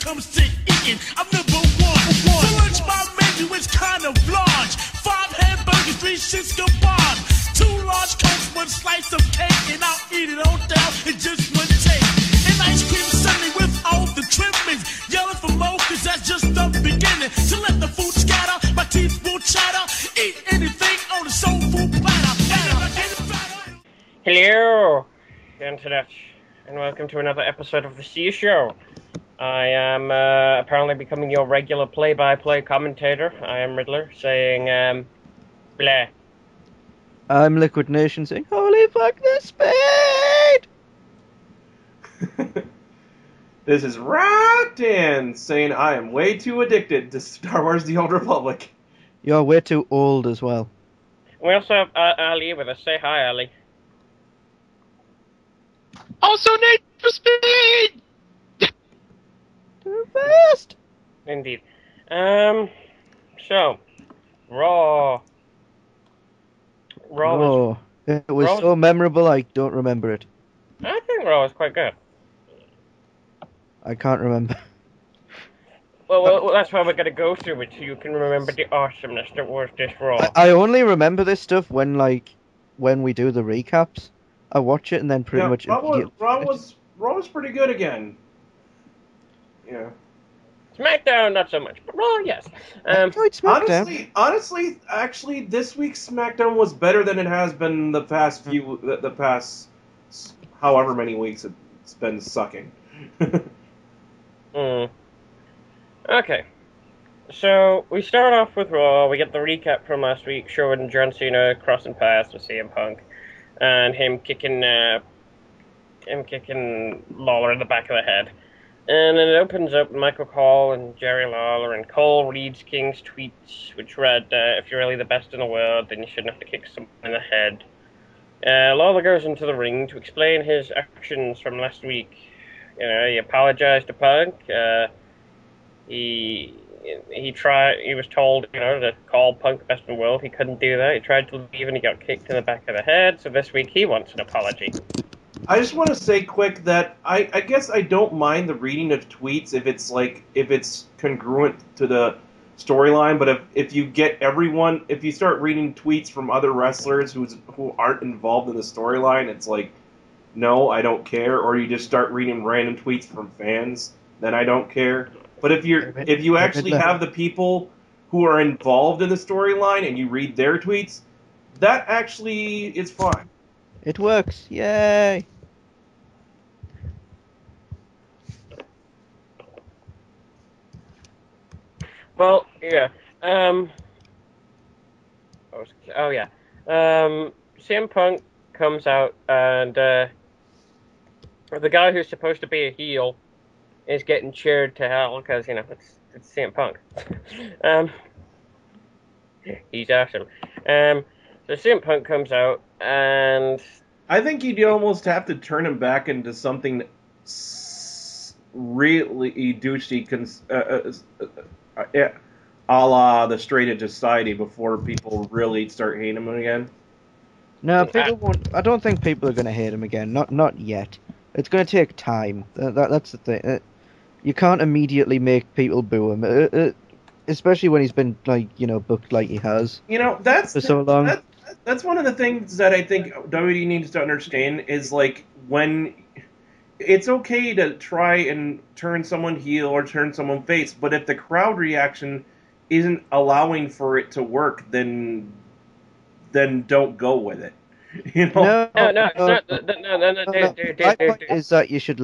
comes to eating, I'm number one. So lunch my menu is kind of large. 5 hamburgers, 3 shits kebabs, 2 large cokes, 1 slice of cake, and I'll eat it all down in just 1 take. An ice cream sundae with all the trimmings, yelling for more, cause that's just the beginning. To let the food scatter, my teeth will chatter, eat anything on a soul food platter. Hello, Internet, and welcome to another episode of The Sea Show. I am apparently becoming your regular play-by-play commentator. I am Riddler, saying, blah. I'm Liquid Nation saying, holy fuck this spade! This is Rattan saying I am way too addicted to Star Wars The Old Republic. You're way too old as well. We also have Ali with us. Say hi, Ali. Also Need for Speed! Too fast! Indeed. So, Raw. Oh, it was Raw so memorable I don't remember it. I think Raw was quite good. I can't remember. Well, that's why we're going to go through it, so you can remember the awesomeness that was this Raw. I only remember this stuff when we do the recaps. I watch it and then pretty much... Raw was pretty good again. Yeah. SmackDown, not so much, but Raw, yes. I enjoyed SmackDown. Honestly, actually, this week's SmackDown was better than it has been the past however many weeks it's been sucking. Okay. So, we start off with Raw, we get the recap from last week, showing John Cena crossing paths with CM Punk, and him kicking Lawler in the back of the head. And then it opens up with Michael Cole and Jerry Lawler, and Cole reads King's tweets, which read, if you're really the best in the world, then you shouldn't have to kick someone in the head. Lawler goes into the ring to explain his actions from last week. You know, he apologized to Punk. He was told, you know, to call Punk the best in the world. He couldn't do that. He tried to leave and he got kicked in the back of the head. So this week he wants an apology. I just want to say quick that I guess I don't mind the reading of tweets if it's congruent to the storyline, but if you start reading tweets from other wrestlers who aren't involved in the storyline, it's like, no, I don't care. Or you just start reading random tweets from fans, then I don't care. But if you actually have the people who are involved in the storyline and you read their tweets, that actually is fine. It works. Yay! Well, yeah. CM Punk comes out, and the guy who's supposed to be a heel is getting cheered to hell because, you know, it's CM Punk. He's awesome. So CM Punk comes out, and I think you'd almost have to turn him back into something really douchey, a la the Straight Edge Society, before people really start hating him again. No, people won't. I don't think people are going to hate him again. Not yet. It's going to take time. That's the thing. You can't immediately make people boo him, especially when he's been booked like he has. You know, that's for so long. That's one of the things that I think WWE needs to understand is, like, when it's okay to try and turn someone heel or turn someone face, but if the crowd reaction isn't allowing for it to work, then don't go with it. You know? No. My point is that you should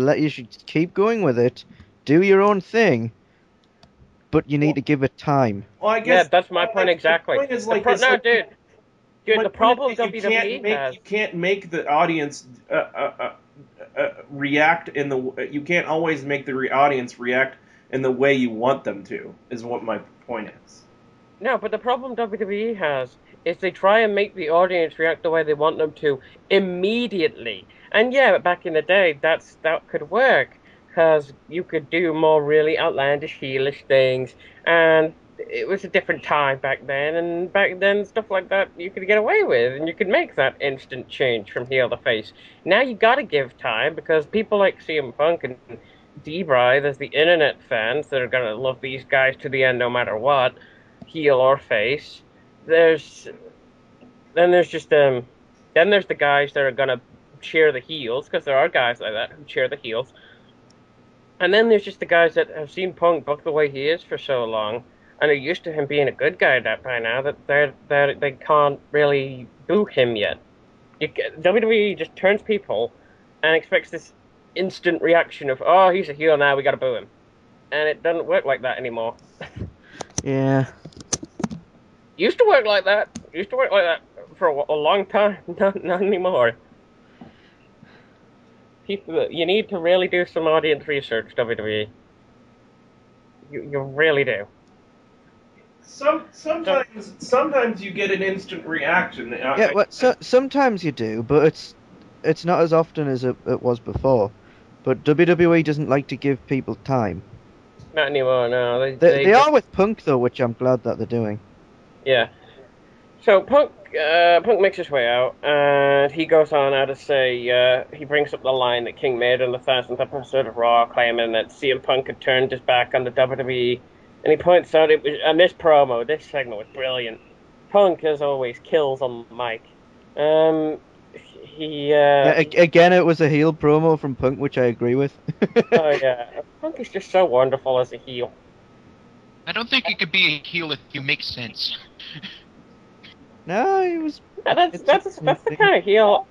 keep going with it, do your own thing, but you need to give it time. Well, I guess that's my point exactly. The point is, like, Dude, the problem WWE has... You can't make the audience react in the... You can't always make the audience react in the way you want them to, is what my point is. No, but the problem WWE has is they try and make the audience react the way they want them to immediately. And yeah, back in the day, that could work, because you could do more really outlandish, heelish things, and it was a different time back then, and back then stuff like that you could get away with, and you could make that instant change from heel to face. Now you gotta give time, because people like CM Punk and D-Bry, there's the internet fans that are gonna love these guys to the end no matter what, heel or face. There's then there's just then there's the guys that are gonna cheer the heels, because there are guys like that who cheer the heels. And then there's just the guys that have seen Punk book the way he is for so long and are used to him being a good guy that by now that they can't really boo him yet. WWE just turns people and expects this instant reaction of, oh, he's a heel now, we gotta boo him. And it doesn't work like that anymore. Yeah. Used to work like that. Used to work like that for a long time. Not anymore. People, you need to really do some audience research, WWE. You really do. Sometimes you get an instant reaction. Yeah, well, sometimes you do, but it's not as often as it was before. But WWE doesn't like to give people time. Not anymore, no. They are with Punk, though, which I'm glad that they're doing. Yeah. So Punk makes his way out, and he goes on now to say, he brings up the line that King made in the 1000th episode of Raw, claiming that CM Punk had turned his back on the WWE, and he points out it was, and this promo, this segment was brilliant. Punk, as always, kills on the mic. Again, it was a heel promo from Punk, which I agree with. Oh yeah, Punk is just so wonderful as a heel. I don't think it could be a heel if you make sense. No, he was. That's the kind of heel.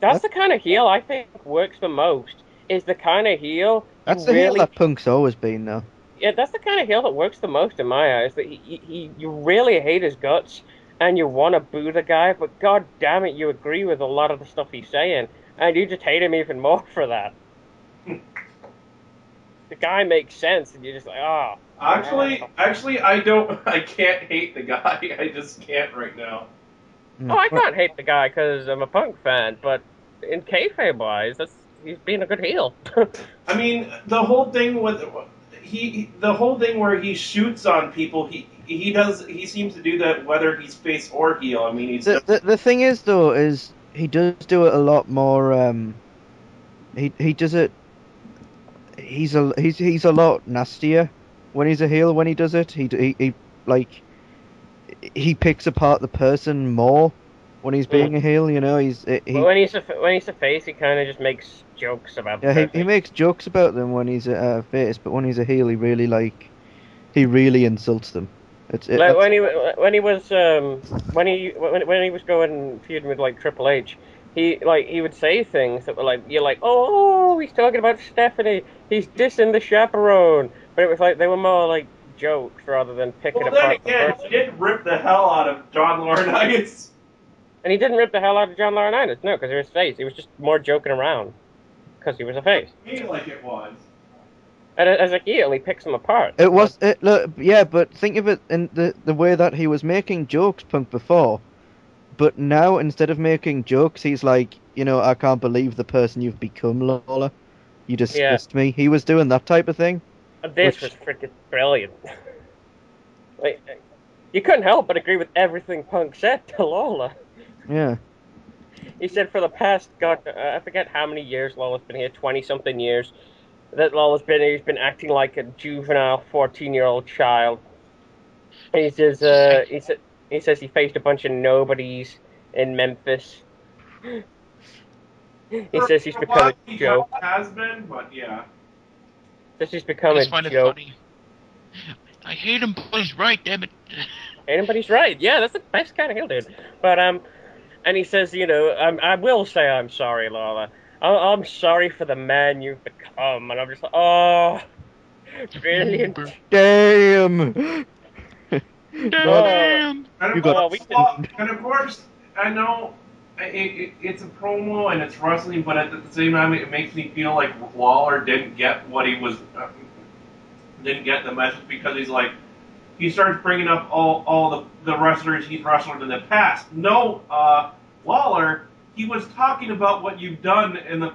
That's the kind of heel I think works the most. Is the kind of heel. That's the heel that Punk's always been, though. Yeah, that's the kind of heel that works the most in my eyes. That you really hate his guts and you want to boo the guy, but god damn it, you agree with a lot of the stuff he's saying, and you just hate him even more for that. The guy makes sense, and you're just like, oh. Actually, I can't hate the guy. I just can't right now. Oh, I can't hate the guy because I'm a Punk fan, but in kayfabe wise, he's being a good heel. I mean, the whole thing with the whole thing where he shoots on people, he seems to do that whether he's face or heel. I mean, the thing is though is he does do it a lot more. He does it. He's a lot nastier when he's a heel. When he does it, he picks apart the person more when he's being a heel. You know, when he's a face, he kind of just makes jokes about. Yeah, he makes jokes about them when he's a face, but when he's a heel, he really insults them. When he was going feuding with like Triple H, he would say things that were like, you're like, oh, he's talking about Stephanie, he's dissing the chaperone, but it was like they were more like jokes rather than picking apart the person. He did rip the hell out of John Laurinaitis. And he didn't rip the hell out of John Laurinaitis, no, because he was face. He was just more joking around because he was a face. Me like it was. And as a heel, he picks them apart. Yeah, but think of it in the way that he was making jokes, Punk, before. But now, instead of making jokes, he's like, I can't believe the person you've become, Lawler. You disgust me. He was doing that type of thing. This was freaking brilliant. Like, you couldn't help but agree with everything Punk said to Lawler. Yeah. He said for the past, I forget how many years Lawler's been here, 20-something years, that Lawler's he's been acting like a juvenile 14-year-old child. And he says, he says he faced a bunch of nobodies in Memphis. He says he's become a joke. Has been, but yeah. Says he's become a joke. Funny. I hate him, but he's right, damn it. Hate him, but he's right. Yeah, that's the best kind of heel, dude. But and he says, I will say I'm sorry, Lawler. I'm sorry for the man you've become, and I'm just like, oh, brilliant. Damn. Damn. And of course, I know it's a promo and it's wrestling, but at the same time, it makes me feel like Lawler didn't get what he was, didn't get the message, because he starts bringing up all the wrestlers he's wrestled in the past. No, Lawler, he was talking about what you've done in the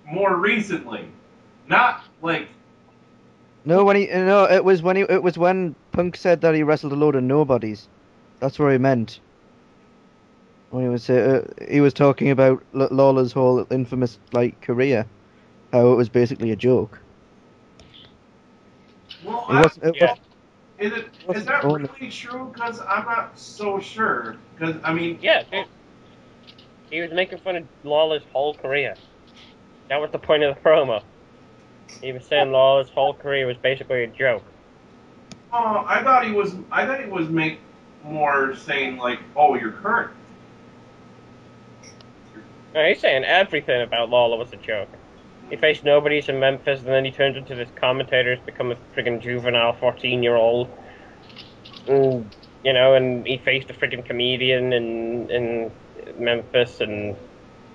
more recently, not like. No, it was when Punk said that he wrestled a load of nobodies. That's what he meant. When he was talking about Lawler's whole infamous career. how it was basically a joke. Well, It wasn't. It Yeah. wasn't. is that only- really true? Because I'm not so sure. Because I mean, Yeah, dude. He was making fun of Lawler's whole career. That was the point of the promo. He was saying Lawler's whole career was basically a joke. oh, I thought he was. Make more saying like, oh, you're current. No, he's saying everything about Lawler was a joke. He faced nobodies in Memphis, and then he turned into this commentator, has become a friggin' juvenile 14-year-old. And, you know, and he faced a friggin' comedian in Memphis, and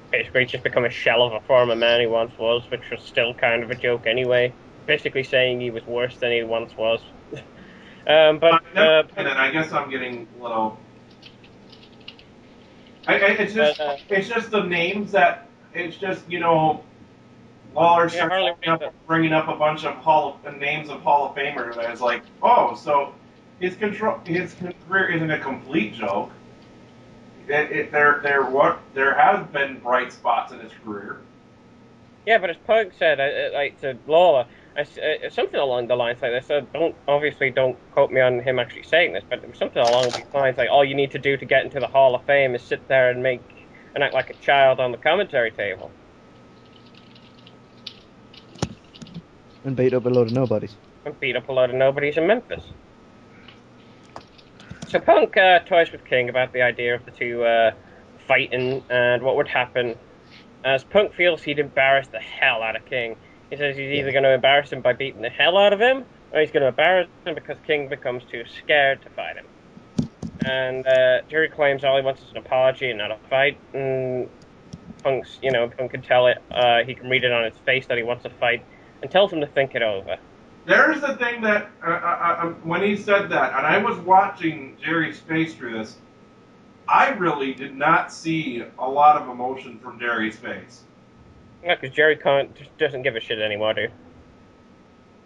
basically just become a shell of a former man he once was, which was still kind of a joke anyway. Basically saying he was worse than he once was. And then I guess I'm getting a little. It's just the names that it's just Lawler starts bringing up a bunch of names of Hall of Famers, and it's like, oh, so his career isn't a complete joke. There has been bright spots in his career. Yeah, but as Punk said, like to Lawler, something along the lines like this. Don't quote me on him actually saying this, but something along these lines, like all you need to do to get into the Hall of Fame is sit there and act like a child on the commentary table. And beat up a load of nobodies. And beat up a lot of nobodies in Memphis. So Punk toys with King about the idea of the two fighting and what would happen, as Punk feels he'd embarrass the hell out of King. He says he's either going to embarrass him by beating the hell out of him, or he's going to embarrass him because King becomes too scared to fight him. And Jerry claims all he wants is an apology and not a fight. And Punk can tell it, he can read it on his face that he wants a fight, and tells him to think it over. There's the thing that when he said that, and I was watching Jerry's face through this, I really did not see a lot of emotion from Jerry's face. Yeah, because Jerry doesn't give a shit anymore, dude.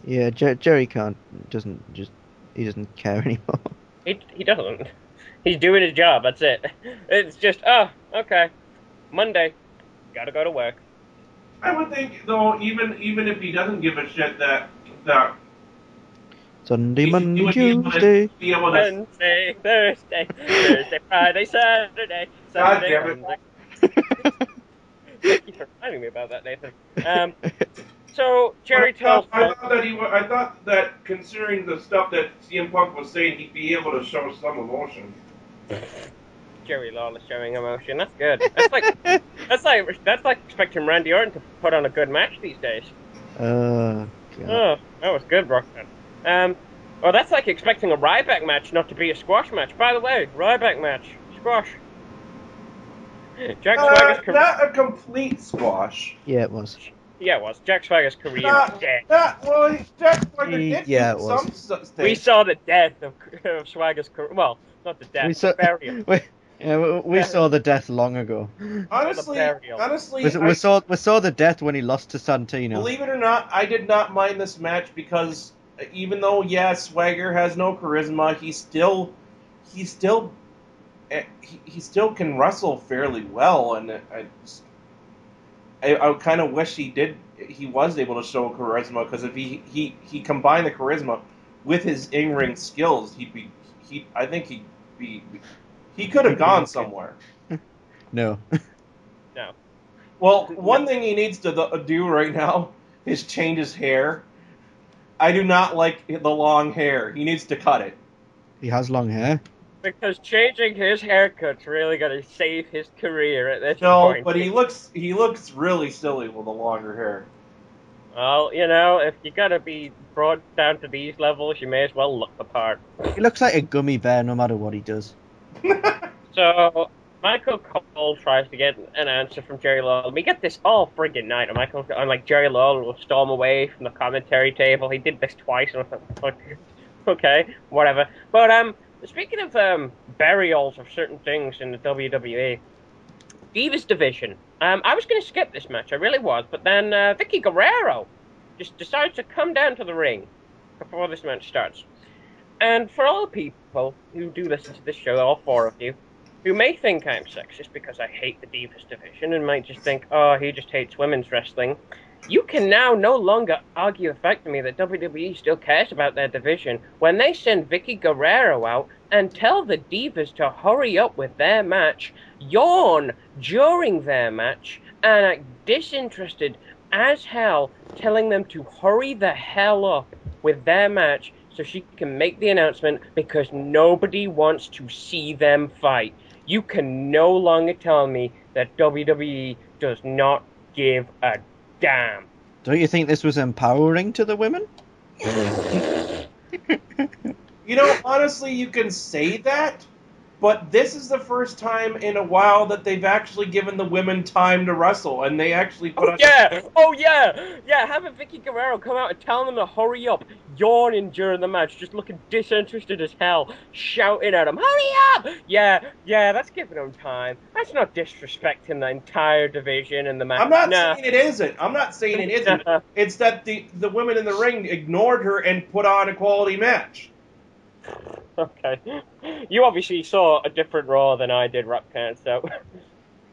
Yeah, Jerry doesn't care anymore. He doesn't. He's doing his job, that's it. It's just, okay, Monday, gotta go to work. I would think, though, even if he doesn't give a shit, that Sunday, Monday, would Tuesday. be able to. Wednesday, Thursday, Friday, Saturday, God Sunday, damn it. Monday. Thank you for reminding me about that, Nathan. So Jerry tells Punk. I thought that considering the stuff that CM Punk was saying, he'd be able to show some emotion. Jerry Lawler showing emotion. That's good. That's like expecting Randy Orton to put on a good match these days. God. Oh, that was good, Rockman. Well, that's like expecting a Ryback match not to be a squash match. By the way, Ryback match, squash. Jack Swagger's career. Not a complete squash. Yeah, it was. Yeah, it was. Jack Swagger's career is dead. Jack Swagger did Yeah, do it was. some things. We saw the death of Swagger's career. Well, not the death, the burial. We saw the death long ago. Honestly, we saw the death when he lost to Santino. Believe it or not, I did not mind this match because even though Swagger has no charisma, he still can wrestle fairly well, and I kind of wish he was able to show charisma, because if he combined the charisma with his in-ring skills, I think he could have gone somewhere. No. No. Well, one thing he needs to do right now is change his hair. I do not like the long hair. He needs to cut it. He has long hair. Because changing his haircut's really gonna save his career at this point. No, but he looks really silly with the longer hair. Well, if you gotta be brought down to these levels, you may as well look the part. He looks like a gummy bear no matter what he does. So, Michael Cole tries to get an answer from Jerry Lawler. We get this all friggin' night, and Jerry Lawler will storm away from the commentary table. He did this twice, and I thought, okay, whatever. But, speaking of burials of certain things in the WWE, Divas Division. I was going to skip this match, I really was, but then Vicky Guerrero just decides to come down to the ring before this match starts. And for all the people who do listen to this show, all four of you, who may think I'm sexist because I hate the Divas Division and might just think, oh, he just hates women's wrestling, You can now no longer argue the fact to me that WWE still cares about their division when they send Vicky Guerrero out and tell the Divas to hurry up with their match, yawn during their match, and act disinterested as hell, telling them to hurry the hell up with their match so she can make the announcement because nobody wants to see them fight. You can no longer tell me that WWE does not give a damn. Don't you think this was empowering to the women? You know, honestly, you can say that, but this is the first time in a while that they've actually given the women time to wrestle, and they actually put on. Yeah. Having Vicky Guerrero come out and tell them to hurry up, yawning during the match, just looking disinterested as hell, shouting at them, "Hurry up!" Yeah, that's giving them time. That's not disrespecting the entire division and the match. I'm not saying it isn't. I'm not saying it isn't. It's that the women in the ring ignored her and put on a quality match. Okay. You obviously saw a different Raw than I did, Rapcan, so.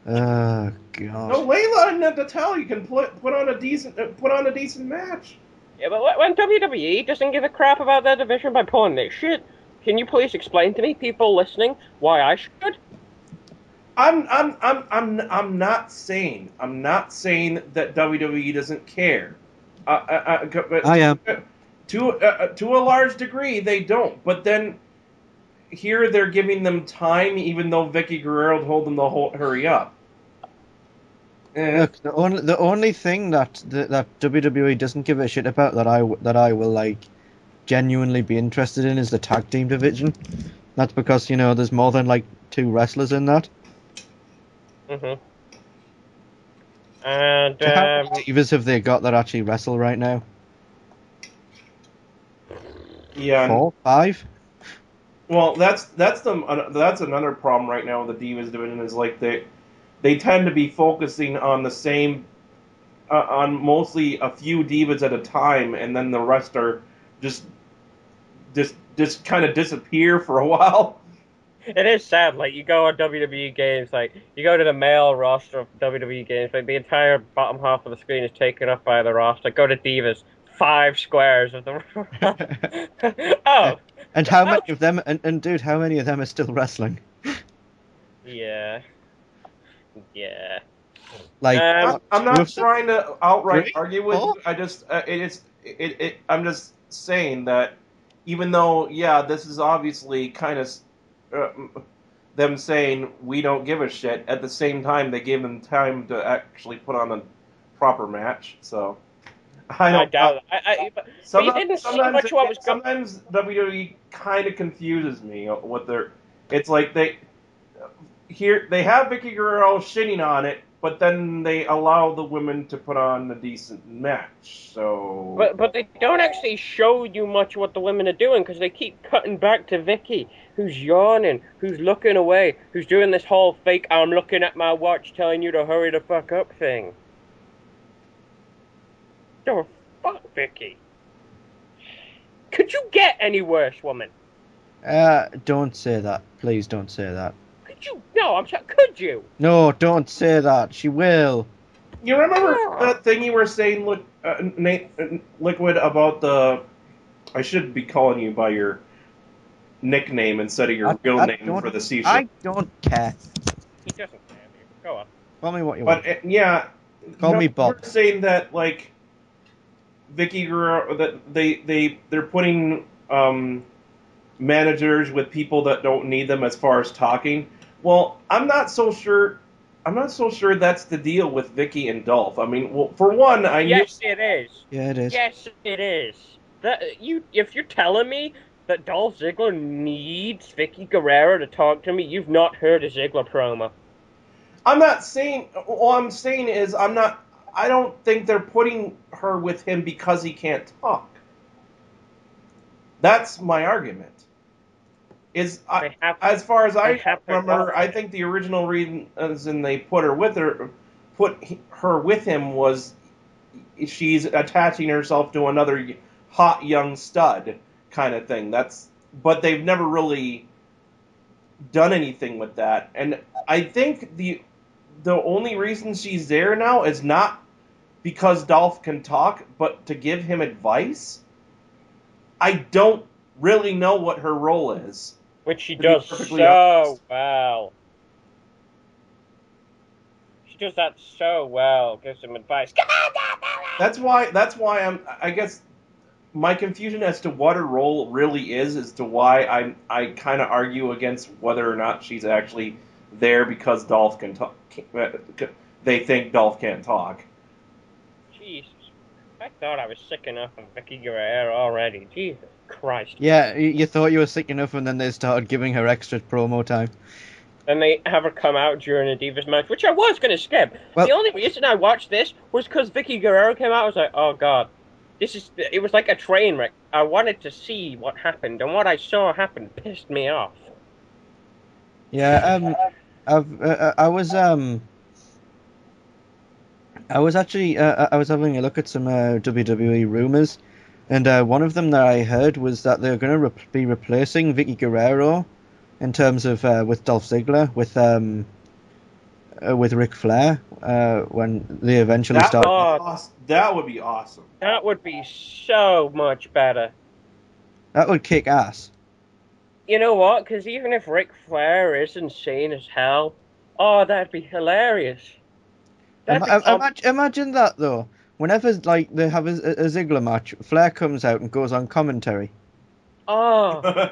Oh God. No, Layla and Natalya can put on a decent match. Yeah, but when WWE doesn't give a crap about their division by pulling this shit, can you please explain to me, people listening, why I should? I'm not saying that WWE doesn't care. I am. To a large degree, they don't. But then here they're giving them time, even though Vicky Guerrero told them to hurry up. Look, the only thing that WWE doesn't give a shit about that I will like genuinely be interested in is the tag team division. That's because there's more than like 2 wrestlers in that. Mm-hmm. And So how many divas have they got that actually wrestle right now? Yeah, 4, 5. Well, that's another problem right now with the Divas division is like they tend to be focusing on the same on mostly a few divas at a time, and then the rest are just kind of disappear for a while. It is sad, like, you go on WWE games, like, you go to the male roster of WWE games, like, the entire bottom half of the screen is taken up by the roster. Go to Divas, 5 squares of the... Oh! And how many of them, and dude, how many of them are still wrestling? Yeah. Like, I'm not trying to outright argue with you. Oh. I just, I'm just saying that even though, yeah, this is obviously kind of them saying we don't give a shit. At the same time, they gave them time to actually put on a proper match. So I doubt it. But you didn't see much what was going. Sometimes WWE kind of confuses me what they're. It's like they have Vicky Guerrero shitting on it, but then they allow the women to put on a decent match. So, but they don't actually show you much what the women are doing because they keep cutting back to Vicky, who's yawning, who's looking away, who's doing this whole fake "I'm looking at my watch, telling you to hurry the fuck up" thing. Oh, fuck Vicky. Could you get any worse, woman? Don't say that. Please don't say that. Could you? No, I'm sorry. Could you? No, don't say that. She will. You remember that thing you were saying, Liquid, about the... I should be calling you by your nickname instead of your real name for the C-Show. I don't care. He doesn't care. Go on. Call me what you want. But, yeah... Call me Bob. You were saying that, like, Vicky Guerrero, that they're putting managers with people that don't need them as far as talking. Well, I'm not so sure that's the deal with Vicky and Dolph. I mean, well, for one, Yes, it is. Yeah, it is. Yes, it is. If you're telling me that Dolph Ziggler needs Vicky Guerrero to talk to me, you've not heard a Ziggler promo. I'm not saying. All I'm saying is I don't think they're putting her with him because he can't talk. That's my argument. As far as I remember, I think the original reason they put her with him was she's attaching herself to another hot young stud kind of thing. But they've never really done anything with that. And I think the only reason she's there now is not because Dolph can talk, but to give him advice? I don't really know what her role is. Which she To be does perfectly so honest. well. She does that so well. Gives him advice. That's why I guess my confusion as to what her role really is as to why I kind of argue against whether or not she's actually there because Dolph can talk. They think Dolph can't talk. Jesus. I thought I was sick enough of Vicky Guerrero already. Jesus Christ. Yeah, you thought you were sick enough, and then they started giving her extra promo time. Then they have her come out during a Divas match, which I was going to skip. Well- The only reason I watched this was because Vicky Guerrero came out. I was like, oh god, it was like a train wreck. I wanted to see what happened, and what I saw happen pissed me off. Yeah, I was actually I was having a look at some WWE rumors, and one of them that I heard was that they're going to be replacing Vicky Guerrero in terms of with Dolph Ziggler with Ric Flair when they eventually start. That would be awesome. That would be so much better. That would kick ass. You know what? Because even if Ric Flair is insane as hell, oh, that'd be hilarious. Imagine that though. Whenever like they have a Ziggler match, Flair comes out and goes on commentary. Oh,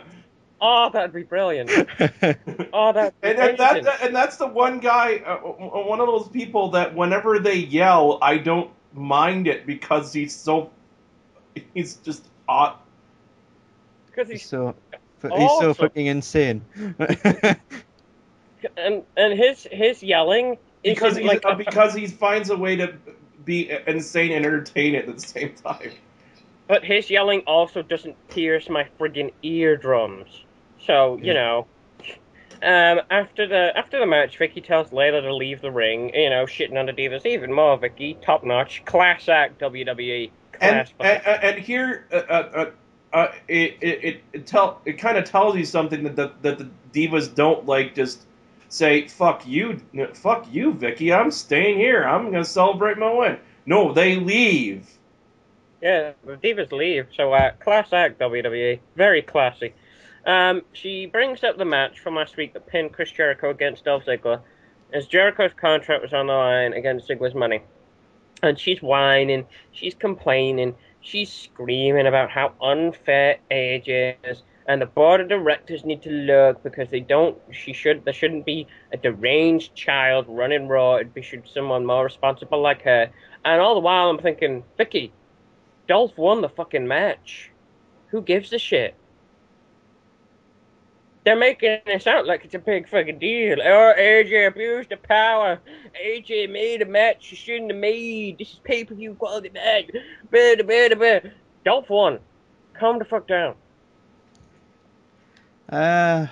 oh, that'd be brilliant. Oh, and that's the one guy, one of those people that whenever they yell, I don't mind it because he's just odd. Because he's so awesome. fucking insane. and his yelling because he finds a way to be insane and entertain at the same time. But his yelling also doesn't pierce my friggin' eardrums. So, you know. After the match, Vicky tells Layla to leave the ring, shitting on the Divas even more. Vicky, top notch, class act, WWE. And here, it kind of tells you something that the Divas don't like. Just say fuck you, Vicky. I'm staying here. I'm gonna celebrate my win. No, they leave. Yeah, the Divas leave. So class act, WWE, very classy. She brings up the match from last week that pinned Chris Jericho against Dolph Ziggler, as Jericho's contract was on the line against Ziggler's money. And she's whining, she's complaining, she's screaming about how unfair AJ is, and the board of directors need to look because there shouldn't be a deranged child running Raw. It should be someone more responsible like her. And all the while I'm thinking, Vicky, Dolph won the fucking match. Who gives a shit? They're making it sound like it's a big fucking deal. Oh, AJ abused the power. AJ made a match she shouldn't have made. This is pay-per-view quality match. Dolph won. Calm the fuck down. Calm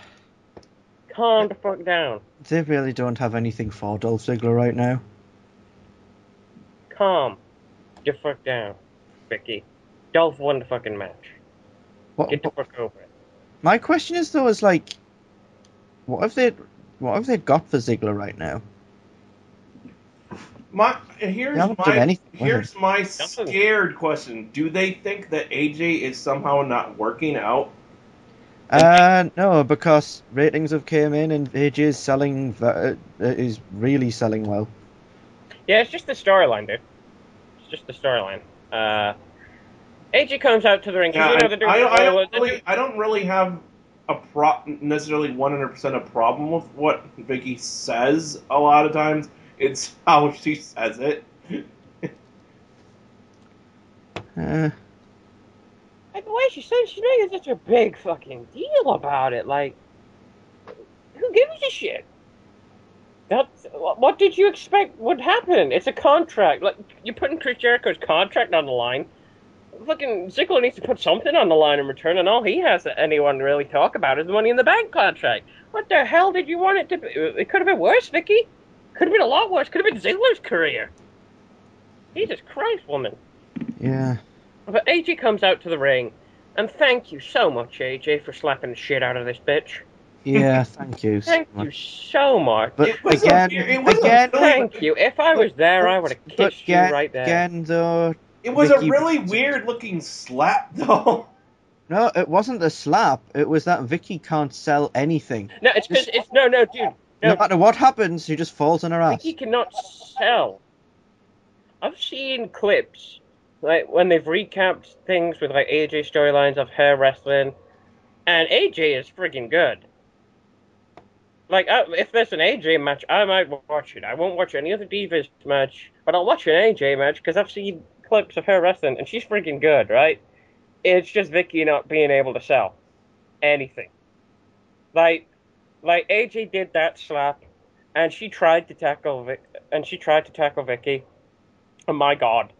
the fuck down. They really don't have anything for Dolph Ziggler right now. Calm the fuck down, Vicky. Dolph won the fucking match. Get the fuck over it. My question is though, like, what have they got for Ziggler right now? Here's my scared question: do they think that AJ is somehow not working out? No, because ratings have came in and AJ is really selling well. Yeah, it's just the storyline, dude. It's just the storyline. AJ comes out to the ring. Yeah, I don't really have necessarily 100% a problem with what Vicky says. A lot of times, it's how she says it. Like the way she's making such a big fucking deal about it. Like, who gives a shit? What did you expect would happen? It's a contract. Like, you're putting Chris Jericho's contract on the line. Fucking Ziggler needs to put something on the line in return, and all he has that anyone really talk about is the Money in the Bank contract. What the hell did you want it to be? It could have been worse, Vicky. Could have been a lot worse. Could have been Ziggler's career. Jesus Christ, woman. Yeah. But AJ comes out to the ring, and thank you so much, AJ, for slapping the shit out of this bitch. Yeah, thank you. Thank you so much. But It was again, it was again, a really, Thank you. If I was there, I would have but kissed you right there. again, though, it was a Vicky really was- weird looking slap though. No, it wasn't a slap. It was that Vicky can't sell anything. No, it's because it's no, dude. No No, matter what happens, she just falls on her ass. Vicky cannot sell. I've seen clips like when they've recapped things with like AJ storylines of her wrestling, and AJ is freaking good. Like, if there's an AJ match, I might watch it. I won't watch any other Divas match, but I'll watch an AJ match because I've seen clips of her wrestling, and she's freaking good, right? It's just Vicky not being able to sell anything. Like AJ did that slap, and she tried to tackle Vicky. Oh my God,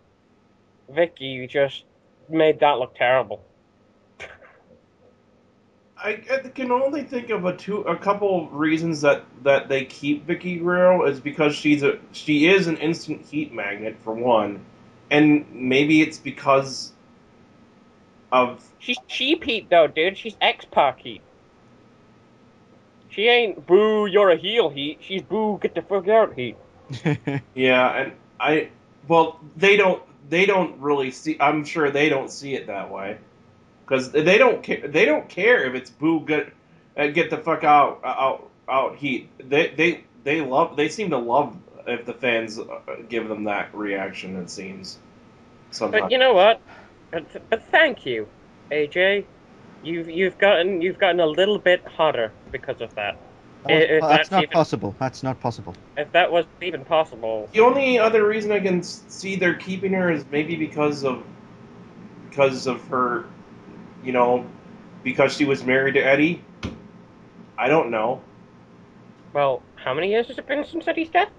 Vicky just made that look terrible. I can only think of a couple reasons that they keep Vicky Guerrero is because she is an instant heat magnet for one, and maybe it's because of She's cheap heat though, dude. She's X-Pac heat. She ain't boo, you're a heel heat. She's boo, get the fuck out heat. yeah, and they don't really see. I'm sure they don't see it that way because they don't care. They don't care if it's boo, get the fuck out heat. They seem to love if the fans give them that reaction. It seems. Sometimes. But you know what? But thank you, AJ. You've gotten a little bit hotter because of that. That's not possible. That's not possible. If that was even possible. The only other reason I can see they're keeping her is maybe because of her, because she was married to Eddie. I don't know. Well, how many years has it been since Eddie's death?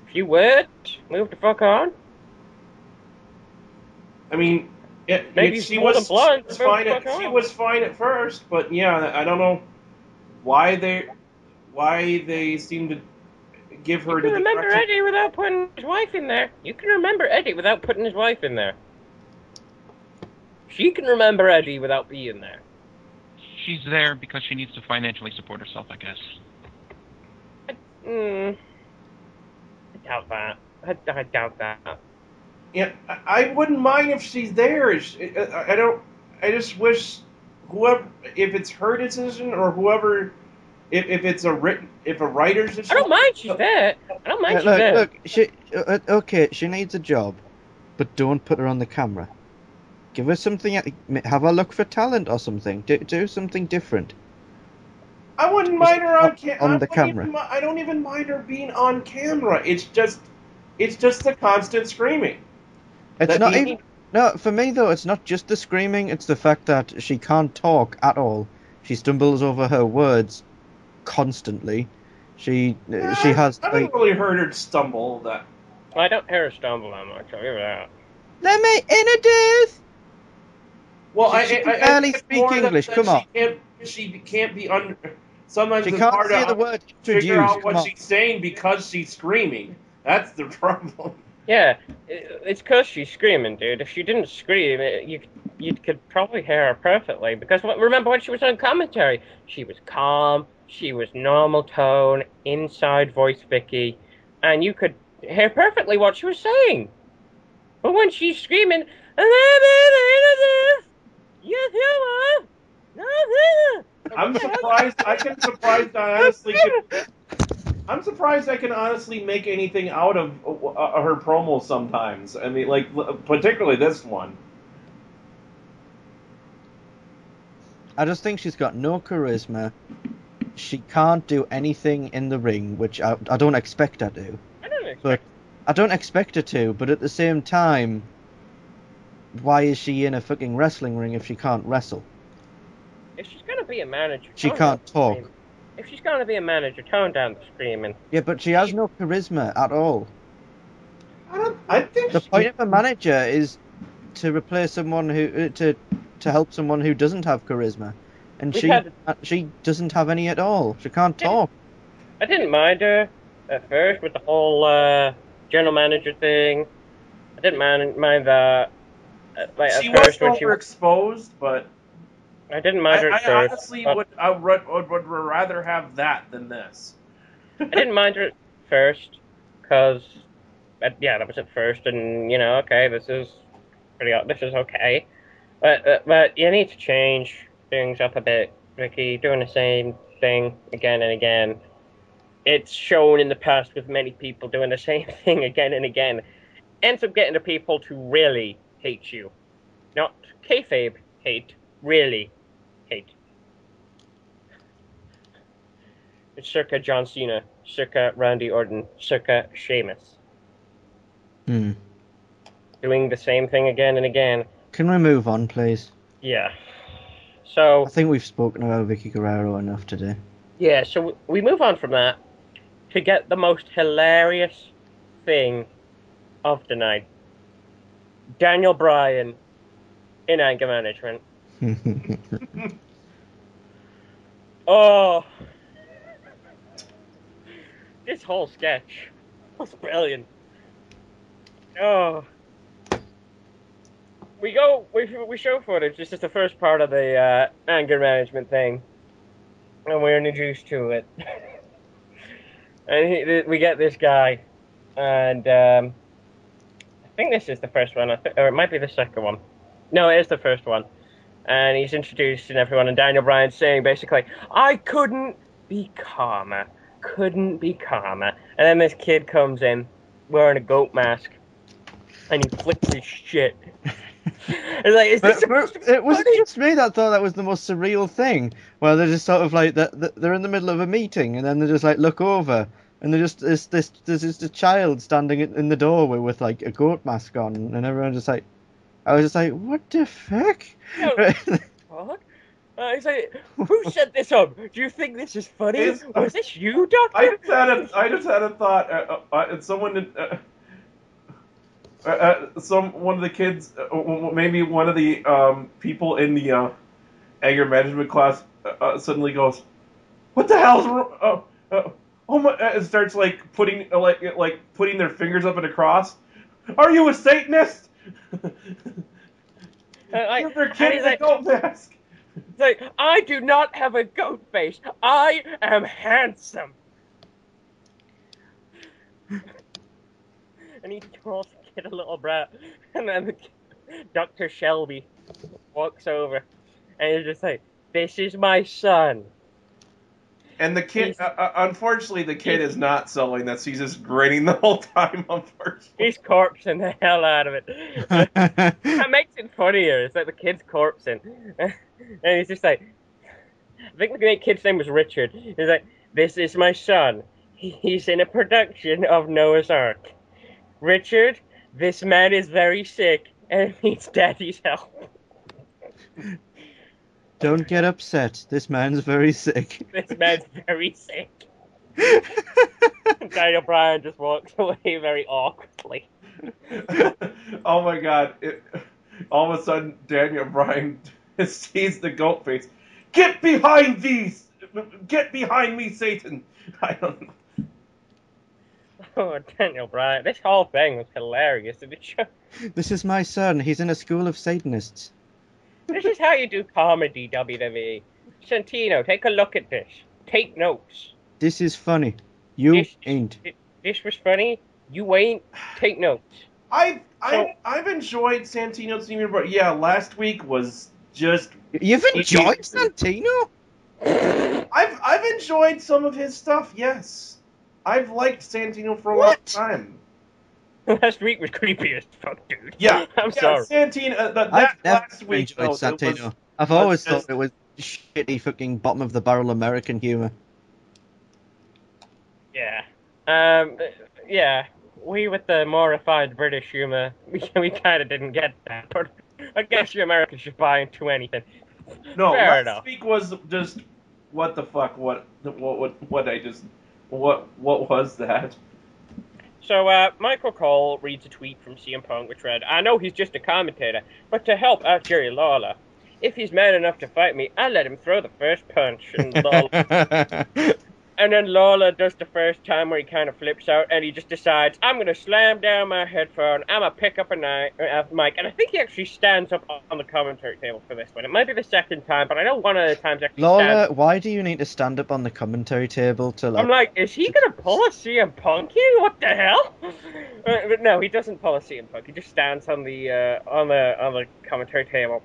If you would, move the fuck on. I mean, Maybe she was fine. She was fine at first, but yeah, I don't know why they seem to give her. You can remember Eddie without putting his wife in there. You can remember Eddie without putting his wife in there. She can remember Eddie without being there. She's there because she needs to financially support herself, I guess. I doubt that. I doubt that. Yeah, I wouldn't mind if she's there. I don't. I just wish whoever, if it's her decision or whoever, if a writer's decision. I don't mind she's there. I don't mind she's there. Look, okay, she needs a job, but don't put her on the camera. Give her something. Have a look for talent or something. Do something different. I wouldn't mind her on the camera. I don't even mind her being on camera. It's just the constant screaming. It's not even. No, for me though, it's not just the screaming. It's the fact that she can't talk at all. She stumbles over her words constantly. She has. I haven't really heard her stumble that. I don't hear her stumble that much. I'll give her that. Let me introduce. Well, She can barely speak English. Come on. She can't be under. Sometimes She it's can't hard say to the word figure introduce. out what she's saying because she's screaming. That's the problem. Yeah, it's because she's screaming, dude. If she didn't scream, you could probably hear her perfectly. Because remember when she was on commentary, she was calm, she was normal tone, inside voice Vicky, and you could hear perfectly what she was saying. But when she's screaming, I'm surprised. I'm surprised I can honestly make anything out of her promos sometimes. I mean, like particularly this one. I just think she's got no charisma. She can't do anything in the ring, which I don't expect her to. I don't expect her to, but at the same time, why is she in a fucking wrestling ring if she can't wrestle? If she's gonna be a manager, she can't talk. If she's gonna be a manager, tone down the screaming. Yeah, but she has no charisma at all. I think the point of a manager is to replace someone who to help someone who doesn't have charisma, and she doesn't have any at all. She can't talk. I didn't mind her at first with the whole general manager thing. I didn't mind that. She was overexposed, but I didn't mind it at I first. honestly but would rather have that than this. I didn't mind it at first, because, yeah, that was at first, and, okay, this is okay. But you need to change things up a bit, Ricky. Doing the same thing again and again. It's shown in the past with many people doing the same thing again and again. Ends up getting the people to really hate you. Not kayfabe hate, really hate. It's circa John Cena, circa Randy Orton, circa Sheamus. Doing the same thing again and again. Can we move on, please? Yeah. So I think we've spoken about Vicky Guerrero enough today. Yeah, so we move on from that to get the most hilarious thing of the night. Daniel Bryan in anger management. Oh, this whole sketch was brilliant. Oh, we show footage. This is the first part of the anger management thing, and we're introduced to it. And we get this guy, and I think this is the first one, or it might be the second one. No, it is the first one. And he's introducing everyone, and Daniel Bryan's saying basically, I couldn't be calmer. Couldn't be calmer. And then this kid comes in wearing a goat mask, and he flicks his shit. It's like, is this it was just me that thought that was the most surreal thing. Well, they're just sort of like they're in the middle of a meeting, and then they just like look over, and they're just there's just a child standing in the doorway with like a goat mask on, and everyone just like, I was just like, what the fuck? What? He's like, who set this up? Do you think this is funny? Was this you, Doctor? I just had a thought. Someone. One of the kids, maybe one of the people in the anger management class, suddenly goes, "What the hell's wrong?" Oh my! And starts like putting their fingers up in a cross. Are you a Satanist? Give their kid a goat mask. It's like, I do not have a goat face. I am handsome. And he calls the kid a little brat. And then Dr. Shelby walks over. And he's just like, this is my son. And the kid, unfortunately, the kid is not selling this. He's just grinning the whole time, unfortunately. He's corpsing the hell out of it. That makes it funnier. It's like the kid's corpsing. And he's just like, I think the kid's name was Richard. He's like, this is my son. He's in a production of Noah's Ark. Richard, this man is very sick and needs daddy's help. Don't get upset. This man's very sick. This man's very sick. Daniel Bryan just walks away very awkwardly. Oh my god. All of a sudden, Daniel Bryan sees the goat face. Get behind these! Get behind me, Satan! I don't know. Oh, Daniel Bryan. This whole thing was hilarious. This is my son. He's in a school of Satanists. This is how you do comedy, WWE. Santino, take a look at this. Take notes. This is funny. You ain't. This was funny. You ain't. Take notes. I've enjoyed Santino's Senior, but yeah, last week was just. You've enjoyed Santino? I've enjoyed some of his stuff. Yes, I've liked Santino for a long time. Last week was creepy as fuck, dude. Yeah, I'm sorry. Santino. I've never last week, enjoyed Santino. I've always thought it was shitty, fucking bottom of the barrel American humor. Yeah. Yeah. We with the more refined British humor, we kind of didn't get that. But I guess you Americans should buy into anything. No, Fair last enough. week was just what the fuck? What was that? So, Michael Cole reads a tweet from CM Punk which read, I know he's just a commentator, but to help out Jerry Lawler, if he's man enough to fight me, I'll let him throw the first punch. And And then Lawler does the first time where he kind of flips out and he just decides, I'm going to slam down my headphone, I'm going to pick up a mic. And I think he actually stands up on the commentary table for this one. It might be the second time, but I know one of the times actually Lawler, stands. why do you need to stand up on the commentary table to like... I'm like, is he going to pull a CM Punk here? What the hell? But no, he doesn't pull a CM Punk. He just stands on the commentary table.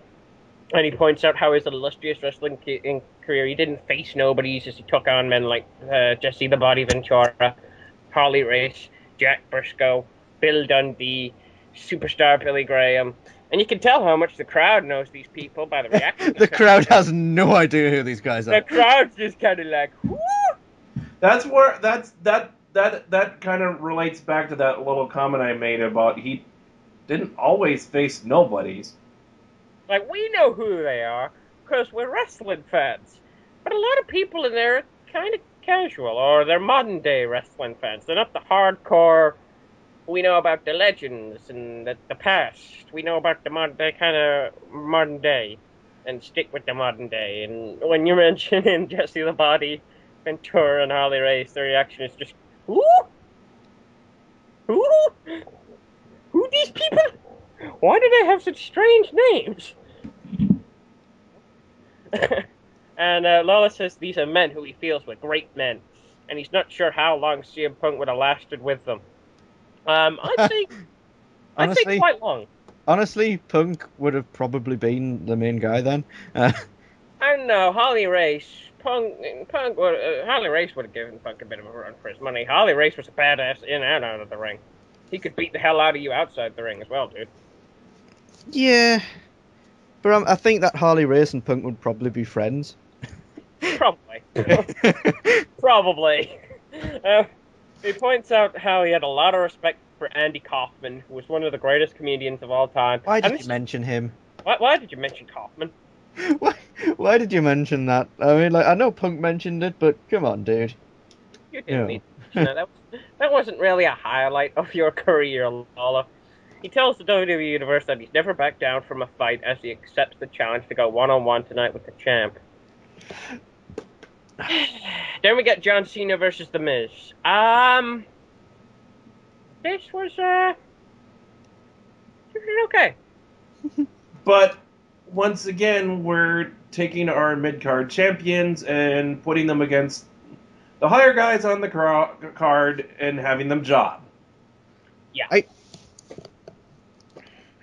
And he points out how his illustrious wrestling career, he didn't face nobodies as he took on men like Jesse the Body Ventura, Harley Race, Jack Briscoe, Bill Dundee, superstar Billy Graham. And you can tell how much the crowd knows these people by the reaction. The crowd has no idea who these guys are. The crowd's just kind of like, whoo! That's where that kind of relates back to that little comment I made about he didn't always face nobodies. Like, we know who they are, because we're wrestling fans. But a lot of people in there are kind of casual, or they're modern-day wrestling fans. They're not the hardcore, we know about the legends and the past. We know about the kind of modern day, and stick with the modern day. And when you're mentioning Jesse the Body, Ventura, and Harley Race, the reaction is just, who? Who? Who these people? Why do they have such strange names? And Lawler says these are men who he feels were great men, and he's not sure how long CM Punk would have lasted with them. I'd say quite long. Honestly, Punk would have probably been the main guy then. I don't know, Harley Race would have given Punk a bit of a run for his money. Harley Race was a badass in and out of the ring. He could beat the hell out of you outside the ring as well, dude. Yeah, but I think that Harley Race and Punk would probably be friends. Probably. Probably. He points out how he had a lot of respect for Andy Kaufman, who was one of the greatest comedians of all time. Why did you mention him? Why did you mention Kaufman? Why did you mention that? I mean, like, I know Punk mentioned it, but come on, dude. You didn't need to mention that wasn't really a highlight of your career, Lawler. He tells the WWE Universe that he's never backed down from a fight as he accepts the challenge to go one-on-one tonight with the champ. Then we get John Cena versus The Miz. This was okay. But once again, we're taking our mid-card champions and putting them against the higher guys on the card and having them job. Yeah.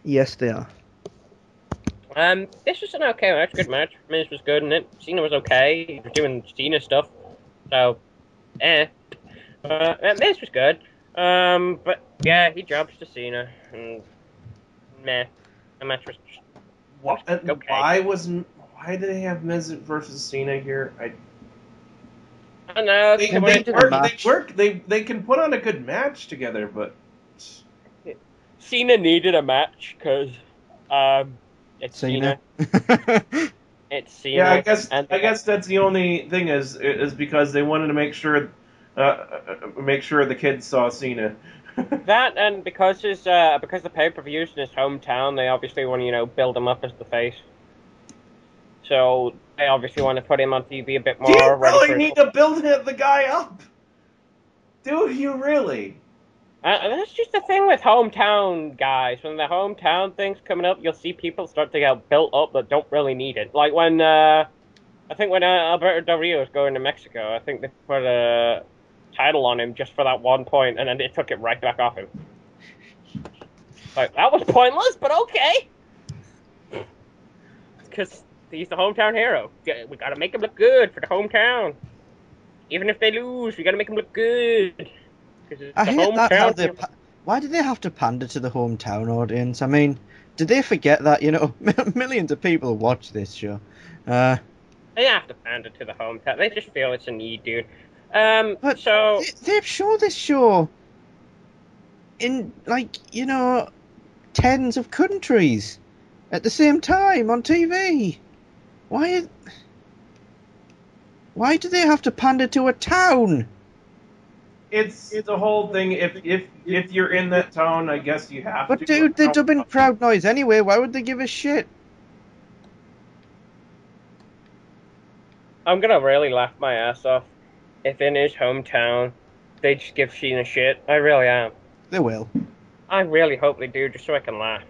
Yes, they are. This was an okay match, good match. Miz was good in it. Cena was okay. He was doing Cena stuff. So, Miz was good. But yeah, he drops to Cena. And meh. The match was okay. Why did they have Miz versus Cena here? I don't know. They can put on a good match together, but Cena needed a match because it's Cena. It's Cena. Yeah, I guess that's the only thing is because they wanted to make sure the kids saw Cena. That and because the pay-per-view's in his hometown, they obviously want to build him up as the face. So they obviously want to put him on TV a bit more. Do you really need to build the guy up? Do you really? That's just the thing with hometown guys. When the hometown thing's coming up, you'll see people start to get built up that don't really need it. Like when Alberto Del Rio was going to Mexico, I think they put a title on him just for that one point, and then they took it right back off him. Like, that was pointless, but okay. Because he's the hometown hero. We gotta make him look good for the hometown. Even if they lose, we gotta make him look good. I hate that. Why do they have to pander to the hometown audience? I mean, did they forget that, millions of people watch this show? They have to pander to the hometown. They just feel it's a need, dude. But so they've shown this show in, tens of countries at the same time on TV. Why do they have to pander to a town? It's the whole thing. If you're in that town, I guess you have to. But dude, they're dubbing crowd noise anyway. Why would they give a shit? I'm gonna really laugh my ass off if in his hometown they just give Cena shit. I really am. They will. I really hope they do, just so I can laugh.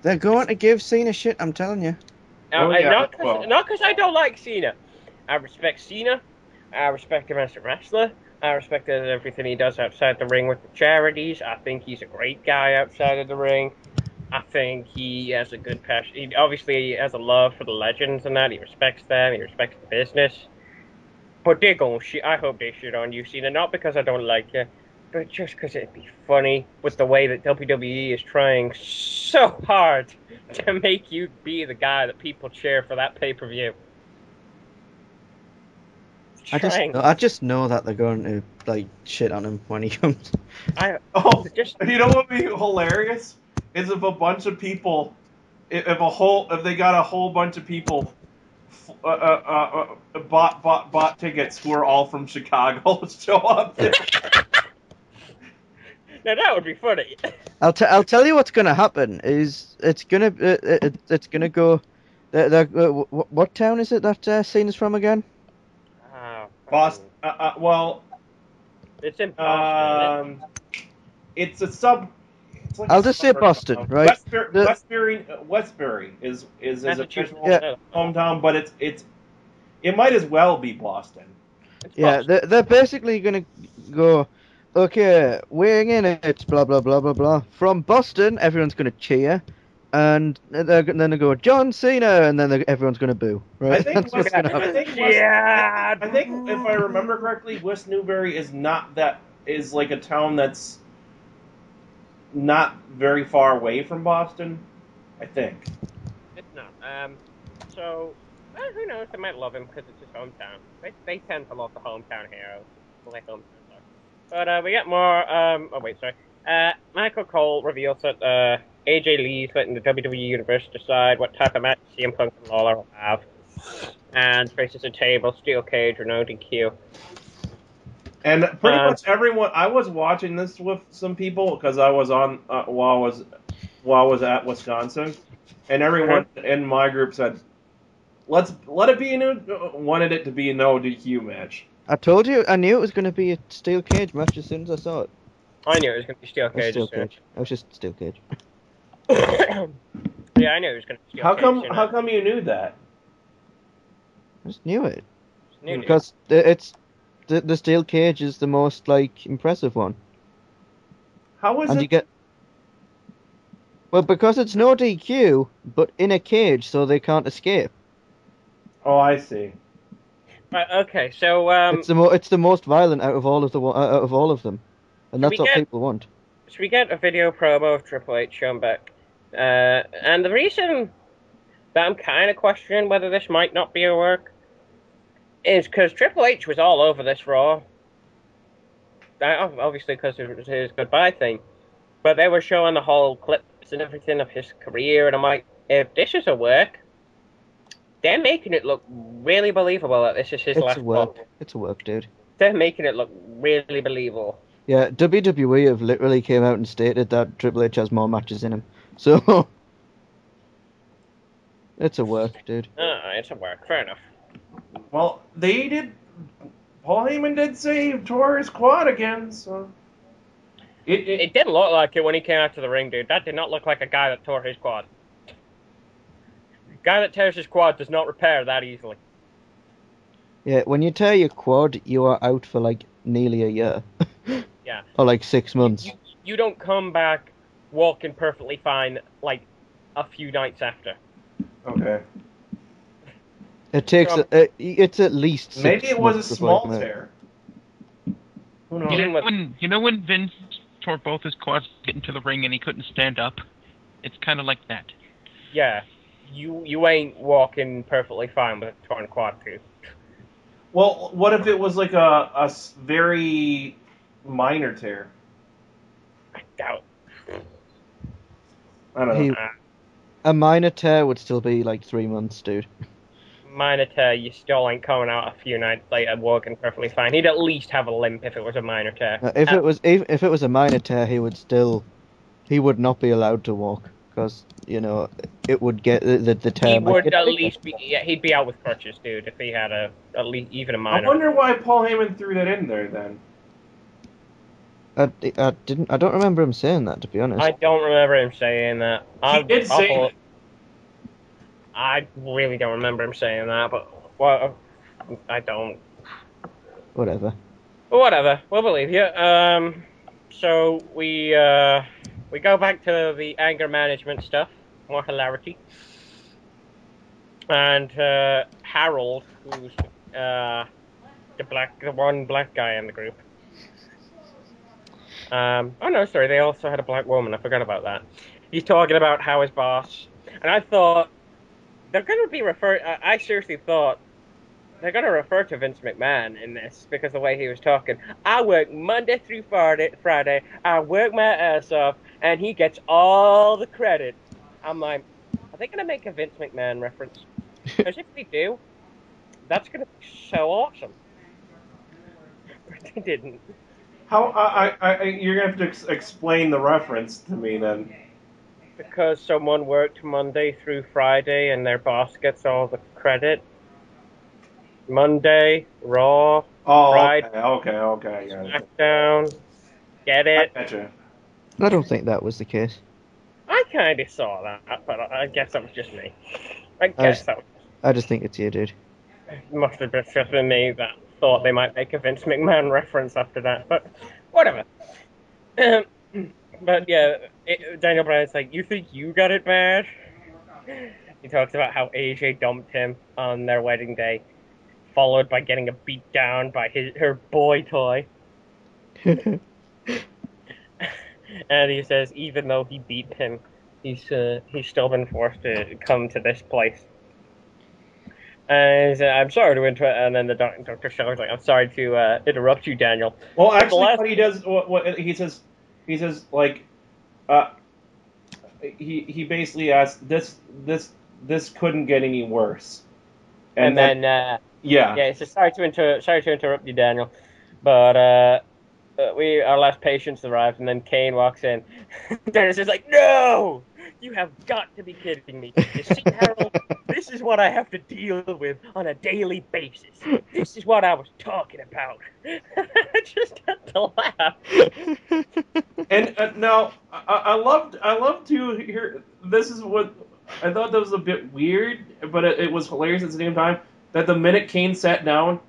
They're going to give Cena shit, I'm telling you. Oh, yeah, Not well. because I don't like Cena. I respect Cena. I respect him as a wrestler. I respect everything he does outside the ring with the charities. I think he's a great guy outside of the ring. I think he has a good passion. He obviously has a love for the legends and that. He respects them. He respects the business. But they're going shit. I hope they shit on you, Cena. Not because I don't like you, but just because it'd be funny with the way that WWE is trying so hard to make you be the guy that people cheer for that pay-per-view. I just know that they're going to like shit on him when he comes. Oh, you know what would be hilarious is if a bunch of people, if they got a whole bunch of people, bought tickets who are all from Chicago show up there. Now that would be funny. I'll tell you what's gonna happen is it's gonna go. What town is it that Cena's from again? Boston. Well, it's in Boston. It's a sub. It's like I'll just say Boston, right? Westbury is his official Yeah. hometown, but it might as well be Boston. Yeah, they're basically gonna go. Okay, weighing in, it's blah blah blah blah blah. From Boston, everyone's gonna cheer, and then they go John Cena, and then everyone's gonna boo. Right? I think That's what's gonna happen. I think if I remember correctly, West Newbury is like a town that's not very far away from Boston. I think. It's not. So, who knows? They might love him because it's his hometown. They tend to love the hometown heroes. Like hometowns are. But we get more. Oh wait, sorry. Michael Cole reveals that AJ Lee's letting the WWE Universe decide what type of match CM Punk and Lawler will have, and faces a table, steel cage, or no DQ. And pretty much everyone. I was watching this with some people because I was on while I was at Wisconsin, and everyone in my group said, let it be wanted it to be a no DQ match. I told you, I knew it was going to be a steel cage match as soon as I saw it. I knew it was going to be steel cage. It was just steel cage. Yeah, I knew it was going to be steel cage. How come you knew that? I just knew it. Because it's the steel cage is the most like impressive one. How is and it? You get well because it's no DQ, but in a cage, so they can't escape. Oh, I see. Okay, so it's the most violent out of all of them, and that's what people want. So we get a video promo of Triple H showing back, and the reason that I'm kind of questioning whether this might not be a work is because Triple H was all over this Raw. Obviously because it was his goodbye thing, but they were showing the whole clips and everything of his career, and I'm like, if this is a work, they're making it look really believable that this is his last work. It's a work, dude. They're making it look really believable. Yeah, WWE have literally came out and stated that Triple H has more matches in him. So, it's a work, dude. It's a work. Fair enough. Well, they did. Paul Heyman did say he tore his quad again, so. It didn't look like it when he came out to the ring, dude. That did not look like a guy that tore his quad. Guy that tears his quad does not repair that easily. Yeah, when you tear your quad, you are out for like nearly a year. Yeah. Or like 6 months. You don't come back walking perfectly fine like a few nights after. Okay. It takes it's at least 6 maybe it was a small tear. Who knows? You know when Vince tore both his quads to get into the ring and he couldn't stand up? It's kind of like that. Yeah. You ain't walking perfectly fine with a torn quad tooth. Well, what if it was like a very minor tear? I doubt. I don't know. A minor tear would still be like 3 months, dude. Minor tear, you still ain't coming out a few nights later walking perfectly fine. He'd at least have a limp if it was a minor tear. If it was a minor tear, he would not be allowed to walk because it would get the He term. would at least be. Yeah, he'd be out with crutches, dude, if he had at least even a I minor. wonder why Paul Heyman threw that in there then. I don't remember him saying that, to be honest. I don't remember him saying that. He did say that. I really don't remember him saying that, but well, I don't. Whatever. Whatever, we'll believe you. So we go back to the anger management stuff, more hilarity, and Harold, who's the one black guy in the group. Oh no, sorry, they also had a black woman. I forgot about that. He's talking about how his boss, and I thought they're going to be referred. I seriously thought they're going to refer to Vince McMahon in this because the way he was talking. I work Monday through Friday. I work my ass off, and he gets all the credit. I'm like, are they going to make a Vince McMahon reference? Because if they do, that's going to be so awesome. But they didn't. How you're gonna have to explain the reference to me then. Because someone worked Monday through Friday, and their boss gets all the credit. Monday, Raw, Oh, Friday, okay. SmackDown. Get it? I gotcha. I don't think that was the case. I kind of saw that, but I guess that was just me. I just think it's you, dude. Must have just been me that thought they might make a Vince McMahon reference after that, but whatever. But yeah, Daniel Bryan's like, you think you got it bad? He talks about how AJ dumped him on their wedding day, followed by getting a beat down by her boy toy. And he says even though he beat him, he's still been forced to come to this place. And he said, I'm sorry to interrupt. And then the Dr. Shelley's like, I'm sorry to interrupt you, Daniel. Well, actually, what he does, what he says like, he basically asks, this couldn't get any worse. And then yeah, he says, sorry to interrupt you, Daniel, but our last patient's arrived, and then Kane walks in. Dennis is like, no! You have got to be kidding me. You see, Harold, this is what I have to deal with on a daily basis. This is what I was talking about. I just had to laugh. And now, I love to hear, this is what, I thought that was a bit weird, but it was hilarious at the same time, that the minute Kane sat down,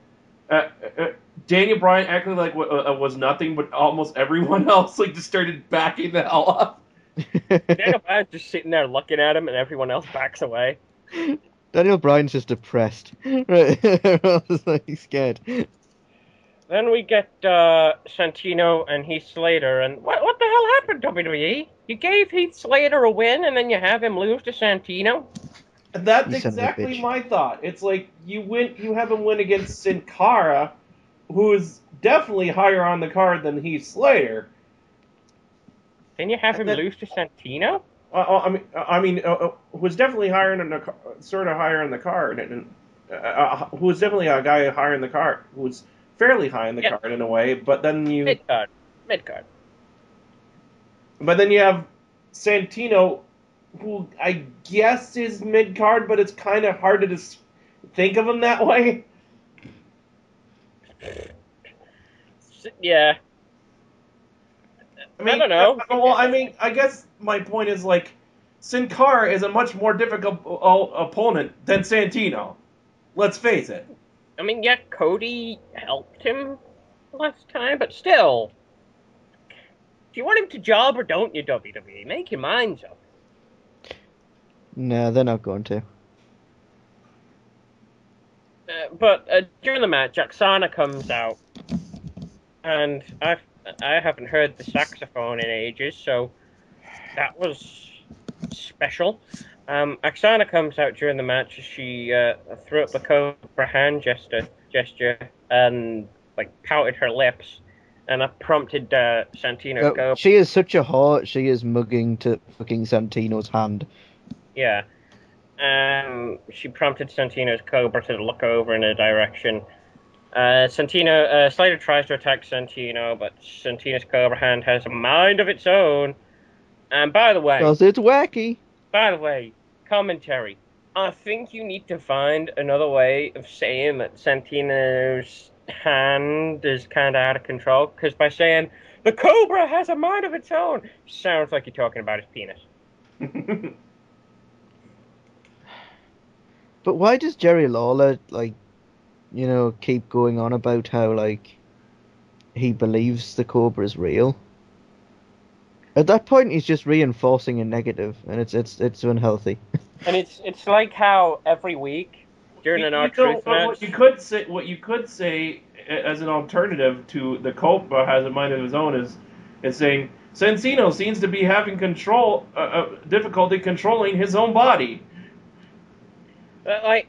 Daniel Bryan acted like was nothing, but almost everyone else just started backing the hell up. Daniel Bryan's just sitting there looking at him, and everyone else backs away. Daniel Bryan's just depressed. Right, everyone's scared. Then we get Santino and Heath Slater, and what the hell happened, WWE? You gave Heath Slater a win, and then you have him lose to Santino? That's exactly my thought. It's like you have him win against Sin Cara, who is definitely higher on the card than Heath Slater. Then you have him lose to Santino? I mean, who's definitely higher in the sort of higher in the card, and who's definitely a guy higher in the card, who's fairly high in the card in a way. But then mid card. But then you have Santino, who I guess is mid card, but it's kind of hard to just think of him that way. Yeah. I don't know. Well, I guess my point is Sin Cara is a much more difficult opponent than Santino. Let's face it. I mean, yeah, Cody helped him last time, but still. Do you want him to job or don't you, WWE? Make your minds up. No, they're not going to. But during the match, Oksana comes out, and I haven't heard the saxophone in ages, so that was special. Oksana comes out during the match. She threw up the Cobra hand gesture and pouted her lips, and that prompted Santino's Cobra. She is such a whore. She is mugging to fucking Santino's hand. Yeah. She prompted Santino's Cobra to look over in her direction. Slater tries to attack Santino, but Santino's Cobra hand has a mind of its own, And by the way, Because it's wacky. commentary. I think you need to find another way of saying that Santino's hand is kind of out of control. Because by saying the Cobra has a mind of its own, sounds like you're talking about his penis. But why does Jerry Lawler, like, keep going on about how, like, he believes the Cobra is real? At that point, he's just reinforcing a negative, and it's unhealthy. And it's like how every week during an R-Truth match... What you could say as an alternative to the Cobra has a mind of his own is saying Santino seems to be having difficulty controlling his own body. But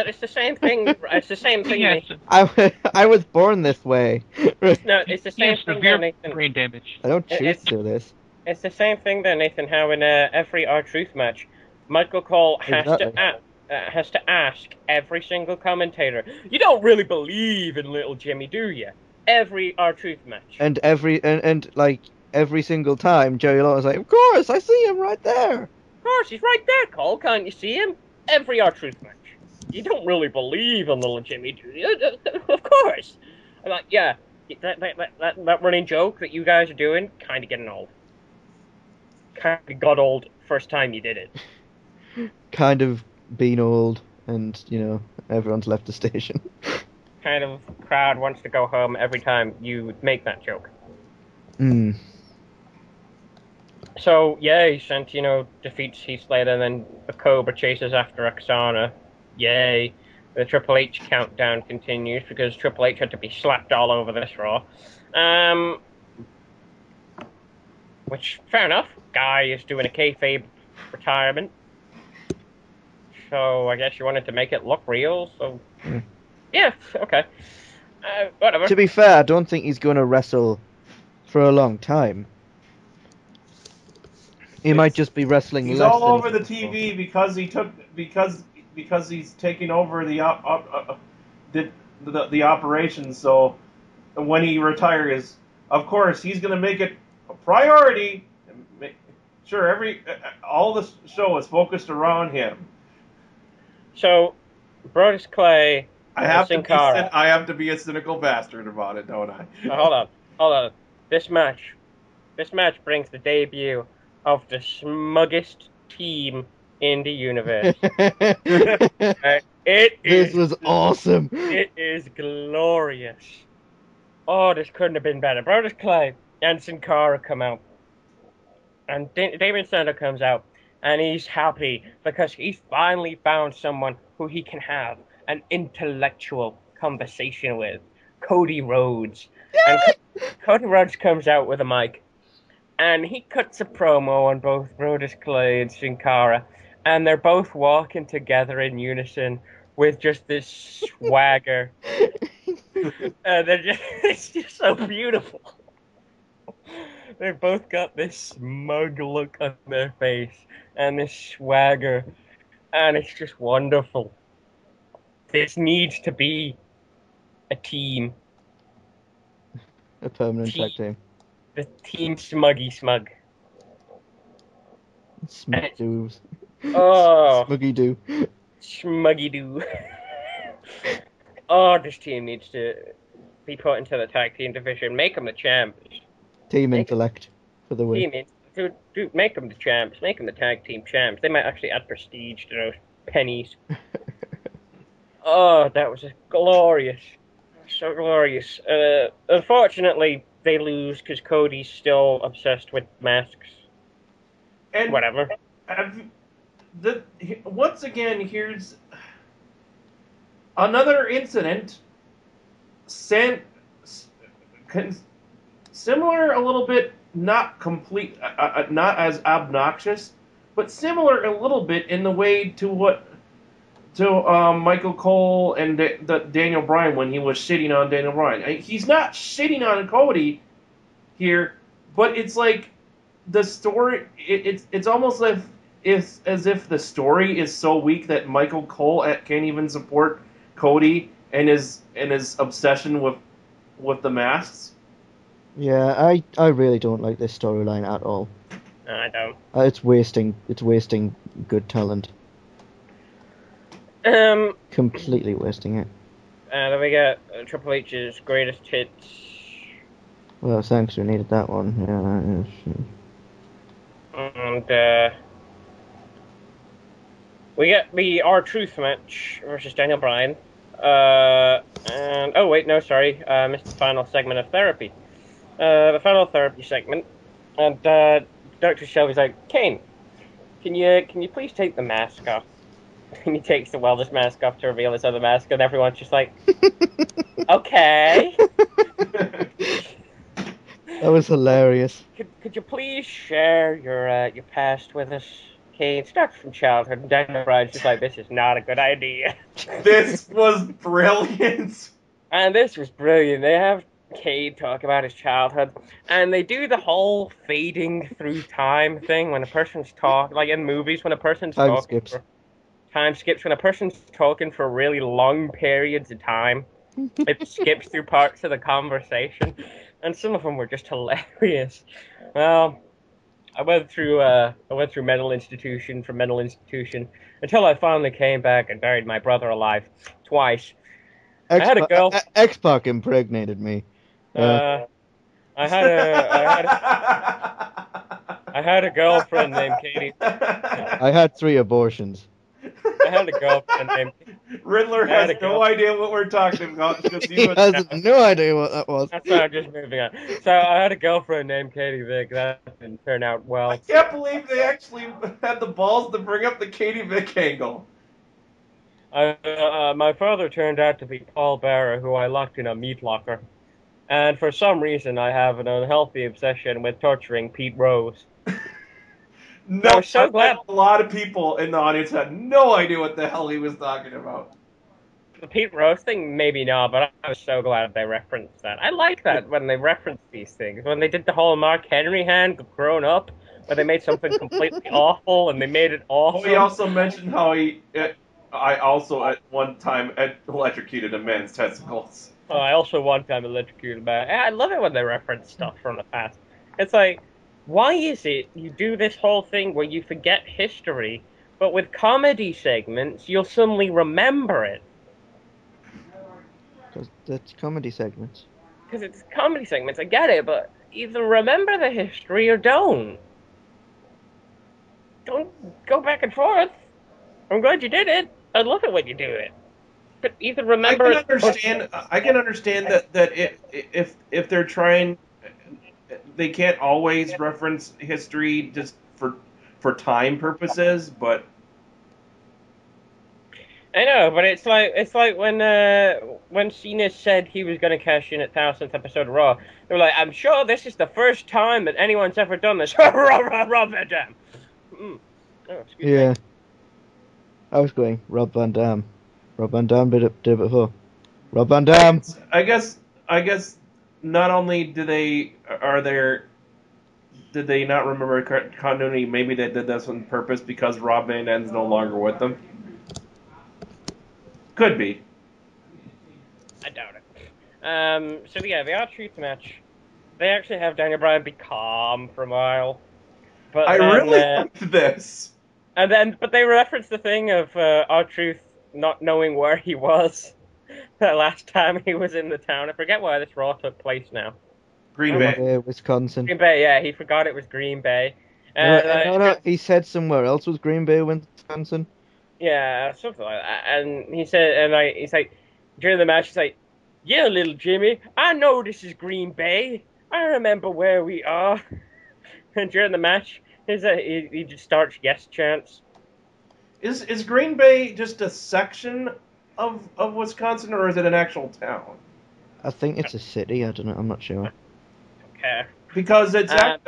it's the same thing. It's the same thing. Yes. I was born this way. No, it's the same thing. Severe Nathan. brain damage. I don't choose to do this. It's the same thing there, Nathan. How in every R-Truth match, Michael Cole has to ask every single commentator, "You don't really believe in Little Jimmy, do you?" Every R-Truth match. And every single time, Jerry Lawler's like, "Of course, I see him right there." Of course, he's right there, Cole. Can't you see him? Every R-Truth match. You don't really believe in Little Jimmy, do you? Of course. I'm like, yeah, that running joke that you guys are doing, kind of getting old. Kind of got old first time you did it. Kind of being old, and, everyone's left the station. Kind of crowd wants to go home every time you make that joke. Hmm. So, yay, Santino defeats Heath Slater, and then the Cobra chases after Oksana. Yay. The Triple H countdown continues, because Triple H had to be slapped all over this Raw. Which, fair enough. Guy is doing a kayfabe retirement. So, I guess you wanted to make it look real, so... Yeah, okay. Whatever. To be fair, I don't think he's going to wrestle for a long time. He might just be wrestling. He's less all than over the before. TV because he's taking over the operation. So when he retires, of course, he's going to make it a priority. Sure, all the show is focused around him. So, Brodus Clay. I have to be a cynical bastard about it, don't I? Hold on. This match brings the debut of the smuggest team in the universe. This was awesome. It is glorious. Oh, this couldn't have been better. Brodus Clay and Sin Cara come out. And Damien Sandow comes out. And he's happy because he's finally found someone who he can have an intellectual conversation with. Cody Rhodes. And Cody Rhodes comes out with a mic. And he cuts a promo on both Brodus Clay and Sin Cara. And they're both walking together in unison with just this swagger. It's just so beautiful. They've both got this smug look on their face and this swagger. And it's just wonderful. This needs to be a team. A permanent tag team. The Team Smuggy Smug. Smug doos. Oh. Smuggy doo. Smuggy doo. Oh, this team needs to be put into the tag team division. Make them the champs. Team intellect for the win. Dude, make them the champs. Make them the tag team champs. They might actually add prestige to those pennies. Oh, that was just glorious. So glorious. Unfortunately, they lose because Cody's still obsessed with masks. And whatever. Once again, here's another incident. Similar a little bit, not complete, not as obnoxious, but similar a little bit in the way to Michael Cole and Daniel Bryan when he was shitting on Daniel Bryan. He's not shitting on Cody here, but it's like the story. It's almost like as if the story is so weak that Michael Cole can't even support Cody and his obsession with the masks. Yeah, I really don't like this storyline at all. I don't. It's wasting good talent. Completely wasting it. Then we got Triple H's greatest hits. Well, thanks, we needed that one. And we get the R-Truth match versus Daniel Bryan. And oh wait, no, sorry, missed the final segment of therapy. The final therapy segment, and Dr. Shelby's like, Kane, can you please take the mask off? And he takes the wellness mask off to reveal his other mask, and everyone's just like, okay. That was hilarious. Could you please share your past with us, Kane? Start from childhood. And Daniel Bryan's just like, this is not a good idea. This was brilliant. And this was brilliant. They have Kane talk about his childhood, and they do the whole fading through time thing when a person's talking, like in movies, when a person's Time talking. skips. Time skips when a person's talking for really long periods of time. It skips through parts of the conversation, and some of them were just hilarious. Well, I went through mental institution for mental institution until I finally came back and buried my brother alive twice. I had a girl. X-Pac impregnated me. I had a girlfriend named Katie. I had 3 abortions. I had a girlfriend named. Riddler has no idea what we're talking about. He has no idea what that was. That's why I'm just moving on. So I had a girlfriend named Katie Vick. That didn't turn out well. I can't believe they actually had the balls to bring up the Katie Vick angle. My father turned out to be Paul Bearer, who I locked in a meat locker. And for some reason, I have an unhealthy obsession with torturing Pete Rose. No, I was so glad. A lot of people in the audience had no idea what the hell he was talking about. The Pete Rose thing, maybe not, but I was so glad they referenced that. I like that when they reference these things. When they did the whole Mark Henry hand grown up, where they made something completely awful and they made it awesome. Oh, he also mentioned how I also at one time electrocuted a man's testicles. Oh, I also one time electrocuted a man. I love it when they reference stuff from the past. It's like, why is it you do this whole thing where you forget history, but with comedy segments, you'll suddenly remember it? Because that's comedy segments. Because it's comedy segments, I get it, but either remember the history or don't. Don't go back and forth. I'm glad you did it. I love it when you do it. But either remember I can understand that if they're trying, they can't always reference history just for time purposes, but I know, but it's like when Cena said he was going to cash in at 1000th episode of Raw. They were like, I'm sure this is the first time that anyone's ever done this. Rob Van Dam. Oh, excuse me. I was going Rob Van Dam. Rob Van Dam did it before. Rob Van Dam. I guess not only did they not remember continuity, maybe they did this on purpose because Rob Van Dam's no longer with them. Could be. I doubt it. So yeah, the R-Truth match. They actually have Daniel Bryan be calm for a while. But I really liked this. But they referenced the thing of R-Truth not knowing where he was the last time he was in the town. I forget where this Raw took place now. Green Bay. Wisconsin. Green Bay, yeah, he forgot it was Green Bay. No, he said somewhere else was Green Bay, Wisconsin. Yeah, something like that. And he said, he's like, during the match, he's like, yeah, little Jimmy, I know this is Green Bay. I remember where we are. And during the match, he just starts yes chants. Is Green Bay just a section of Wisconsin, or is it an actual town? I think it's a city. I don't know. I'm not sure. Okay. Because it says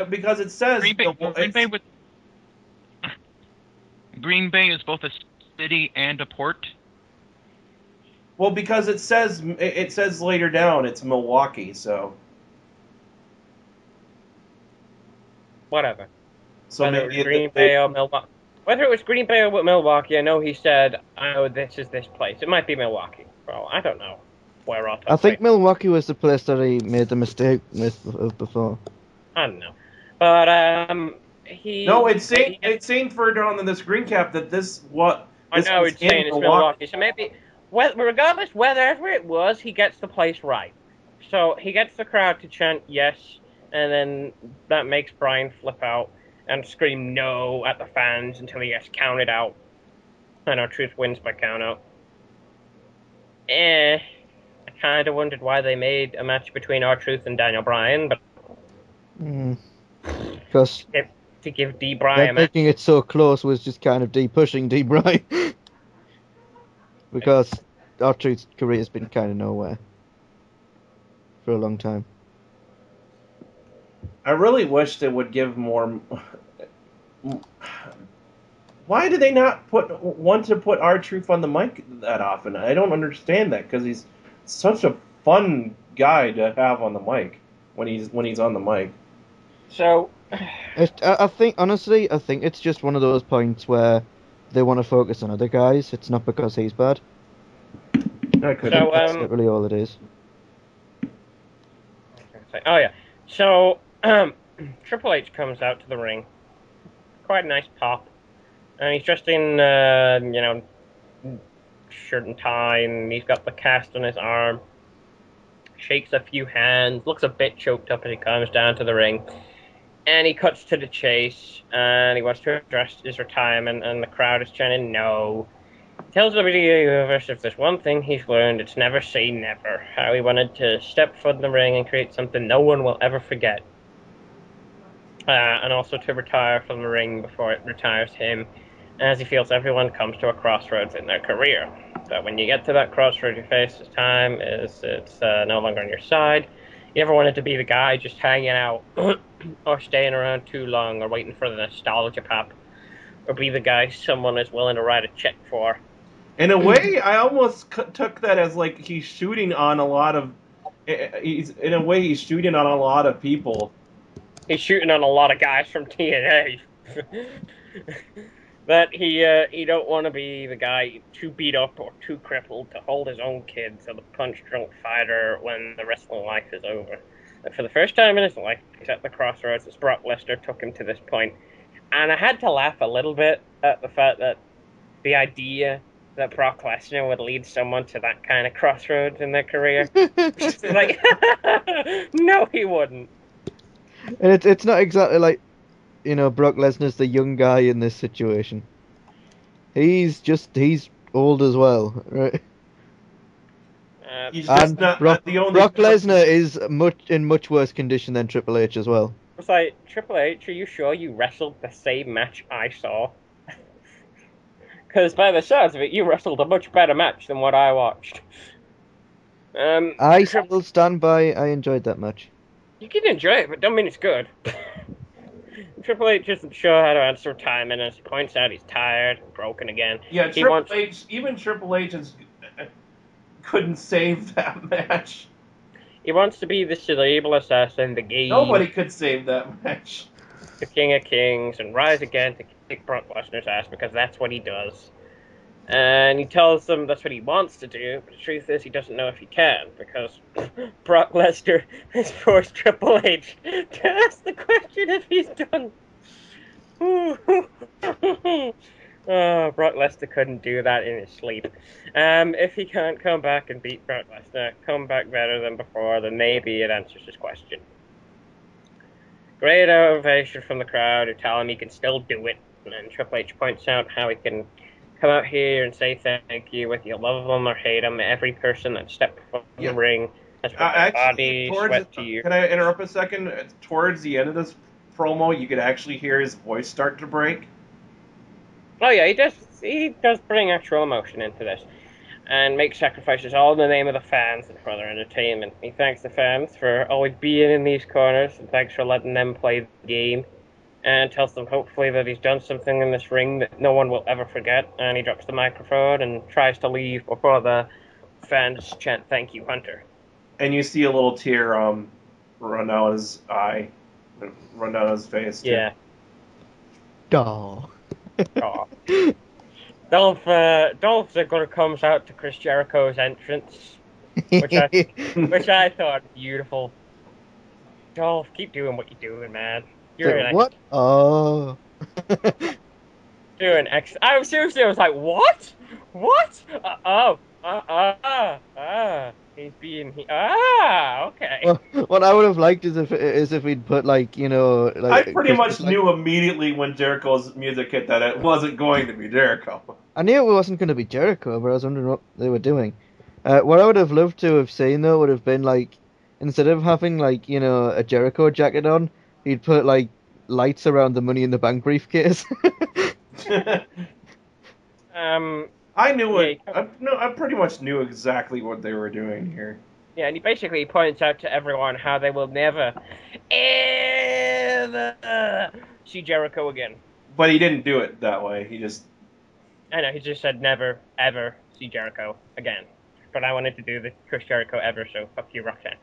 Green Bay is both a city and a port. Well, because it says later down it's Milwaukee, so whatever. So whether it was Green Bay or Milwaukee. Whether it was Green Bay or Milwaukee, I know he said, "Oh, this is this place." It might be Milwaukee. Well, I don't know where off. I think Milwaukee was the place that he made the mistake with before. I don't know, but No, it's saying further on in the screen cap that this I know was it's saying it's Milwaukee, so maybe, regardless wherever it was, he gets the place right. So he gets the crowd to chant yes, and then that makes Bryan flip out and scream no at the fans until he gets counted out. And R-Truth wins by count out. I kind of wondered why they made a match between R-Truth and Daniel Bryan, but Because to give D. Bryan making it so close was just kind of pushing D. Bryan. Because R-Truth's career has been kind of nowhere for a long time. I really wish they would give more. Why do they not want to put R-Truth on the mic that often? I don't understand that, because he's such a fun guy to have on the mic when he's on the mic. So, I think it's just one of those points where they want to focus on other guys. It's not because he's bad. That's really all it is. Oh yeah. So Triple H comes out to the ring. Quite a nice pop. And he's dressed in shirt and tie, and he's got the cast on his arm. Shakes a few hands, looks a bit choked up as he comes down to the ring. And he cuts to the chase, and he wants to address his retirement, and the crowd is chanting no. He tells the WWE Universe if there's one thing he's learned, it's never say never. How he wanted to step foot in the ring and create something no one will ever forget. And also to retire from the ring before it retires him, as he feels everyone comes to a crossroads in their career. But when you get to that crossroads, you face this time it's no longer on your side. You ever wanted to be the guy just hanging out or staying around too long or waiting for the nostalgia pop, or be the guy someone is willing to write a check for? In a way, I almost took that as like he's shooting on a lot of. He's shooting on a lot of people. He's shooting on a lot of guys from TNA. That he don't want to be the guy too beat up or too crippled to hold his own kids or the punch-drunk fighter when the wrestling life is over. And for the first time in his life, he's at the crossroads as Brock Lesnar took him to this point. And I had to laugh a little bit at the fact that the idea that Brock Lesnar would lead someone to that kind of crossroads in their career. Like, no, he wouldn't. And it's not exactly like, Brock Lesnar's the young guy in this situation. He's old as well, right? He's just not Brock the only. Brock Lesnar is in much worse condition than Triple H as well. It's like, Triple H, are you sure you wrestled the same match I saw? Because by the sounds of it, you wrestled a much better match than what I watched. I still stand by. I enjoyed that match. You can enjoy it, but don't mean it's good. Triple H isn't sure how to answer retirement, as he points out he's tired and broken again. Yeah, even Triple H couldn't save that match. He wants to be the cerebral assassin, the game. Nobody could save that match. The King of Kings, and rise again to kick Brock Lesnar's ass, because that's what he does. And he tells them that's what he wants to do, but the truth is he doesn't know if he can, because Brock Lesnar has forced Triple H to ask the question if he's done. Brock Lesnar couldn't do that in his sleep. If he can't come back and beat Brock Lesnar, come back better than before, then maybe it answers his question. Great ovation from the crowd who tell him he can still do it, and Triple H points out how he can come out here and say thank you, whether you love him or hate him. Every person that stepped foot in the ring has put their body, sweat to you. Can I interrupt a second? Towards the end of this promo, you could actually hear his voice start to break. Oh yeah, he does bring actual emotion into this, and make sacrifices all in the name of the fans and for their entertainment. He thanks the fans for always being in these corners, and thanks for letting them play the game, and tells them hopefully that he's done something in this ring that no one will ever forget. And he drops the microphone and tries to leave before the fans chant "Thank you, Hunter." And you see a little tear run down his eye, run down his face. Too. Yeah. Duh. Dolph Ziggler comes out to Chris Jericho's entrance, which I thought beautiful. Dolph, keep doing what you're doing, man. You're an What? Oh. You're an ex. I was seriously. I was like, what? What? He's being. Okay. Well, what I would have liked is if we'd put like I like pretty much Christmas lights. knew immediately when Jericho's music hit that it wasn't going to be Jericho. I knew it wasn't going to be Jericho, but I was wondering what they were doing. What I would have loved to have seen though would have been like instead of having like a Jericho jacket on, he'd put like lights around the Money in the Bank briefcase. I knew Yeah, it. I pretty much knew exactly what they were doing here. Yeah, and he basically points out to everyone how they will never, ever see Jericho again. But he didn't do it that way. He just. I know, he just said never, ever see Jericho again. But I wanted to do the Chris Jericho ever, so fuck you, Roxanne.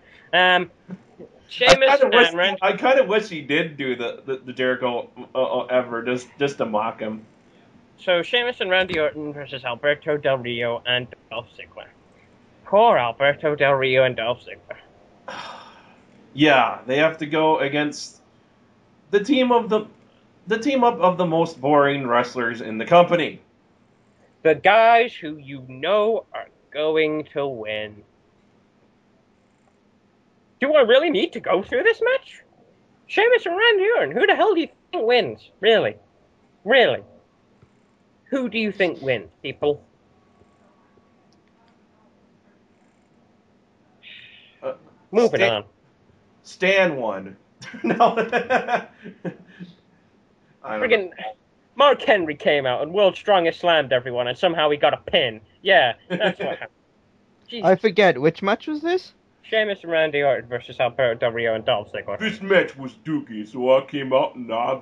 Sheamus and Randy. I kind of wish he did do the Jericho ever just to mock him. So Sheamus and Randy Orton versus Alberto Del Rio and Dolph Ziggler. Poor Alberto Del Rio and Dolph Ziggler. Yeah, they have to go against the team up of the most boring wrestlers in the company. The guys who you know are going to win. Do I really need to go through this match? Sheamus and Randy Orton, who the hell do you think wins? Really? Really? Who do you think wins, people? Moving on. Stan won. No. Friggin' Mark Henry came out and World's Strongest slammed everyone and somehow he got a pin. Yeah, that's what happened. Jesus. I forget, which match was this? Sheamus and Randy Orton versus Alberto Del Rio and Dolph Ziggler. This match was dookie, so I came out and I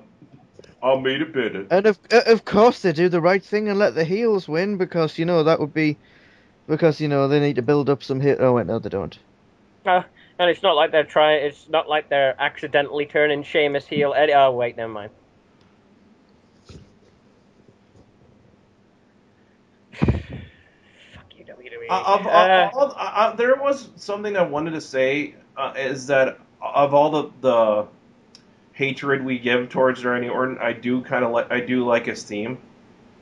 made it better. And of course they do the right thing and let the heels win because that would be because they need to build up some hit. Oh wait, no, they don't. And it's not like they're trying. It's not like they're accidentally turning Sheamus heel. Oh wait, never mind. Fuck you, WWE. There was something I wanted to say is that of all the hatred we give towards Randy Orton, I do like his theme.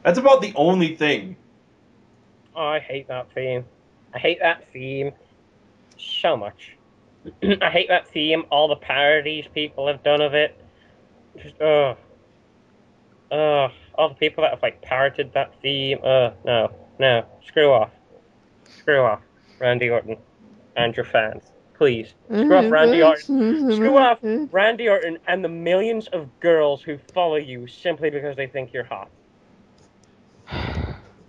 That's about the only thing. Oh, I hate that theme. I hate that theme so much. I hate that theme. All the parodies people have done of it. Just all the people that have parroted that theme. No, screw off, Randy Orton, and your fans, please. Screw off Randy Orton. Screw off Randy Orton and the millions of girls who follow you simply because they think you're hot.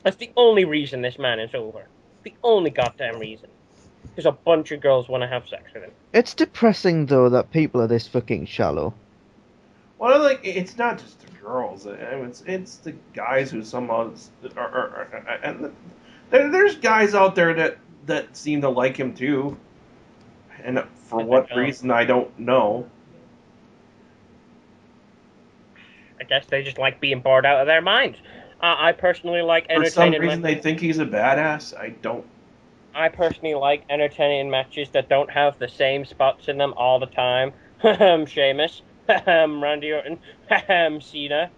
That's the only reason this man is over. The only goddamn reason. Because a bunch of girls want to have sex with him. It's depressing though that people are this fucking shallow. Well, it's not just the girls. It's the guys who somehow are and there's guys out there that seem to like him too, and for what reason I don't know. I guess they just like being bored out of their minds. I personally like entertaining. For some reason, they think he's a badass. I personally like entertaining matches that don't have the same spots in them all the time. Sheamus, Randy Orton, Cena.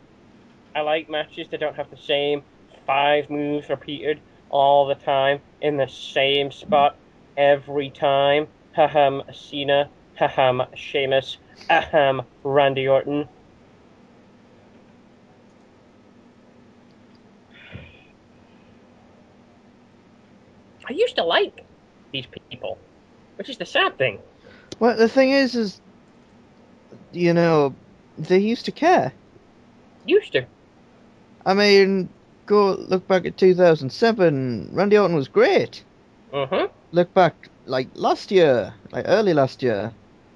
I like matches that don't have the same 5 moves repeated all the time in the same spot every time. Cena, Sheamus, Randy Orton. I used to like these people, which is the sad thing. Well, the thing is, they used to care. Used to. I mean, go look back at 2007. Randy Orton was great. Look back, last year, early last year,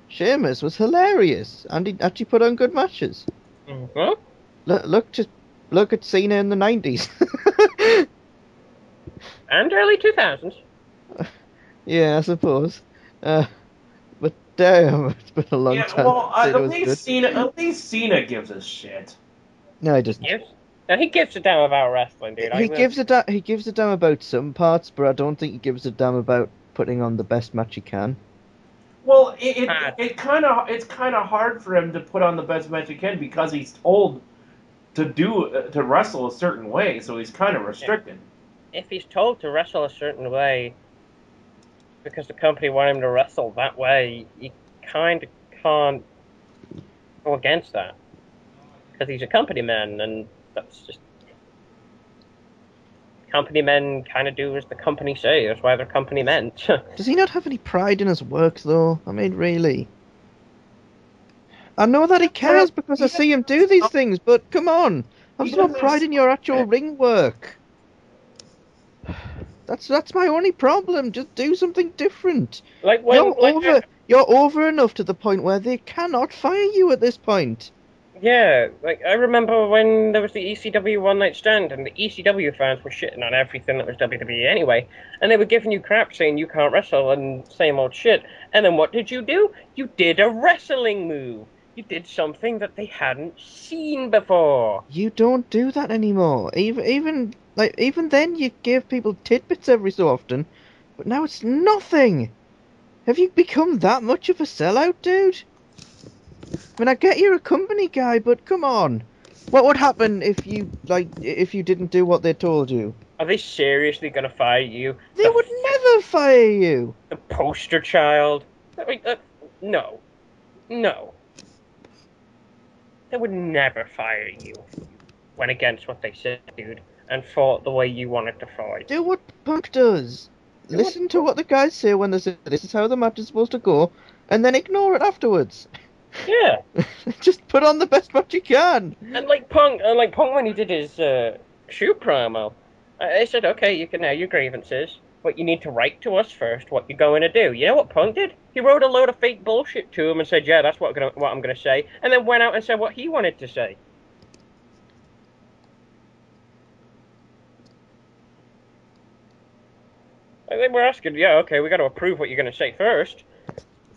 Sheamus was hilarious, and he actually put on good matches. Look at Cena in the 90s. And early 2000s. Yeah, I suppose. But damn, it's been a long time. Well, at least Cena gives a shit. No, he doesn't. No, he gives a damn about wrestling, dude. He gives a damn about some parts, but I don't think he gives a damn about putting on the best match he can. Well, Had. it's kind of hard for him to put on the best match he can because he's told to wrestle a certain way, so he's kind of restricted. If he's told to wrestle a certain way because the company want him to wrestle that way, you kind of can't go against that because he's a company man, and that's just company men kind of do as the company say. That's why they're company men. Does he not have any pride in his work, though? I mean, really? I know that he cares because I see him do these things, but come on, have some pride in your actual ring work. That's my only problem. Just do something different. Like when, You're over enough to the point where they cannot fire you at this point. yeah, like I remember when there was the ECW One Night Stand, and the ECW fans were shitting on everything that was WWE anyway, and they were giving you crap saying you can't wrestle and same old shit. And then what did you do? You did a wrestling move. You did something that they hadn't seen before. You don't do that anymore. Even then, you give people tidbits every so often, but now it's nothing. Have you become that much of a sellout, dude? I mean, I get you're a company guy, but come on. What would happen if you didn't do what they told you? Are they seriously gonna fire you? They would never fire you. The poster child? No. No. They would never fire you. Went against what they said, dude, and fought the way you wanted to fight. Do what Punk does. Listen to what the guys say when they say this is how the match is supposed to go, and then ignore it afterwards. Yeah. Just put on the best match you can. And like Punk when he did his shoot promo, I said, okay, you can air your grievances, but you need to write to us first what you're going to do. You know what Punk did? He wrote a load of fake bullshit to him and said, yeah, that's what I'm gonna say, and then went out and said what he wanted to say. And they were asking, yeah, okay, we got to approve what you're gonna say first.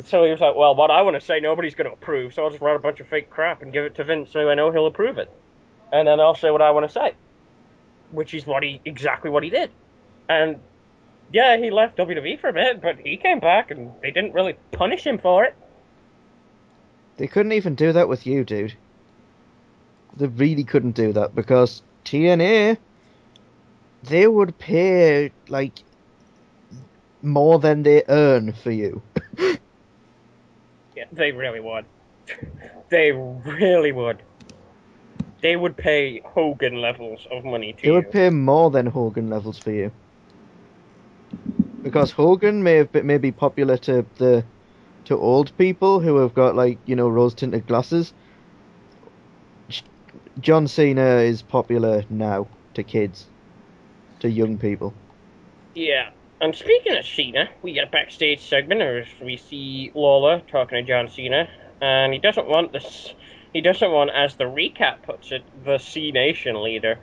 So he was like, well, what I want to say, nobody's going to approve, so I'll just write a bunch of fake crap and give it to Vince so I know he'll approve it. And then I'll say what I want to say. Which is exactly what he did. And, yeah, he left WWE for a bit, but he came back and they didn't really punish him for it. They couldn't even do that with you, dude. They really couldn't do that because TNA, they would pay, like, more than they earn for you. Yeah, they really would. They really would. They would pay Hogan levels of money to you. They would pay more than Hogan levels for you. Because Hogan may be popular to old people who have got, like, you know, rose-tinted glasses. John Cena is popular now to kids, to young people. Yeah. And speaking of Cena, we get a backstage segment where we see Lawler talking to John Cena, and he doesn't want, as the recap puts it, the C Nation leader.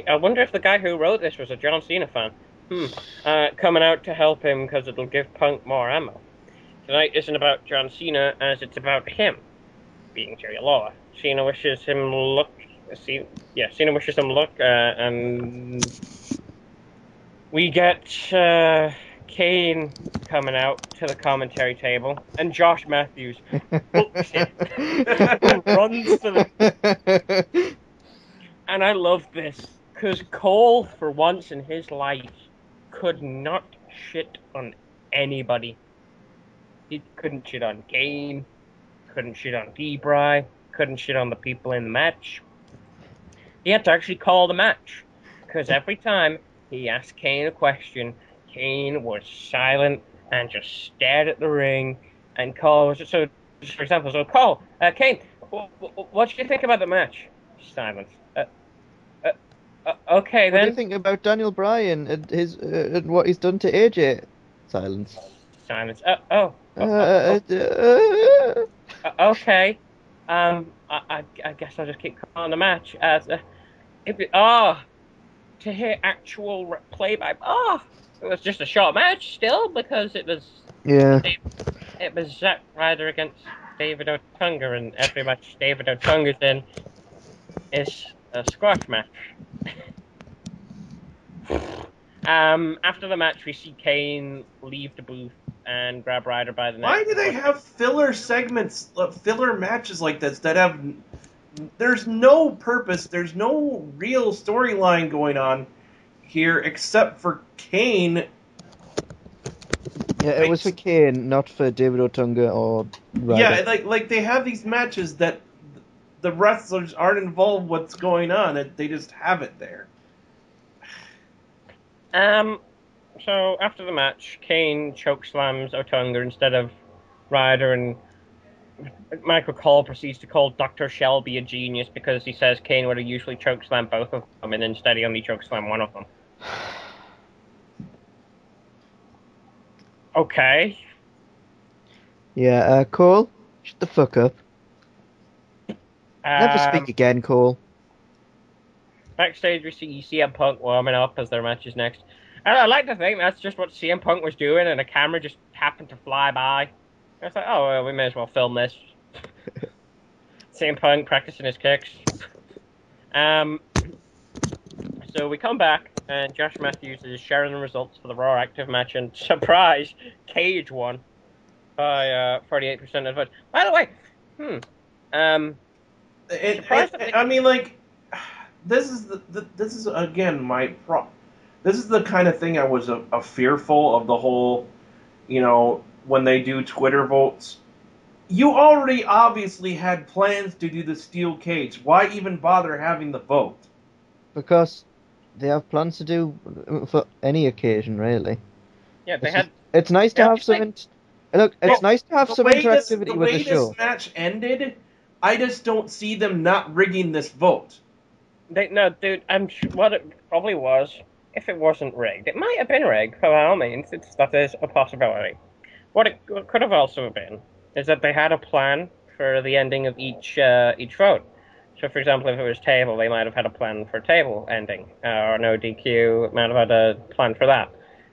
I wonder if the guy who wrote this was a John Cena fan. Coming out to help him because it'll give Punk more ammo. Tonight isn't about John Cena as it's about him, being Jerry Lawler. Cena wishes him luck, and we get Kane coming out to the commentary table, and Josh Matthews books it, runs to the... And I love this, because Cole, for once in his life, could not shit on anybody. He couldn't shit on Kane, couldn't shit on Debray, couldn't shit on the people in the match. He had to actually call the match, because every time he asked Kane a question, Kane was silent and just stared at the ring. And Cole was for example, Cole, Kane, what do you think about the match? Silence. Okay, then. What do you think about Daniel Bryan and his and what he's done to AJ? Silence. Silence. Okay. I guess I'll just keep calling the match as to hear actual play by. It was just a short match still because it was. Yeah. It was Zack Ryder against David Otunga, and every match David Otunga's in is a squash match. After the match, we see Kane leave the booth and grab Ryder by the neck. Why do they have filler segments, filler matches like this that have... There's no purpose, there's no real storyline going on here except for Kane. Yeah, it was for Kane, not for David Otunga or Ryder. Yeah, like they have these matches that the wrestlers aren't involved what's going on, they just have it there. So after the match, Kane chokeslams Otunga instead of Ryder, and Michael Cole proceeds to call Dr. Shelby a genius because he says Kane would have usually chokeslammed both of them, and instead he only chokeslammed one of them. Okay. Yeah, Cole, shut the fuck up. Never speak again, Cole. Backstage, we see CM Punk warming up as their match is next. And I like to think that's just what CM Punk was doing, and the camera just happened to fly by. I was like, oh, well, we may as well film this. CM Punk practicing his kicks. So we come back, and Josh Matthews is sharing the results for the Raw Active match, and surprise, Cage won by 48% of the vote. By the way, I mean, like, this is again my this is the kind of thing I was fearful of the whole, when they do Twitter votes. You already obviously had plans to do the steel cage. Why even bother having the vote? Because they have plans to do for any occasion, really. Yeah, It's nice to have some. It's nice to have some interactivity with the show. The way this match ended, I just don't see them not rigging this vote. No, dude, I'm sure what it probably was. If it wasn't rigged, it might have been rigged. By all means, that is a possibility. What it could have also been is that they had a plan for the ending of each vote. So, for example, if it was table, they might have had a plan for table ending, or no DQ, might have had a plan for that.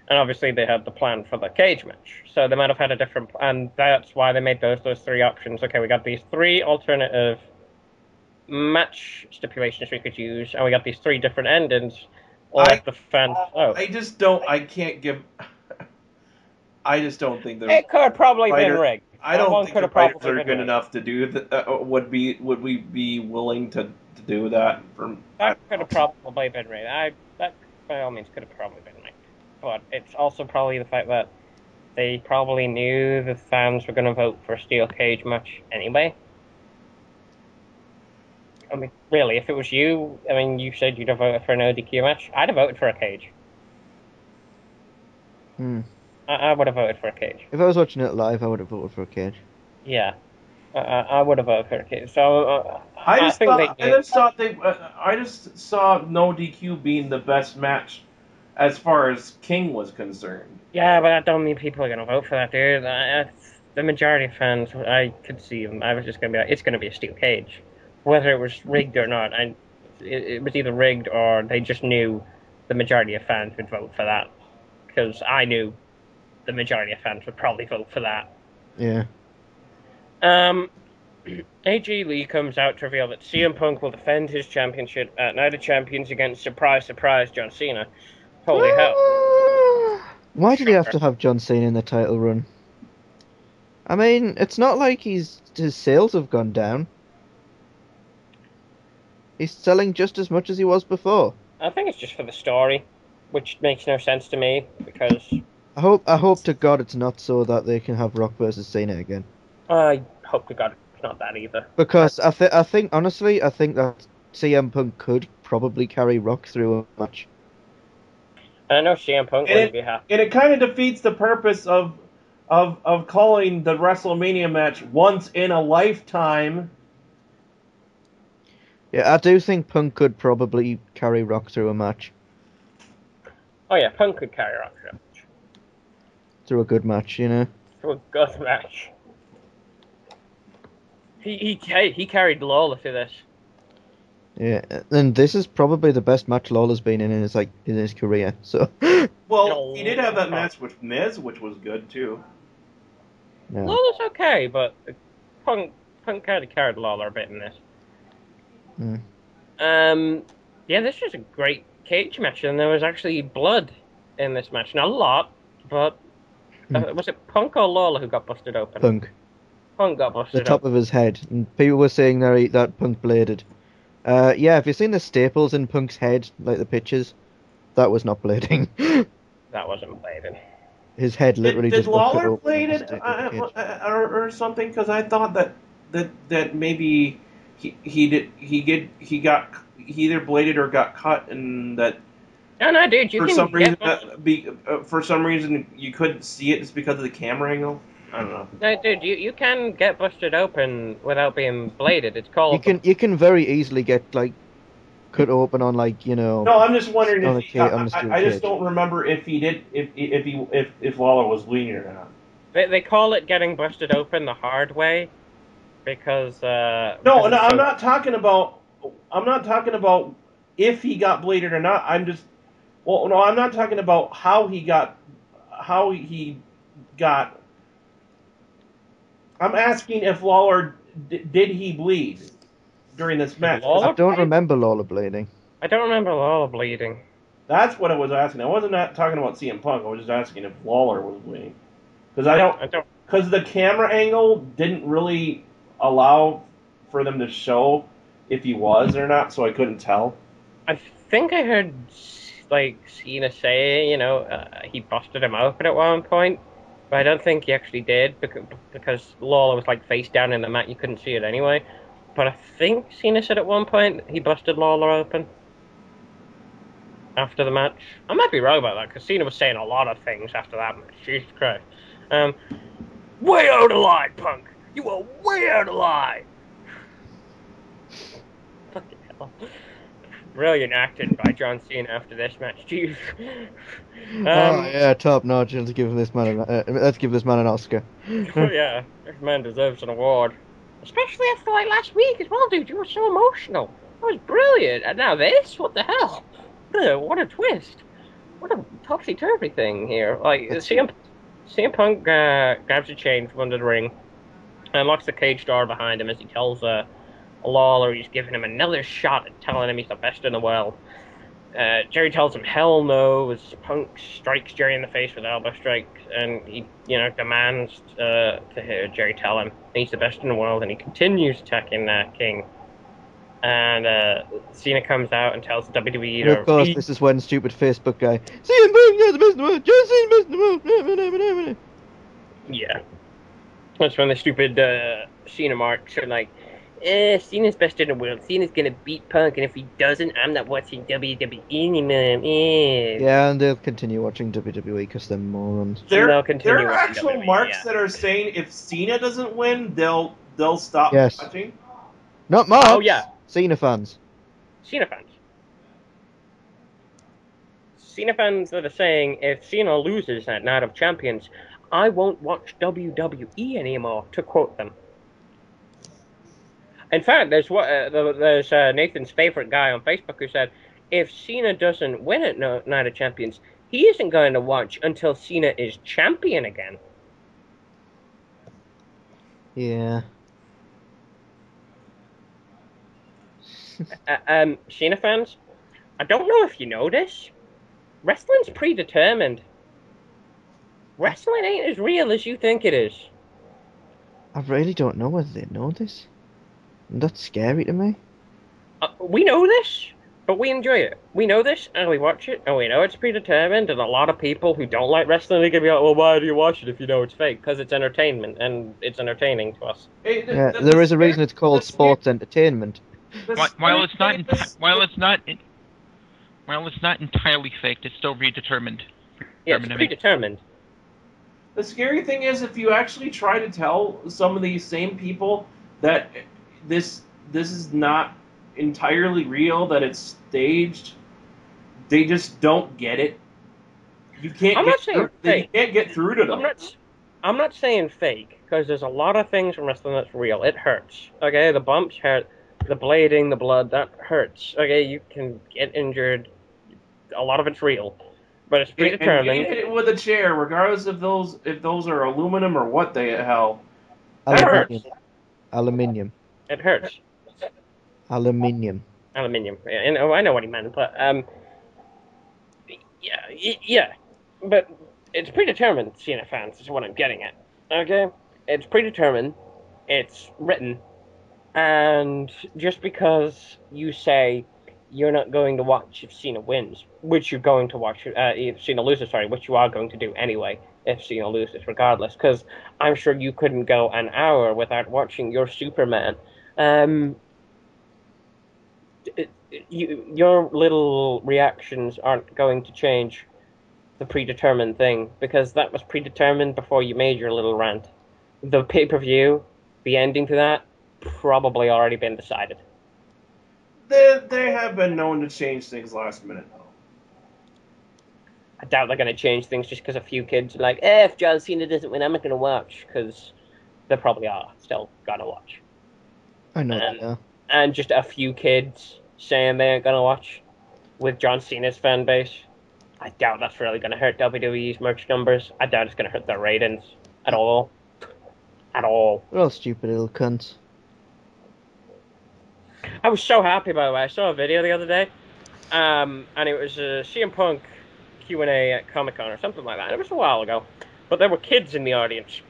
And obviously, they had the plan for the cage match. So they might have had a different, and that's why they made those three options. Okay, we got these three alternative match stipulations we could use, and we got these three different endings. I just don't think there's... It could have probably been rigged. I don't think the writers are good enough to do that. Would we be willing to do that? That could have probably been rigged. That by all means could have probably been rigged. But it's also probably the fact that they probably knew the fans were going to vote for a steel cage match anyway. I mean, really, if it was you, I mean, you said you'd have voted for an ODQ match. I'd have voted for a cage. I would have voted for a cage. If I was watching it live, I would have voted for a cage. Yeah, I would have voted for a cage. So I just saw no DQ being the best match as far as King was concerned. Yeah, but that don't mean people are gonna vote for that, dude. The majority of fans, I could see them. I was just gonna be like, it's gonna be a steel cage, whether it was rigged or not. It was either rigged or they just knew the majority of fans would vote for that, because I knew the majority of fans would probably vote for that. Yeah. AJ Lee comes out to reveal that CM Punk will defend his championship at Night of Champions against, surprise, surprise, John Cena. Holy hell. Why did he have to have John Cena in the title run? I mean, it's not like his sales have gone down. He's selling just as much as he was before. I think it's just for the story, which makes no sense to me, because... I hope to God it's not so that they can have Rock versus Cena again. I hope to God it's not that either. Because I think honestly, I think that CM Punk could probably carry Rock through a match. And I know CM Punk wouldn't be happy. And it kind of defeats the purpose of calling the WrestleMania match once in a lifetime. Yeah, I do think Punk could probably carry Rock through a match. Oh yeah, Punk could carry Rock through a match. Through a good match, you know? Through a good match. He carried Lawler through this. Yeah, and this is probably the best match Lawler's been in his career. So. Well, he did have that match with Miz, which was good too. Yeah. Lawler's okay, but Punk kind of carried Lawler a bit in this. Yeah, this was a great cage match, and there was actually blood in this match. Not a lot, but Was it Punk or Lawler who got busted open? Punk. Punk got The busted top open. of his head. And people were saying that Punk bladed. Yeah, have you seen the staples in Punk's head, like the pictures? That was not blading. That wasn't blading. His head literally Did just got cut Lawler open play in the it cage. or something? Because I thought that maybe he either bladed or got cut, and that No, dude, you for can some reason get for some reason you couldn't see it just because of the camera angle. I don't know. No, dude, you can get busted open without being bladed. It's called You can very easily get like cut open on like No, I'm just wondering on if on the steel I just cage. don't remember if he did if Lawler was bleeding or not. they call it getting busted open the hard way because No, because it's I'm so- not talking about. I'm not talking about if he got bladed or not. I'm just. Well, no, I'm not talking about how he got. I'm asking if Lawler did he bleed during this match? Lawler? I don't remember Lawler bleeding. I don't remember Lawler bleeding. That's what I was asking. I wasn't talking about CM Punk. I was just asking if Lawler was bleeding because I don't. I don't. Because the camera angle didn't really allow for them to show if he was or not, so I couldn't tell. I think I heard like Cena say, he busted him open at one point, but I don't think he actually did because Lawler was like face down in the mat. You couldn't see it anyway. But I think Cena said at one point he busted Lawler open after the match. I might be wrong about that because Cena was saying a lot of things after that match. Jesus Christ. Way out of line, Punk. You are way out of line. Fucking hell. Brilliant acting by John Cena after this match. Jeez. Oh yeah, top notch. Let's give this man an Oscar. Yeah, this man deserves an award. Especially after like last week as well, dude. You were so emotional. That was brilliant. And now this? What the hell? What a twist. What a topsy-turvy thing here. Like, CM Punk grabs a chain from under the ring and locks the cage door behind him as he tells Lawler he's giving him another shot at telling him he's the best in the world. Jerry tells him hell no as Punk strikes Jerry in the face with elbow strikes, and he, demands to hear Jerry tell him he's the best in the world, and he continues attacking King. And Cena comes out and tells WWE And of course, this is when stupid Facebook guy, CM Punk, you're the best in the world, John Cena's best in the world. Yeah. That's when the stupid Cena marks are like, Cena's best in the world. Cena's gonna beat Punk, and if he doesn't, I'm not watching WWE anymore. Yeah, and they'll continue watching WWE because they're morons. There They'll are continue watching actual WWE, marks yeah. that are saying if Cena doesn't win, they'll stop Yes. watching. Not Marks. Oh, yeah. Cena fans. Cena fans. Cena fans that are saying if Cena loses at Night of Champions, I won't watch WWE anymore, to quote them. In fact, there's Nathan's favorite guy on Facebook who said, if Cena doesn't win at Night of Champions, he isn't going to watch until Cena is champion again. Yeah. Cena fans, I don't know if you know this. Wrestling's predetermined. Wrestling ain't as real as you think it is. I really don't know whether they know this. And that's scary to me. We know this, but we enjoy it. We know this, and we watch it, and we know it's predetermined, and a lot of people who don't like wrestling are going to be like, well, why do you watch it if you know it's fake? Because it's entertainment, and it's entirely to us. Yeah, there is a reason it's called sports entertainment. While it's not entirely faked, it's still predetermined. Yeah, it's predetermined. The scary thing is, if you actually try to tell some of these same people that this is not entirely real, that it's staged, they just don't get it. You can't. I'm not saying fake. You can't get through to them. I'm not saying fake, because there's a lot of things from wrestling that's real. It hurts. Okay, the bumps hurt, the blading, the blood, that hurts. Okay, you can get injured. A lot of it's real. But it's predetermined. And hit it with a chair, regardless if those are aluminum or what the hell. That Aluminium. hurts. Aluminium. It hurts. Aluminium. Aluminium. Yeah, I know what he meant, but yeah. But it's predetermined, Cena fans, is what I'm getting at. Okay? It's predetermined, it's written, and just because you say you're not going to watch if Cena wins, which you're going to watch if Cena loses, sorry, which you are going to do anyway if Cena loses, regardless, because I'm sure you couldn't go an hour without watching your Superman. Your little reactions aren't going to change the predetermined thing, because that was predetermined before you made your little rant. The pay-per-view, the ending to that, probably already been decided. They have been known to change things last minute, though. I doubt they're going to change things just because a few kids are like, if John Cena doesn't win, I'm not going to watch, because they probably are still going to watch. I know that, yeah. And just a few kids saying they ain't going to watch with John Cena's fan base. I doubt that's really going to hurt WWE's merch numbers. I doubt it's going to hurt their ratings at all. At all. They're all stupid little cunts. I was so happy, by the way. I saw a video the other day, and it was a CM Punk Q&A at Comic-Con or something like that. It was a while ago. But there were kids in the audience.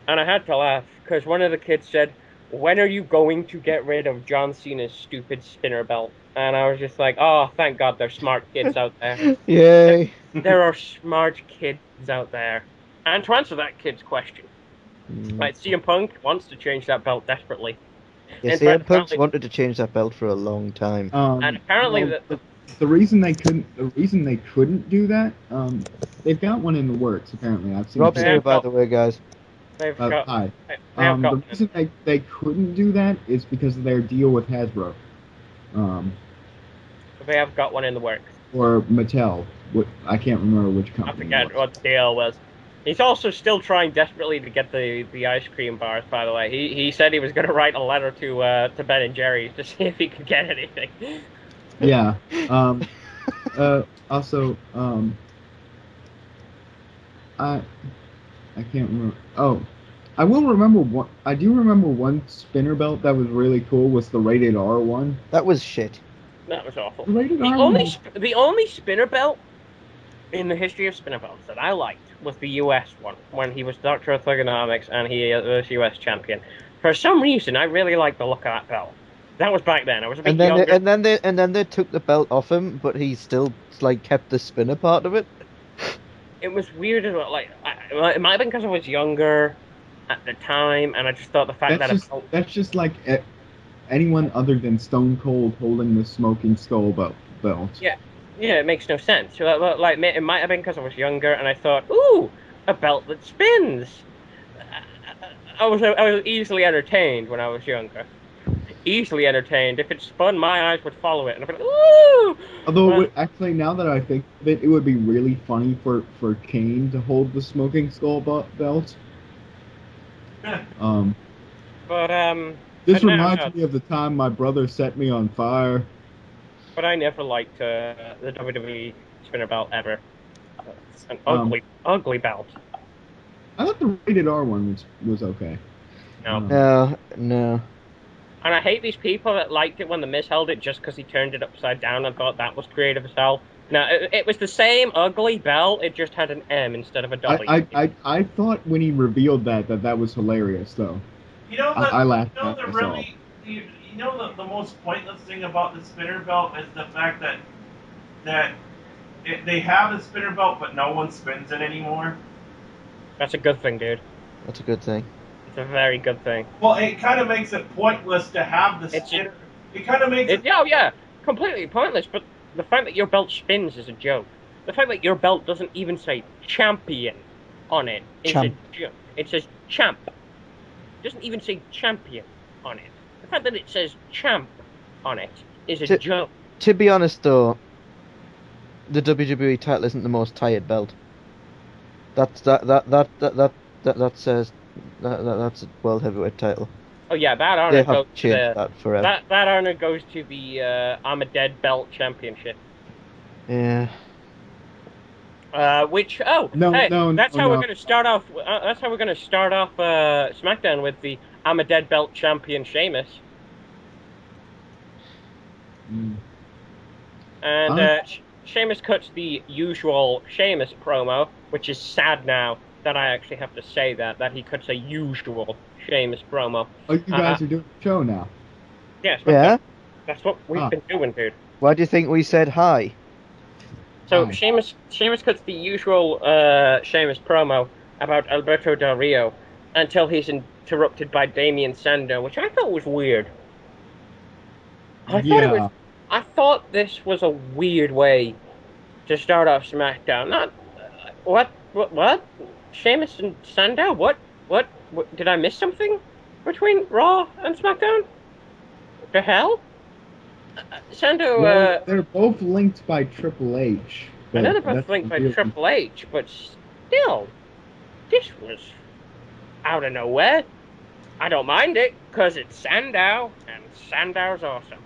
And I had to laugh, because one of the kids said, when are you going to get rid of John Cena's stupid spinner belt? And I was just like, oh, thank God there's smart kids out there. Yay. There are smart kids out there. And to answer that kid's question, right, CM Punk wants to change that belt desperately. Yeah, CM Punk's wanted to change that belt for a long time. And apparently the reason they couldn't do that, they've got one in the works. Apparently, I've seen. Rob's here, by the way, guys. Hi. The reason they couldn't do that is because of their deal with Hasbro. They have got one in the works. Or Mattel. I can't remember which company. I forget what the deal was. He's also still trying desperately to get the ice cream bars, by the way. He said he was going to write a letter to Ben and Jerry's to see if he could get anything. Yeah. Also, I can't remember. Oh, I will remember one. I do remember one spinner belt that was really cool. Was the Rated R one? That was shit. That was awful. The only spinner belt in the history of spinner belts that I liked was the US one, when he was Doctor of Thugonomics and he was US champion. For some reason, I really liked the look of that belt. That was back then. I was a bit younger. And then they took the belt off him, but he still kept the spinner part of it. It was weird. It might have been because I was younger at the time, and I just thought the fact that's just like anyone other than Stone Cold holding the Smoking Skull belt. Yeah, it makes no sense. It might have been because I was younger, and I thought, ooh, a belt that spins. I was easily entertained when I was younger. Easily entertained. If it spun, my eyes would follow it, and I'd be like, ooh! Although, actually, now that I think of it, it would be really funny for Kane to hold the Smoking Skull belt. This reminds me of the time my brother set me on fire. But I never liked the WWE spinner belt ever. It's an ugly belt. I thought the Rated R one was okay. No. No. And I hate these people that liked it when The Miz held it just because he turned it upside down and thought that was creative as hell. No, it was the same ugly belt, it just had an M instead of a W. I thought when he revealed that was hilarious, though. You know, I laughed you know the most pointless thing about the spinner belt is the fact that they have the spinner belt, but no one spins it anymore. That's a good thing, dude. That's a good thing. It's a very good thing. Well, it kind of makes it pointless to have the spinner. It kind of makes it... Yeah, completely pointless, but the fact that your belt spins is a joke. The fact that your belt doesn't even say champion on it is a joke. It says champ. It doesn't even say champion on it. The fact that it says champ on it is a joke. To be honest, though, the WWE title isn't the most tired belt. That says that's a world heavyweight title. Oh yeah, that honor goes to that forever. That honor goes to the I'm a Dead Belt Championship. Yeah. That's how we're going to start off. That's how we're going to start off SmackDown with the I'm a Dead Belt Champion Sheamus. And Sheamus cuts the usual Sheamus promo, which is sad now that I actually have to say that he cuts a usual Sheamus promo. Oh, you guys are doing a show now. Yes, Yeah? that's what we've been doing, dude. Why do you think we said hi? So Hi. Sheamus cuts the usual Sheamus promo about Alberto Del Rio until he's interrupted by Damien Sandow, which I thought was weird. I thought this was a weird way to start off SmackDown. Not what? Sheamus and Sandow? What? Did I miss something between Raw and SmackDown? The hell? Sandow. Well, they're both linked by Triple H. I know they're but both that's linked by really- Triple H, but still, this was out of nowhere. I don't mind it because it's Sandow, and Sandow's awesome.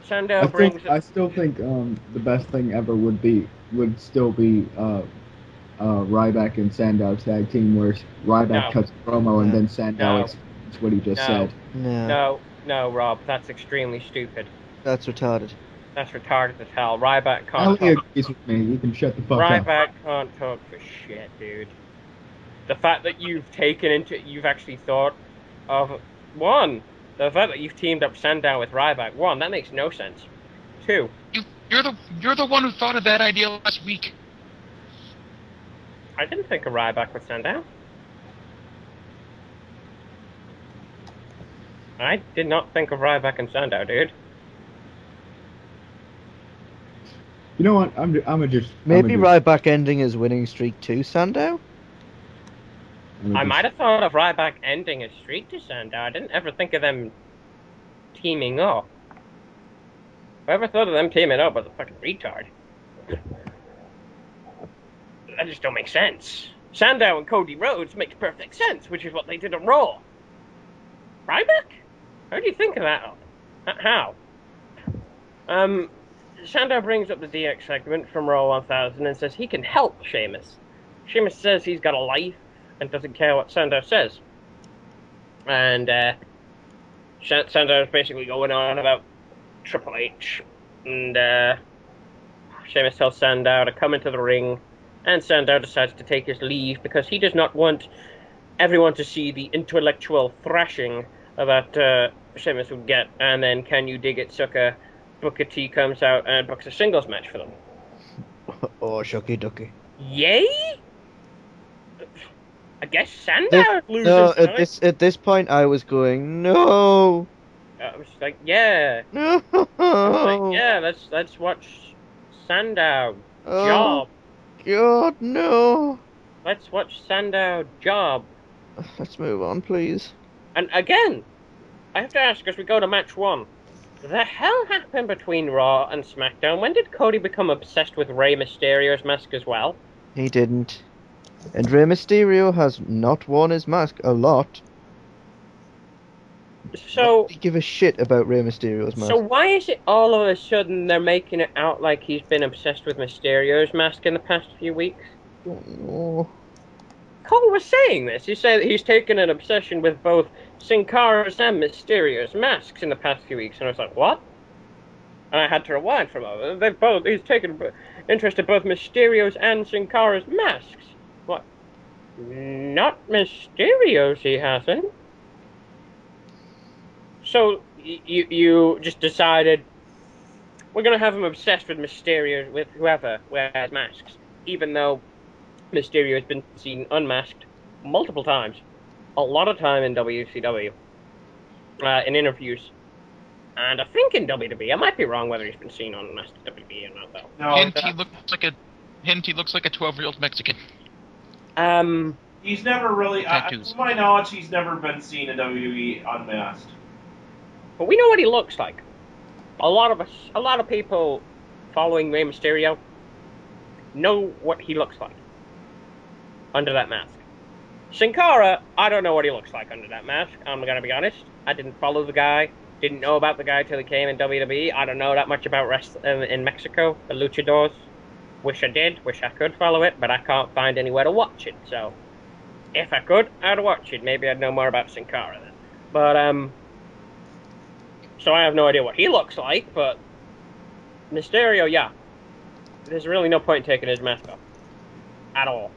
Sandow brings. I still think the best thing ever would still be Ryback and Sandow's tag team, where Ryback No. cuts a promo and then Sandow No. explains what he just No. said. No, No, Rob, that's extremely stupid. that's retarded. That's retarded as hell. Ryback can't Ellie talk. agrees with me. You can shut the fuck up. Ryback can't talk for shit, dude. The fact that you've actually thought of one, the fact that you've teamed up Sandow with Ryback, one, that makes no sense. Two, You're the one who thought of that idea last week. I didn't think of Ryback with Sandow. I did not think of Ryback and Sandow, dude. You know what? I'm just Maybe Ryback ending his winning streak too, Sandow? I might have thought of Ryback ending a streak to Sandow. I didn't ever think of them teaming up. I ever thought of them teaming up was a fucking retard. That just don't make sense. Sandow and Cody Rhodes makes perfect sense, which is what they did on Raw. Ryback? How do you think of that up? How? Sandow brings up the DX segment from Raw 1000 and says he can help Sheamus. Sheamus says he's got a life and doesn't care what Sandow says. And Sandow is basically going on about Triple H. And Sheamus tells Sandow to come into the ring, and Sandow decides to take his leave because he does not want everyone to see the intellectual thrashing that Sheamus would get. And then Can You Dig It, Sucker? Booker T comes out and books a singles match for them. Oh, shucky ducky. Yay? I guess Sandow loses. No, tonight. at this point I was going, no! I was like, yeah. No! I was like, yeah, let's watch Sandow job. God, no! Let's watch Sandow job. Let's move on, please. And again, I have to ask as we go to match one. The hell happened between Raw and SmackDown? When did Cody become obsessed with Rey Mysterio's mask as well? He didn't. And Rey Mysterio has not worn his mask a lot. So, They give a shit about Rey Mysterio's mask. so why is it all of a sudden they're making it out like he's been obsessed with Mysterio's mask in the past few weeks? Oh, Cole was saying this. He said he's taken an obsession with both Sin Cara's and Mysterio's masks in the past few weeks, and I was like, what? And I had to rewind for a moment. He's taken interest in both Mysterio's and Sin Cara's masks. What? Not Mysterio's, he hasn't. So, you just decided, we're going to have him obsessed with Mysterio, with whoever wears masks, even though Mysterio has been seen unmasked multiple times. A lot of time in WCW. In interviews. And I think in WWE. I might be wrong whether he's been seen unmasked in WWE or not, though. No, He looks like a 12-year-old Mexican. he's never really. Tattoos. To my knowledge, he's never been seen in WWE unmasked. But we know what he looks like. A lot of people following Rey Mysterio know what he looks like under that mask. Sin Cara, I don't know what he looks like under that mask. I'm gonna be honest. I didn't follow the guy. Didn't know about the guy till he came in WWE. I don't know that much about wrestling in Mexico, the luchadors. Wish I did. Wish I could follow it, but I can't find anywhere to watch it. So, if I could, I'd watch it. Maybe I'd know more about Sin Cara then. But so I have no idea what he looks like. But Mysterio, yeah. there's really no point in taking his mask off. At all.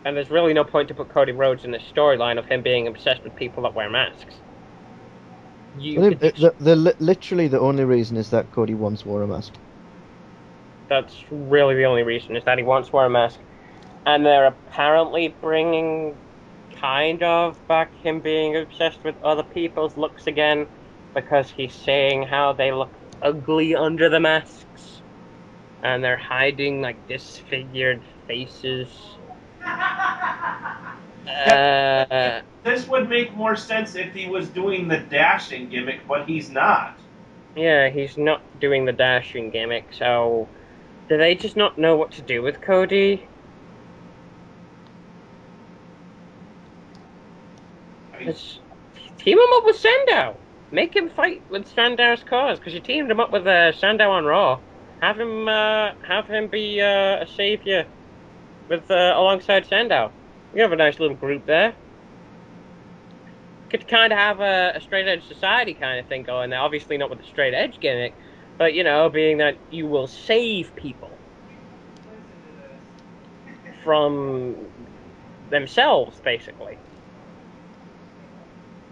And there's really no point to put Cody Rhodes in this storyline of him being obsessed with people that wear masks. Literally the only reason is that Cody once wore a mask. That's really the only reason, is that he wants to wear a mask. And they're apparently bringing kind of back him being obsessed with other people's looks again, because he's saying how they look ugly under the masks. And they're hiding, like, disfigured faces. This would make more sense if he was doing the dashing gimmick, but he's not. Yeah, he's not doing the dashing gimmick, so... Do they just not know what to do with Cody? Just team him up with Sandow. Make him fight with Sandow's cause, because you teamed him up with Sandow on Raw. Have him be a savior with alongside Sandow. You have a nice little group there. Could kind of have a straight edge society kind of thing going there. Obviously not with the straight edge gimmick, but you know, being that you will save people from themselves, basically.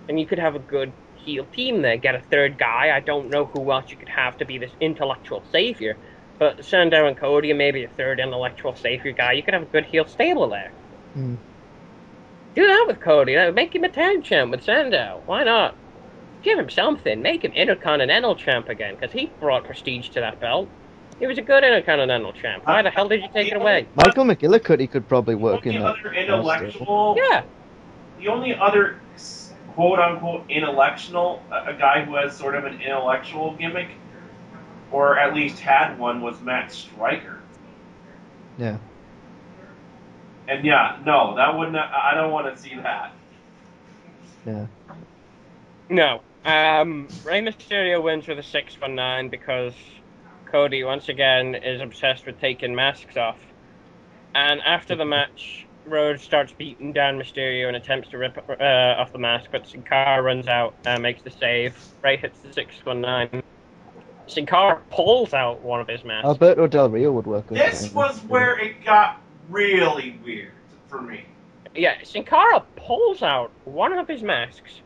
And you could have a good heel team there. Get a third guy. I don't know who else you could have to be this intellectual savior, but Sandow and Cody, and maybe a third intellectual savior guy. You could have a good heel stable there. Mm. Do that with Cody. Make him a tag champ with Sandow. Why not? Give him something. Make him Intercontinental champ again, because he brought prestige to that belt. He was a good Intercontinental champ. Why the hell did you take it away? Michael McGillicuddy could probably work in that. Yeah. The only other quote-unquote intellectual, a guy who has sort of an intellectual gimmick, or at least had one, was Matt Striker. Yeah. And yeah, no, that wouldn't. I don't want to see that. Yeah. No. Rey Mysterio wins with a 619 because Cody, once again, is obsessed with taking masks off. And after the match, Rhodes starts beating down Mysterio and attempts to rip off the mask, but Sin Cara runs out and makes the save. Rey hits the 619. Sin Cara pulls out one of his masks. Alberto Del Rio would work with This was where it got really weird for me. Yeah, Sin Cara pulls out one of his masks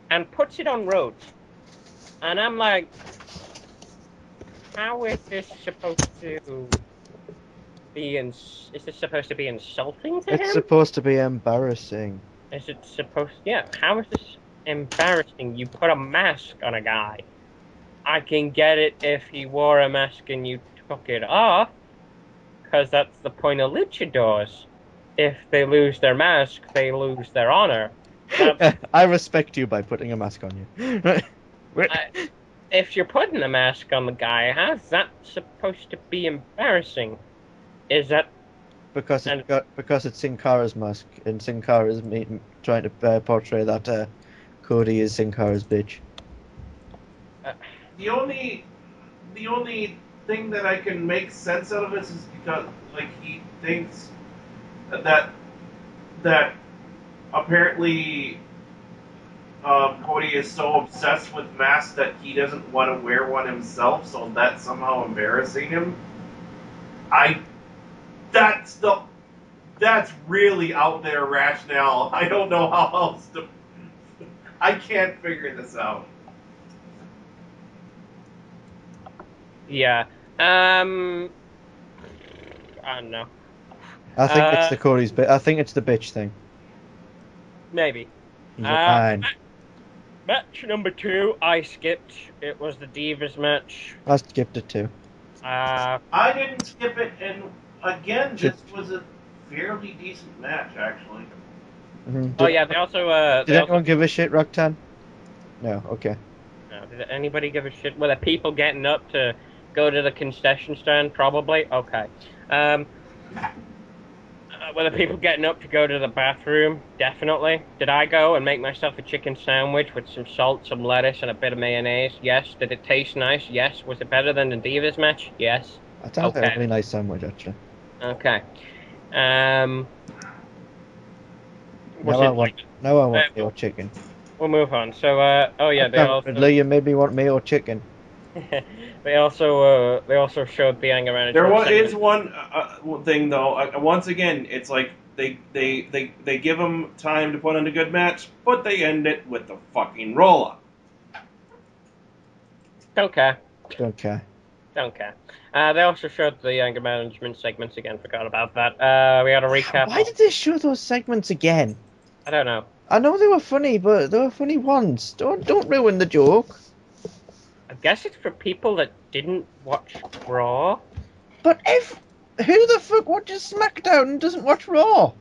and puts it on Rhodes. And I'm like, how is this supposed to be is this supposed to be insulting to him? It's supposed to be embarrassing. Is it supposed... Yeah, how is this embarrassing? You put a mask on a guy. I can get it if he wore a mask and you took it off, because that's the point of luchadors. If they lose their mask, they lose their honor. I respect you by putting a mask on you. If you're putting a mask on the guy, how's that supposed to be embarrassing? Is that... Because it's Sin Cara's mask, and Sin Cara is trying to portray that Cody is Sin Cara's bitch. The only thing that I can make sense out of this is because, like, he thinks that apparently Cody is so obsessed with masks that he doesn't want to wear one himself, so that's somehow embarrassing him. That's really out there rationale. I don't know how else to... I can't figure this out. Yeah. I don't know. I think it's the Cody's bit. I think it's the bitch thing. Maybe. Fine. Match number 2, I skipped. It was the Divas match. I skipped it too. I didn't skip it, and again, this was a fairly decent match, actually. Mm-hmm. Oh yeah, they also... Did anyone give a shit, Rocktan? No, okay. Did anybody give a shit? Were there people getting up to go to the concession stand? Probably. Okay. Were there people getting up to go to the bathroom? Definitely. Did I go and make myself a chicken sandwich with some salt, some lettuce, and a bit of mayonnaise? Yes. Did it taste nice? Yes. Was it better than the Divas match? Yes. That sounds like a really nice sandwich, actually. Okay. Now I want Mayo chicken. We'll move on. So, oh yeah, they also... You maybe want Mayo chicken. They also showed the anger management. Is segment. one thing though. Once again, it's like they give them time to put on a good match, but they end it with the fucking roll up. Don't care. Don't care. Don't care. They also showed the anger management segments again. Forgot about that. We had a recap. Why did they show those segments again? I don't know. I know they were funny, but they were funny once. Don't ruin the joke. I guess it's for people that didn't watch Raw. But who the fuck watches SmackDown and doesn't watch Raw?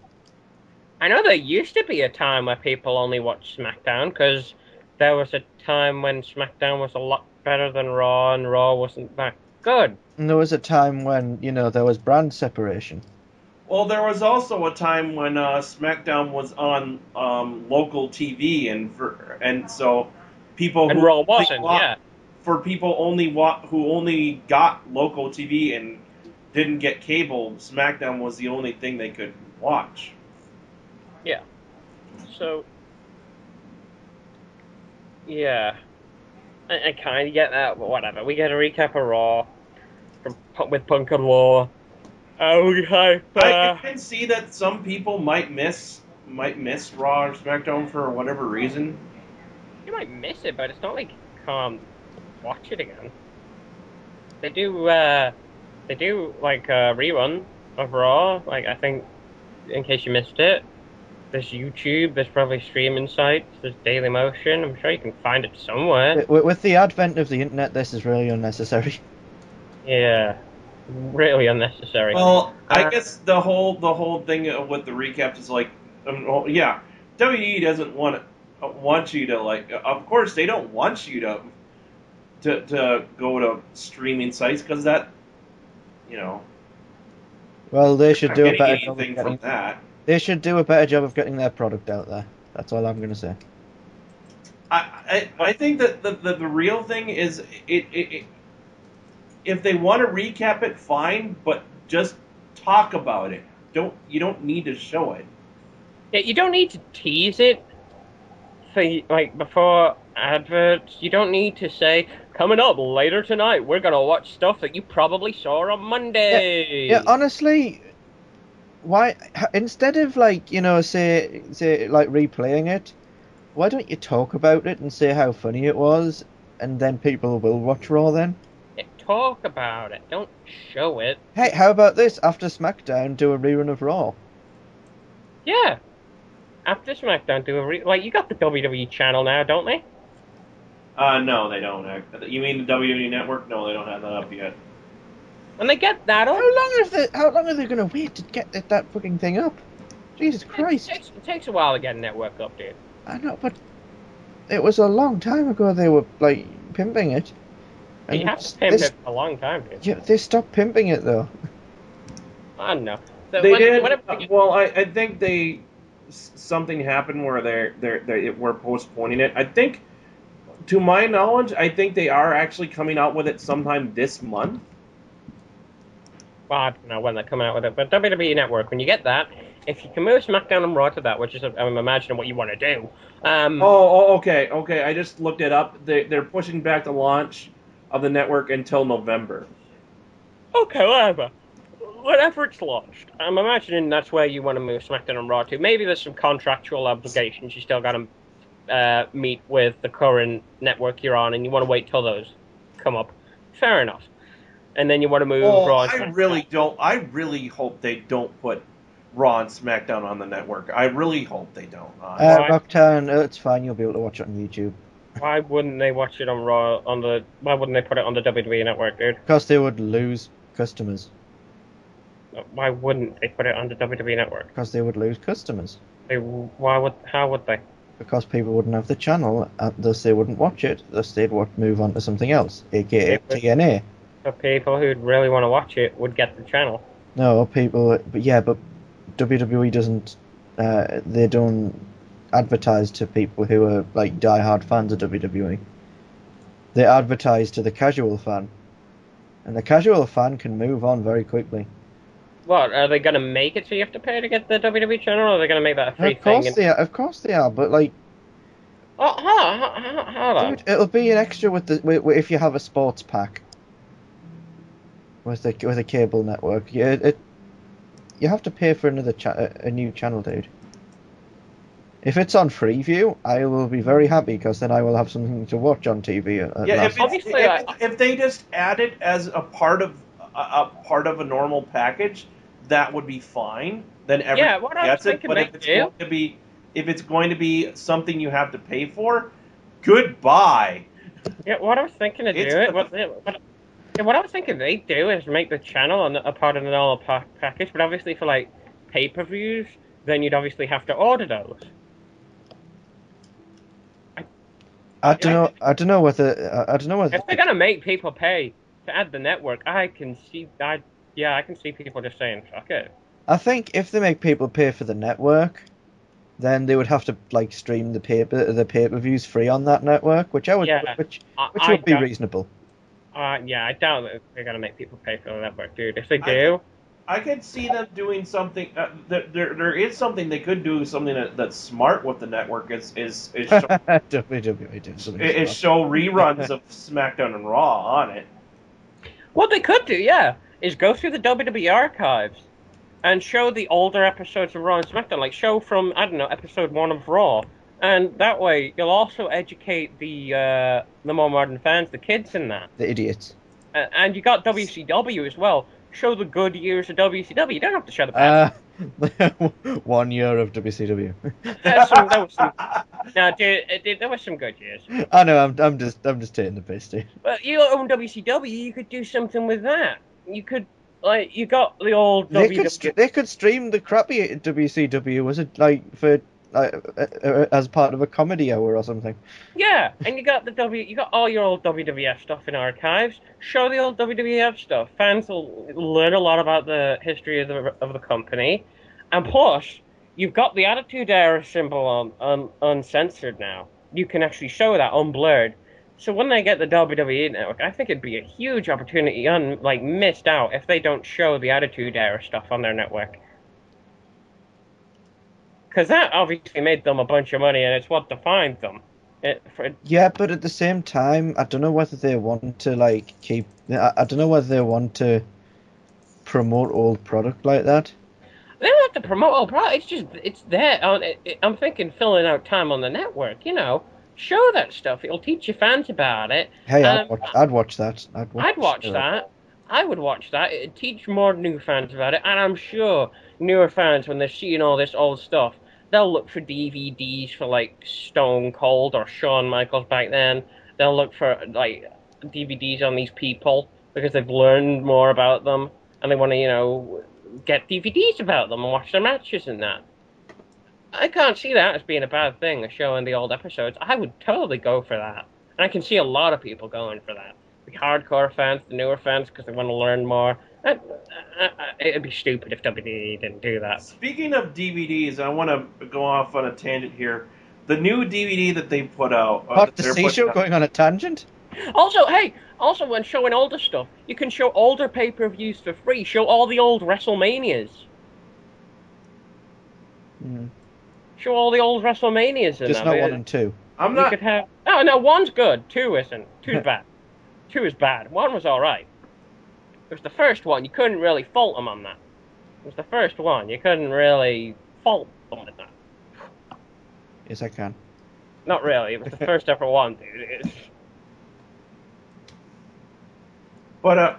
I know there used to be a time where people only watched SmackDown because there was a time when SmackDown was a lot better than Raw and Raw wasn't that good. And there was a time when, there was brand separation. Well, there was also a time when SmackDown was on local TV, and so people And who Raw wasn't, yeah. For people who only got local TV and didn't get cable, SmackDown was the only thing they could watch. Yeah. So, yeah. I kind of get that, but whatever. We get a recap of Raw with Punk and Law. I can see that some people might miss Raw or SmackDown for whatever reason. You might miss it, but it's not like you can't watch it again. They do like a rerun of Raw. Like, I think, in case you missed it, there's YouTube, there's probably streaming sites, there's Daily Motion. I'm sure you can find it somewhere. With the advent of the internet, this is really unnecessary. Yeah. Really unnecessary. Well, I guess the whole thing with the recaps is like, WWE doesn't want you to like. Of course, they don't want you to go to streaming sites because that, Well, they should do a better job. From that. They should do a better job of getting their product out there. That's all I'm gonna say. I think that the real thing is it if they want to recap it, fine, but just talk about it. You don't need to show it. Yeah, you don't need to tease it before adverts. You don't need to say, coming up later tonight, we're gonna watch stuff that you probably saw on Monday. Yeah, honestly, why instead of say replaying it, why don't you talk about it and say how funny it was, and then people will watch Raw then? Talk about it. Don't show it. Hey, how about this? After SmackDown, do a rerun of Raw. Yeah. After SmackDown, do you got the WWE channel now, don't they? No, they don't. You mean the WWE Network? No, they don't have that up yet. When they get that up, how long are they gonna wait to get that fucking thing up? Jesus Christ! It takes a while to get a network up, dude. I know, but it was a long time ago they were pimping it. And you have to pimp it for a long time, dude. Yeah, they stopped pimping it though. I don't know. So they did. Well, I think something happened where they were postponing it. I think, to my knowledge, I think they are actually coming out with it sometime this month. Well, I don't know when they're coming out with it, but WWE Network, when you get that, if you can move SmackDown and Raw to that, which is, I'm imagining what you want to do. Okay. I just looked it up. They're pushing back the launch of the network until November. Okay, whatever. Whenever it's launched, I'm imagining that's where you want to move SmackDown and Raw to. Maybe there's some contractual obligations you still got to meet with the current network you're on, and you want to wait till those come up. Fair enough. And then you want to move Raw and SmackDown. I really hope they don't put Raw and SmackDown on the network. I really hope they don't. Rocktown, it's fine. You'll be able to watch it on YouTube. Why wouldn't they watch it on Raw? Why wouldn't they put it on the WWE Network, dude? Because they would lose customers. Why wouldn't they put it on the WWE Network? Because they would lose customers. How would they? Because people wouldn't have the channel, thus they wouldn't watch it, thus they'd move on to something else, aka TNA. The people who'd really want to watch it would get the channel. No, but WWE doesn't, they don't advertise to people who are die-hard fans of WWE. They advertise to the casual fan. And the casual fan can move on very quickly. What, are they going to make it so you have to pay to get the WWE channel, or are they going to make that a free thing? Of course they are, but Oh, hold on. Dude, it'll be an extra with if you have a sports pack with a cable network. You have to pay for a new channel, dude. If it's on Freeview, I will be very happy because then I will have something to watch on TV. Yeah, Obviously, if they just add it as a part of a normal package, that would be fine. Then everyone what I was gets it. thinking But they do. if it's going to be something you have to pay for, goodbye. Yeah, what I was thinking of It's doing, what I was thinking they do is make the channel a part of the normal package, but obviously for like pay-per-views, then you'd obviously have to order those. I don't know whether. If they're gonna make people pay to add the network, I can see people just saying fuck it. I think if they make people pay for the network, then they would have to like stream the pay-per-views free on that network, which would be reasonable. I doubt that they're gonna make people pay for the network, dude. If they do, I could see them doing something. There is something they could do. Something that's smart with the network is show, WWE did something is show reruns of SmackDown and Raw on it. what they could do, is go through the WWE archives and show the older episodes of Raw and SmackDown, like show from, I don't know, episode 1 of Raw. And that way, you'll also educate the more modern fans, the kids in that. The idiots. And you got WCW as well. Show the good years of WCW. You don't have to show the bad. 1 year of WCW. No, dude, there was some good years. I know. I'm just taking the piss, dude. But you own WCW, you could do something with that. You could, like, you got the old WWE. They could stream the crappy WCW as part of a comedy hour or something. Yeah, and you got all your old WWF stuff in archives. Show the old WWF stuff. Fans will learn a lot about the history of the company, and plus, you've got the Attitude Era symbol on uncensored now. You can actually show that unblurred. So when they get the WWE network, I think it'd be a huge opportunity, missed out if they don't show the Attitude Era stuff on their network. Because that obviously made them a bunch of money, and it's what defined them. Yeah, but at the same time, I don't know whether they want to I don't know whether they want to promote old product like that. They don't have to promote old product. It's there. I'm thinking filling out time on the network. Show that stuff. It'll teach your fans about it. Hey, I'd watch that. I'd watch that. I would watch that. It'd teach more new fans about it, and I'm sure newer fans, when they're seeing all this old stuff, they'll look for DVDs for like Stone Cold or Shawn Michaels back then. They'll look for like DVDs on these people because they've learned more about them, and they want to, get DVDs about them and watch their matches and that. I can't see that as being a bad thing, showing the old episodes. I would totally go for that, and I can see a lot of people going for that. The hardcore fans, the newer fans, because they want to learn more. It'd be stupid if WWE didn't do that. Speaking of DVDs, I want to go off on a tangent here. The new DVD that they put out. The C-Show going on a tangent? Also when showing older stuff, you can show older pay-per-views for free. Show all the old WrestleManias. Mm. Show all the old WrestleManias. Just not 1 and 2. I'm not. You could have. No, 1's good. 2 isn't. 2's bad. 2 is bad. 1 was all right. It was the first one. You couldn't really fault them on that. It was the first one. You couldn't really fault them with that. Yes, I can. Not really. It was the first ever one, dude. But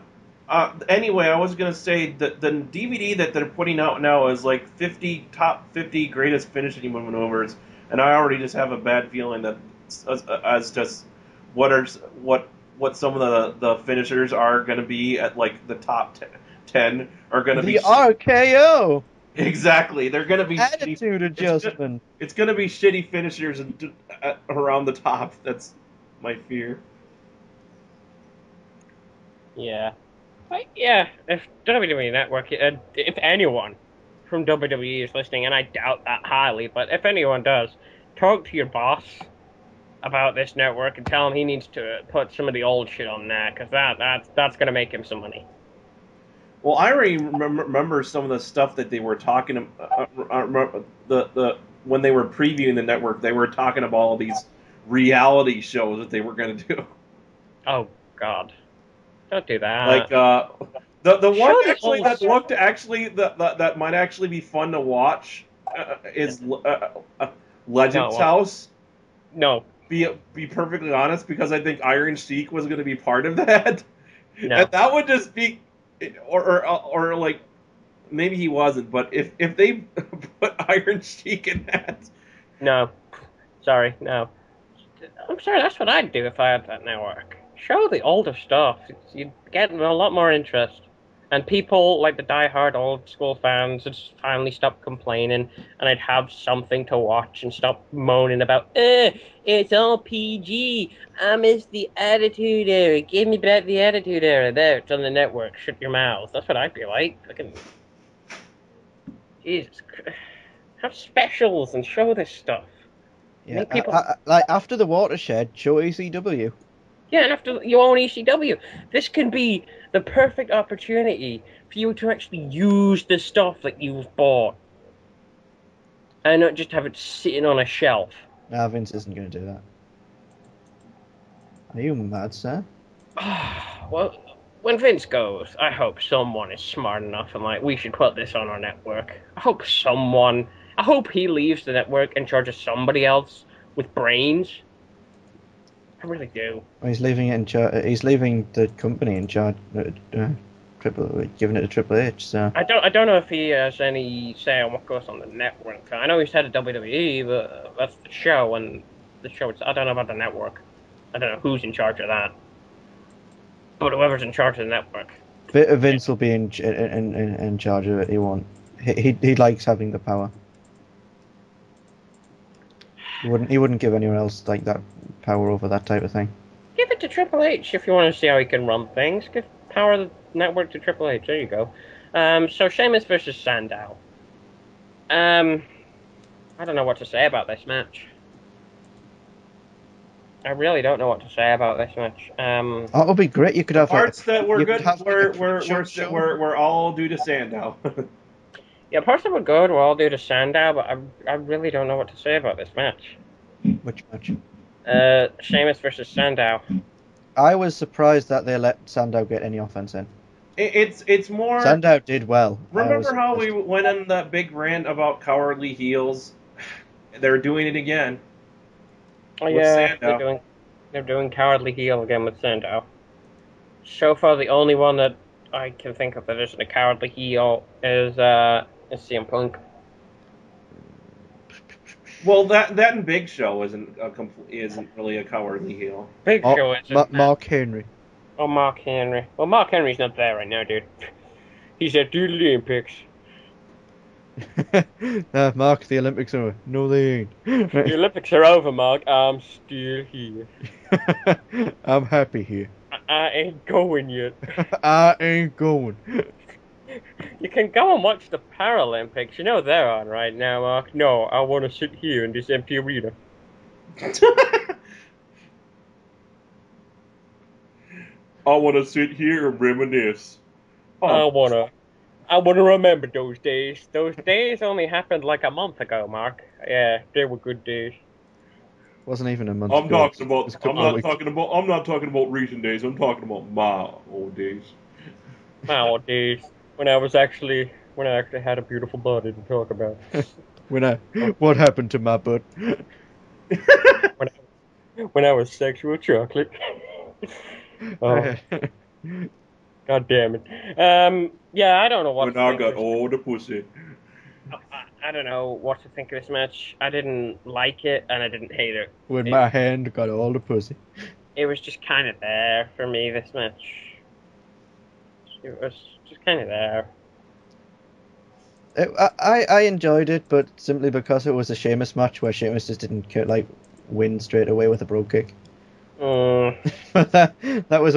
anyway, I was gonna say that the DVD that they're putting out now is like top 50 greatest finishing maneuvers, and I already just have a bad feeling that as just what some of the finishers are going to be at like the top 10 are going to be RKO. Exactly, they're going to be attitude adjustment. It's going to be shitty finishers around the top. That's my fear. Yeah, if WWE Network, if anyone from WWE is listening, and I doubt that highly, but if anyone does, talk to your boss about this network and tell him he needs to put some of the old shit on there, because that's going to make him some money. Well, I already remember some of the stuff that they were talking about. When they were previewing the network, they were talking about all these reality shows that they were going to do. Oh God, don't do that. Like the one Show the actually whole that looked actually that might actually be fun to watch is Legends No. House. No, Be perfectly honest, because I think Iron Sheik was going to be part of that, no. and that would just be, or like maybe he wasn't, but if they put Iron Sheik in that, No. Sorry, no. I'm sorry, that's what I'd do if I had that network. Show the older stuff. You'd get a lot more interest. And people, like the die-hard old school fans, would finally stop complaining, and I'd have something to watch and stop moaning about, it's all PG. I miss the Attitude Era. Give me back the Attitude Era. There, it's on the network. Shut your mouth. That's what I'd be like. Jesus Christ. Have specials and show this stuff. Yeah, Make people... like after the Watershed, show ECW. Yeah, and after you own ECW, this can be the perfect opportunity for you to actually use the stuff that you've bought. And not just have it sitting on a shelf. Nah, Vince isn't going to do that. Are you mad, sir? Well, when Vince goes, I hope someone is smart enough and like, we should put this on our network. I hope he leaves the network and charges somebody else with brains. I really do. Well, he's leaving it in charge. He's leaving the company in charge. Giving it to Triple H. So I don't know if he has any say on what goes on the network. I know he's head of WWE, but that's the show, and the show. I don't know about the network. I don't know who's in charge of that. But whoever's in charge of the network, Vince will be in charge of it. He won't. He likes having the power. He wouldn't give anyone else like that power over that type of thing. give it to Triple H if you want to see how he can run things. Give power of the network to Triple H. There you go. So Sheamus versus Sandow. I don't know what to say about this match. I really don't know what to say about this match. Oh, it would be great. You could have parts that were you good could have were all due to Sandow. Yeah, parts that were good were all due to Sandow, but I really don't know what to say about this match. Which match? Sheamus versus Sandow. I was surprised that they let Sandow get any offense in. It's more. Sandow did well. Remember how we went on that big rant about cowardly heels? They're doing it again. Oh with yeah, Sandow. they're doing cowardly heel again with Sandow. So far, the only one that I can think of that isn't a cowardly heel is CM Punk. Well, that and Big Show isn't really a cowardly heel. Big Show is Mark Henry. Oh, Mark Henry. Well, Mark Henry's not there right now, dude. He's at the Olympics. Mark, the Olympics are over. No, they ain't. The Olympics are over, Mark. I'm still here. I'm happy here. I ain't going yet. I ain't going. You can go and watch the Paralympics. You know they're on right now, Mark. No, I want to sit here in this empty arena. I want to sit here and reminisce. I wanna remember those days. Those days only happened like a month ago, Mark. Yeah, they were good days. Wasn't even a month I'm ago. not talking about recent days. I'm talking about my old days. My old days when I actually had a beautiful body to talk about. What happened to my butt? when I was sexual chocolate. Oh. God damn it. Yeah, I don't know what. When I got all the pussy. I don't know what to think of this match. I didn't like it, and I didn't hate it. When my hand got all the pussy. It was just kind of there for me, this match. It was just kind of there. I enjoyed it, but simply because it was a Sheamus match where Sheamus just didn't win straight away with a brogue kick. But that was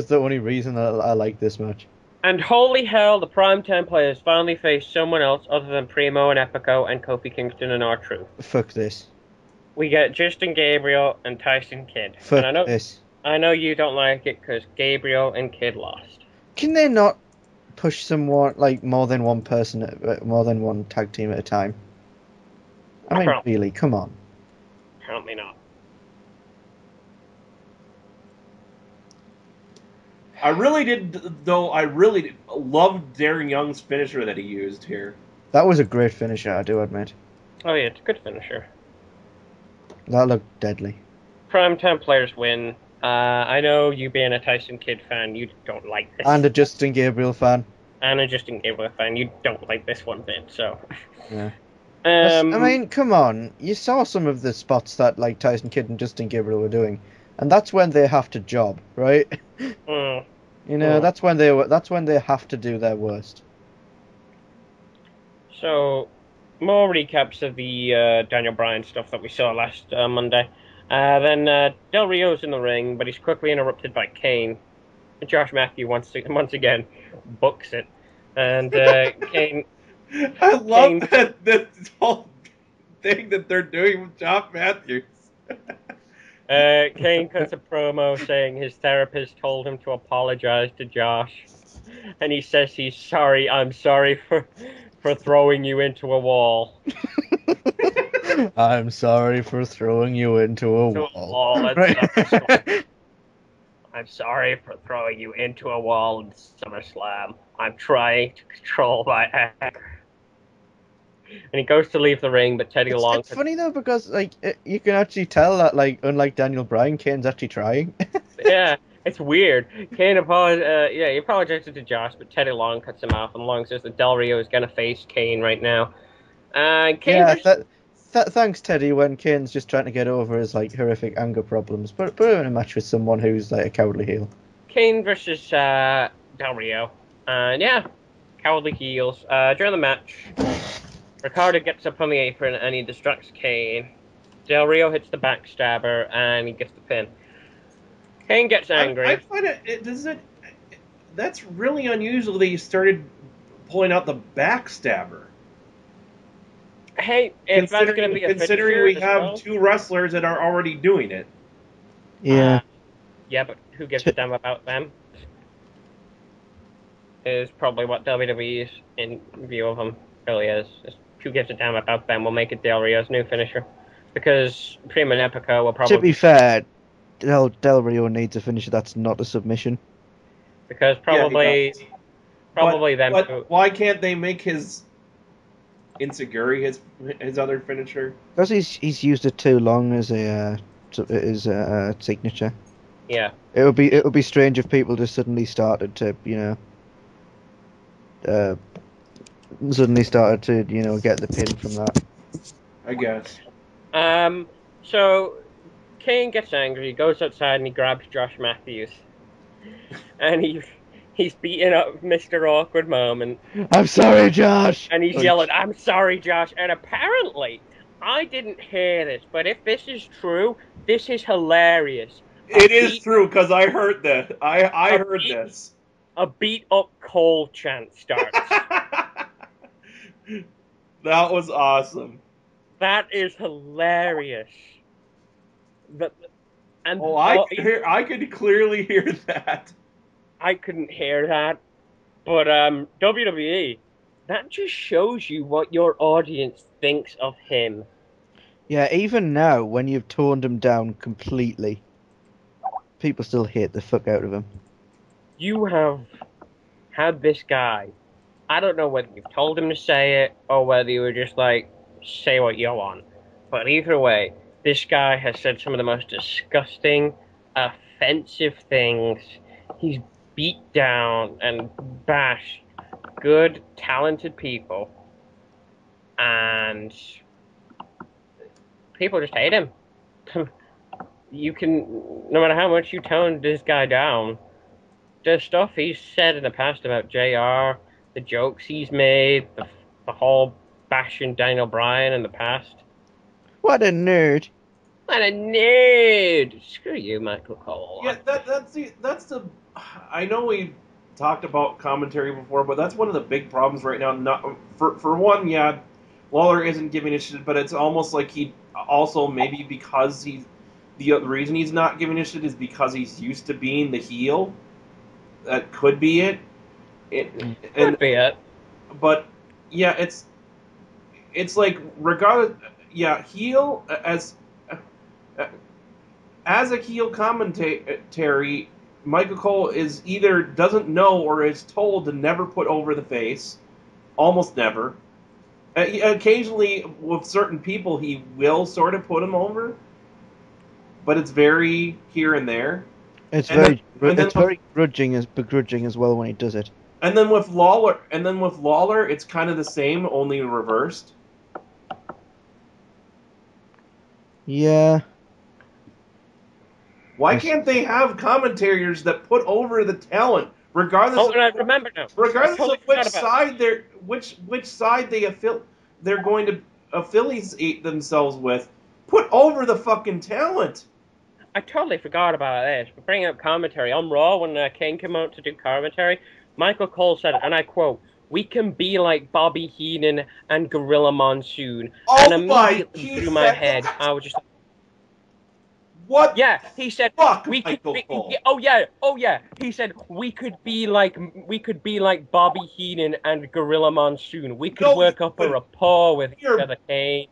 the only reason that I liked this match. And holy hell, the Primetime Players finally faced someone else other than Primo and Epico and Kofi Kingston and R-Truth. Fuck this. We get Justin Gabriel and Tyson Kidd. Fuck and this. I know you don't like it because Gabriel and Kidd lost. Can they not push someone, like, more than one person, more than one tag team at a time? I mean, really, come on. Apparently not. I really did, though. I really loved Darren Young's finisher that he used here. That was a great finisher, I do admit. Oh yeah, it's a good finisher. That looked deadly. Primetime players win. I know you being a Tyson Kidd fan, you don't like this. And a Justin Gabriel fan. And a Justin Gabriel fan, you don't like this one bit, so... Yeah. I mean, come on. You saw some of the spots that like Tyson Kidd and Justin Gabriel were doing, and that's when they have to job, right? You know, that's when they have to do their worst. So, more recaps of the Daniel Bryan stuff that we saw last Monday. Then Del Rio's in the ring, but he's quickly interrupted by Kane. Josh Matthews once again books it, and Kane. I love that whole thing that they're doing with Josh Matthews. Kane cuts a promo saying his therapist told him to apologize to Josh, and he says he's sorry. I'm sorry for throwing you into a wall. I'm sorry for throwing you into a wall. Right. I'm sorry for throwing you into a wall in SummerSlam. I'm trying to control my anger. And he goes to leave the ring, but Teddy Long... It's funny, though, because like you can actually tell that, like, unlike Daniel Bryan, Kane's actually trying. Yeah, it's weird. Kane he apologized to Josh, but Teddy Long cuts him off, and Long says that Del Rio is going to face Kane right now. Thanks, Teddy, when Kane's just trying to get over his, like, horrific anger problems. Put him in a match with someone who's, like, a cowardly heel. Kane versus Del Rio. Cowardly heels. During the match... Ricardo gets up on the apron and he distracts Kane. Del Rio hits the backstabber and he gets the pin. Kane gets angry. I find that's really unusual that you started pulling out the backstabber. Hey, if that's going to be a considering we have two wrestlers that are already doing it. Yeah. Yeah, but who gives a damn about them? Is probably what WWE's in view of them really is. Who gives a damn about them? We'll make it Del Rio's new finisher. Because Prima and Epico will probably... To be fair, Del Rio needs a finisher that's not a submission. Because probably them... But why can't they make his Inseguri his other finisher? Because he's used it too long as a signature. Yeah. It would be strange if people just suddenly started to, get the pin from that. I guess. So Kane gets angry, he goes outside and he grabs Josh Matthews. And he's beating up Mr. Awkward Moment. I'm sorry, Josh! And he's yelling, I'm sorry, Josh. And apparently, I didn't hear this, but if this is true, this is hilarious. It is true, because I heard that. I heard this. A beat-up Cole chant starts. That was awesome. That is hilarious. I could clearly hear that. I couldn't hear that. But WWE, that just shows you what your audience thinks of him. Yeah, even now, when you've toned him down completely, people still hate the fuck out of him. You have had this guy. I don't know whether you've told him to say it or whether you were just like, say what you want. But either way, this guy has said some of the most disgusting, offensive things. He's beat down and bashed good, talented people. And people just hate him. You can, no matter how much you tone this guy down, the stuff he's said in the past about JR, the jokes he's made, the whole bashing Daniel Bryan in the past. What a nerd. What a nerd! Screw you, Michael Cole. Yeah, that's the. I know we talked about commentary before, but that's one of the big problems right now. Not for one, yeah, Lawler isn't giving a shit, but it's almost like he also maybe because the reason he's not giving a shit is because he's used to being the heel. That could be it. Could be it. But yeah, it's like regardless. Yeah, heel as a heel commentary, Michael Cole is either doesn't know or is told to never put over the face, almost never. Occasionally, with certain people, he will sort of put him over, but it's very here and there. It's And very begrudging as well when he does it. And then with Lawler, it's kind of the same, only reversed. Yeah. Why can't they have commentators that put over the talent, regardless? Oh, and I remember now. Regardless totally of which side they're going to affiliate themselves with, put over the fucking talent. I totally forgot about this. But bringing up commentary on Raw when Kane came out to do commentary, Michael Cole said, and I quote, "We can be like Bobby Heenan and Gorilla Monsoon." Oh and my! immediately through my head, I was just. What? Yeah, he said Fuck, we could Michael be. Cole. Oh yeah. He said we could be like Bobby Heenan and Gorilla Monsoon. We could work up a rapport with each other, Kane.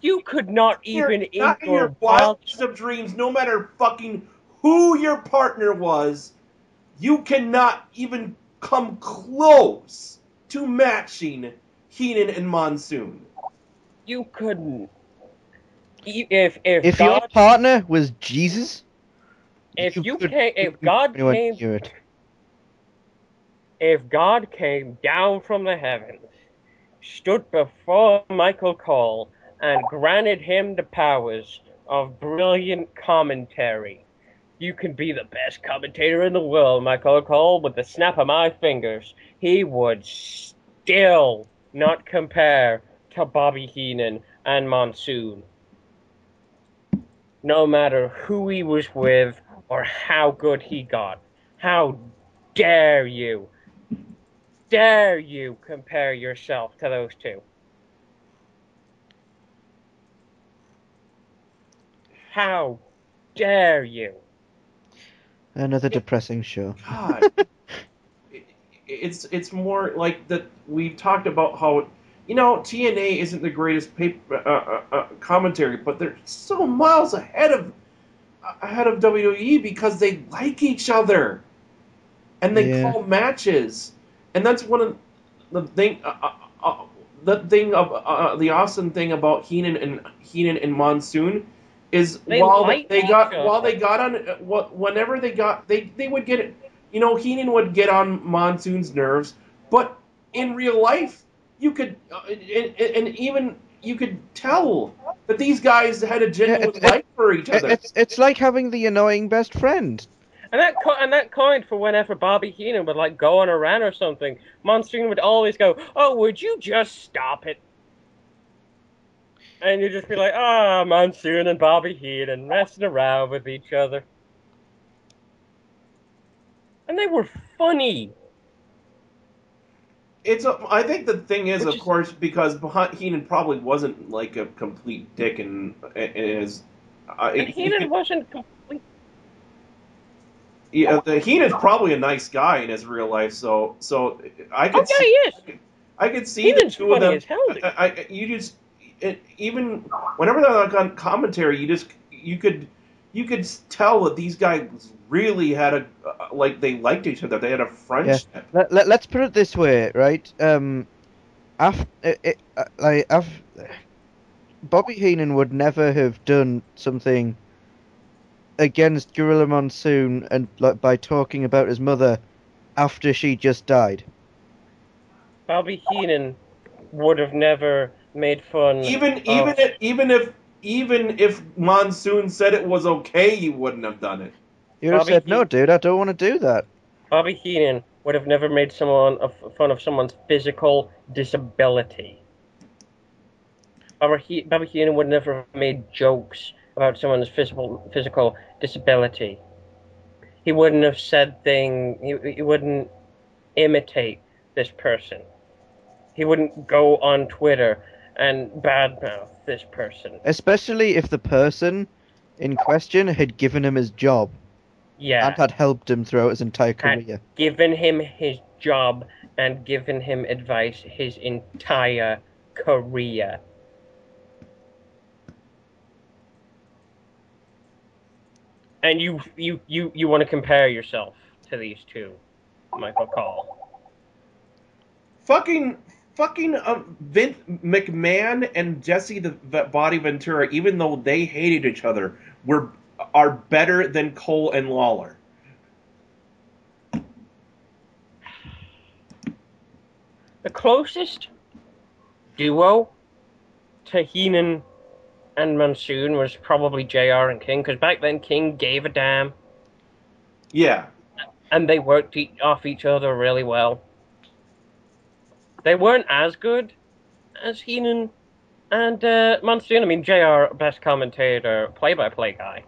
You could not even in your wildest of dreams, no matter fucking who your partner was, you cannot even come close to matching Heenan and Monsoon. You couldn't. If your partner was Jesus, if God came down from the heavens, stood before Michael Cole, and granted him the powers of brilliant commentary, you can be the best commentator in the world, Michael Cole, with the snap of my fingers. He would still not compare to Bobby Heenan and Monsoon. No matter who he was with or how good he got. How dare you? Dare you compare yourself to those two? How dare you? Another depressing show. God. It's more like that we've talked about how, TNA isn't the greatest commentary, but they're so miles ahead of WWE because they like each other, and they call matches, and that's one of the the awesome thing about Heenan and Monsoon is whenever they got they would get it. Heenan would get on Monsoon's nerves, but in real life, you could and even you could tell that these guys had a genuine like for each other. It's like having the annoying best friend. And that coin for whenever Bobby Heenan would go on a rant or something, Monsoon would always go, "Oh, would you just stop it?" And you'd just be like, Monsoon and Bobby Heenan messing around with each other. And they were funny. I think the thing is, of course, because Heenan probably wasn't like a complete dick, and Heenan wasn't complete. Yeah, Heenan's probably a nice guy in his real life, so I could. He is. I could see Heenan's the two of them. As hell, even whenever they're on commentary, you could tell that these guys really had they liked each other. They had a friendship. Yeah. Let's put it this way, right? Bobby Heenan would never have done something against Gorilla Monsoon and by talking about his mother after she just died. Bobby Heenan would have never made fun. Even if Monsoon said it was okay, he wouldn't have done it. You would have said, "No, dude, I don't want to do that." Bobby Heenan would have never made fun of someone's physical disability. Bobby Heenan would never have made jokes about someone's physical disability. He wouldn't have said things. He wouldn't imitate this person. He wouldn't go on Twitter and badmouth this person. Especially if the person in question had given him his job. Yeah. And had helped him throughout his entire career. Had given him his job and given him advice his entire career. And you want to compare yourself to these two, Michael Cole. Fucking Vince McMahon and Jesse the Body Ventura, even though they hated each other, are better than Cole and Lawler. The closest duo to Heenan and Monsoon was probably JR and King, because back then King gave a damn. Yeah. And they worked off each other really well. They weren't as good as Heenan and Monsoon. I mean, JR, best commentator, play-by-play guy.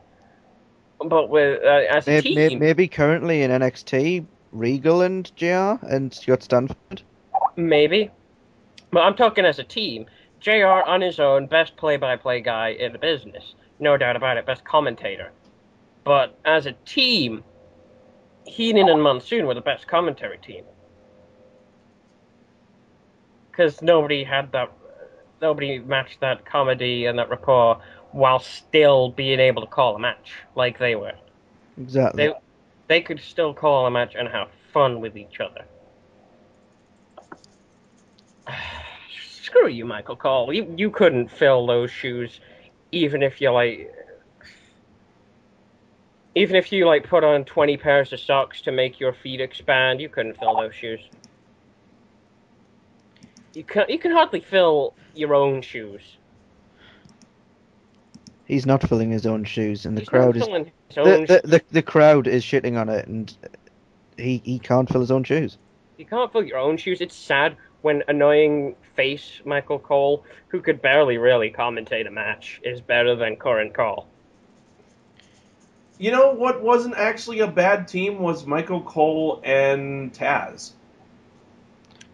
But with as a team... Maybe currently in NXT, Regal and JR and Scott Stanford? Maybe. But I'm talking as a team. JR on his own, best play-by-play guy in the business. No doubt about it, best commentator. But as a team, Heenan and Monsoon were the best commentary team. Because nobody matched that comedy and that rapport while still being able to call a match like they were. Exactly. They could still call a match and have fun with each other. Screw you, Michael Cole. You couldn't fill those shoes, even if you put on 20 pairs of socks to make your feet expand. You couldn't fill those shoes. You can hardly fill your own shoes. He's not filling his own shoes, and the crowd is shitting on it, and he can't fill his own shoes. You can't fill your own shoes. It's sad when annoying face Michael Cole, who could barely really commentate a match, is better than current Cole. You know what wasn't actually a bad team was Michael Cole and Taz.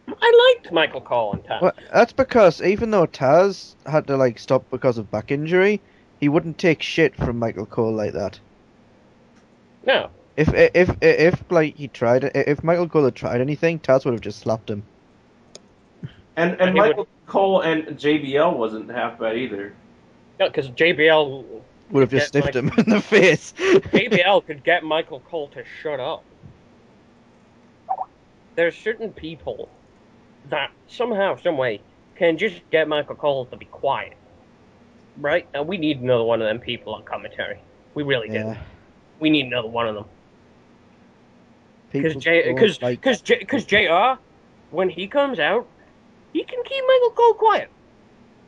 I liked Michael Cole and Taz. Well, that's because even though Taz had to stop because of back injury, he wouldn't take shit from Michael Cole like that. No. If Michael Cole had tried anything, Taz would have just slapped him. And Michael Cole and JBL wasn't half bad either. No, because JBL would have just stiffed him in the face. JBL could get Michael Cole to shut up. There's certain people that somehow, some way, can just get Michael Cole to be quiet. Right? And we need another one of them people on commentary. We really do. We need another one of them. Because JR, when he comes out, he can keep Michael Cole quiet.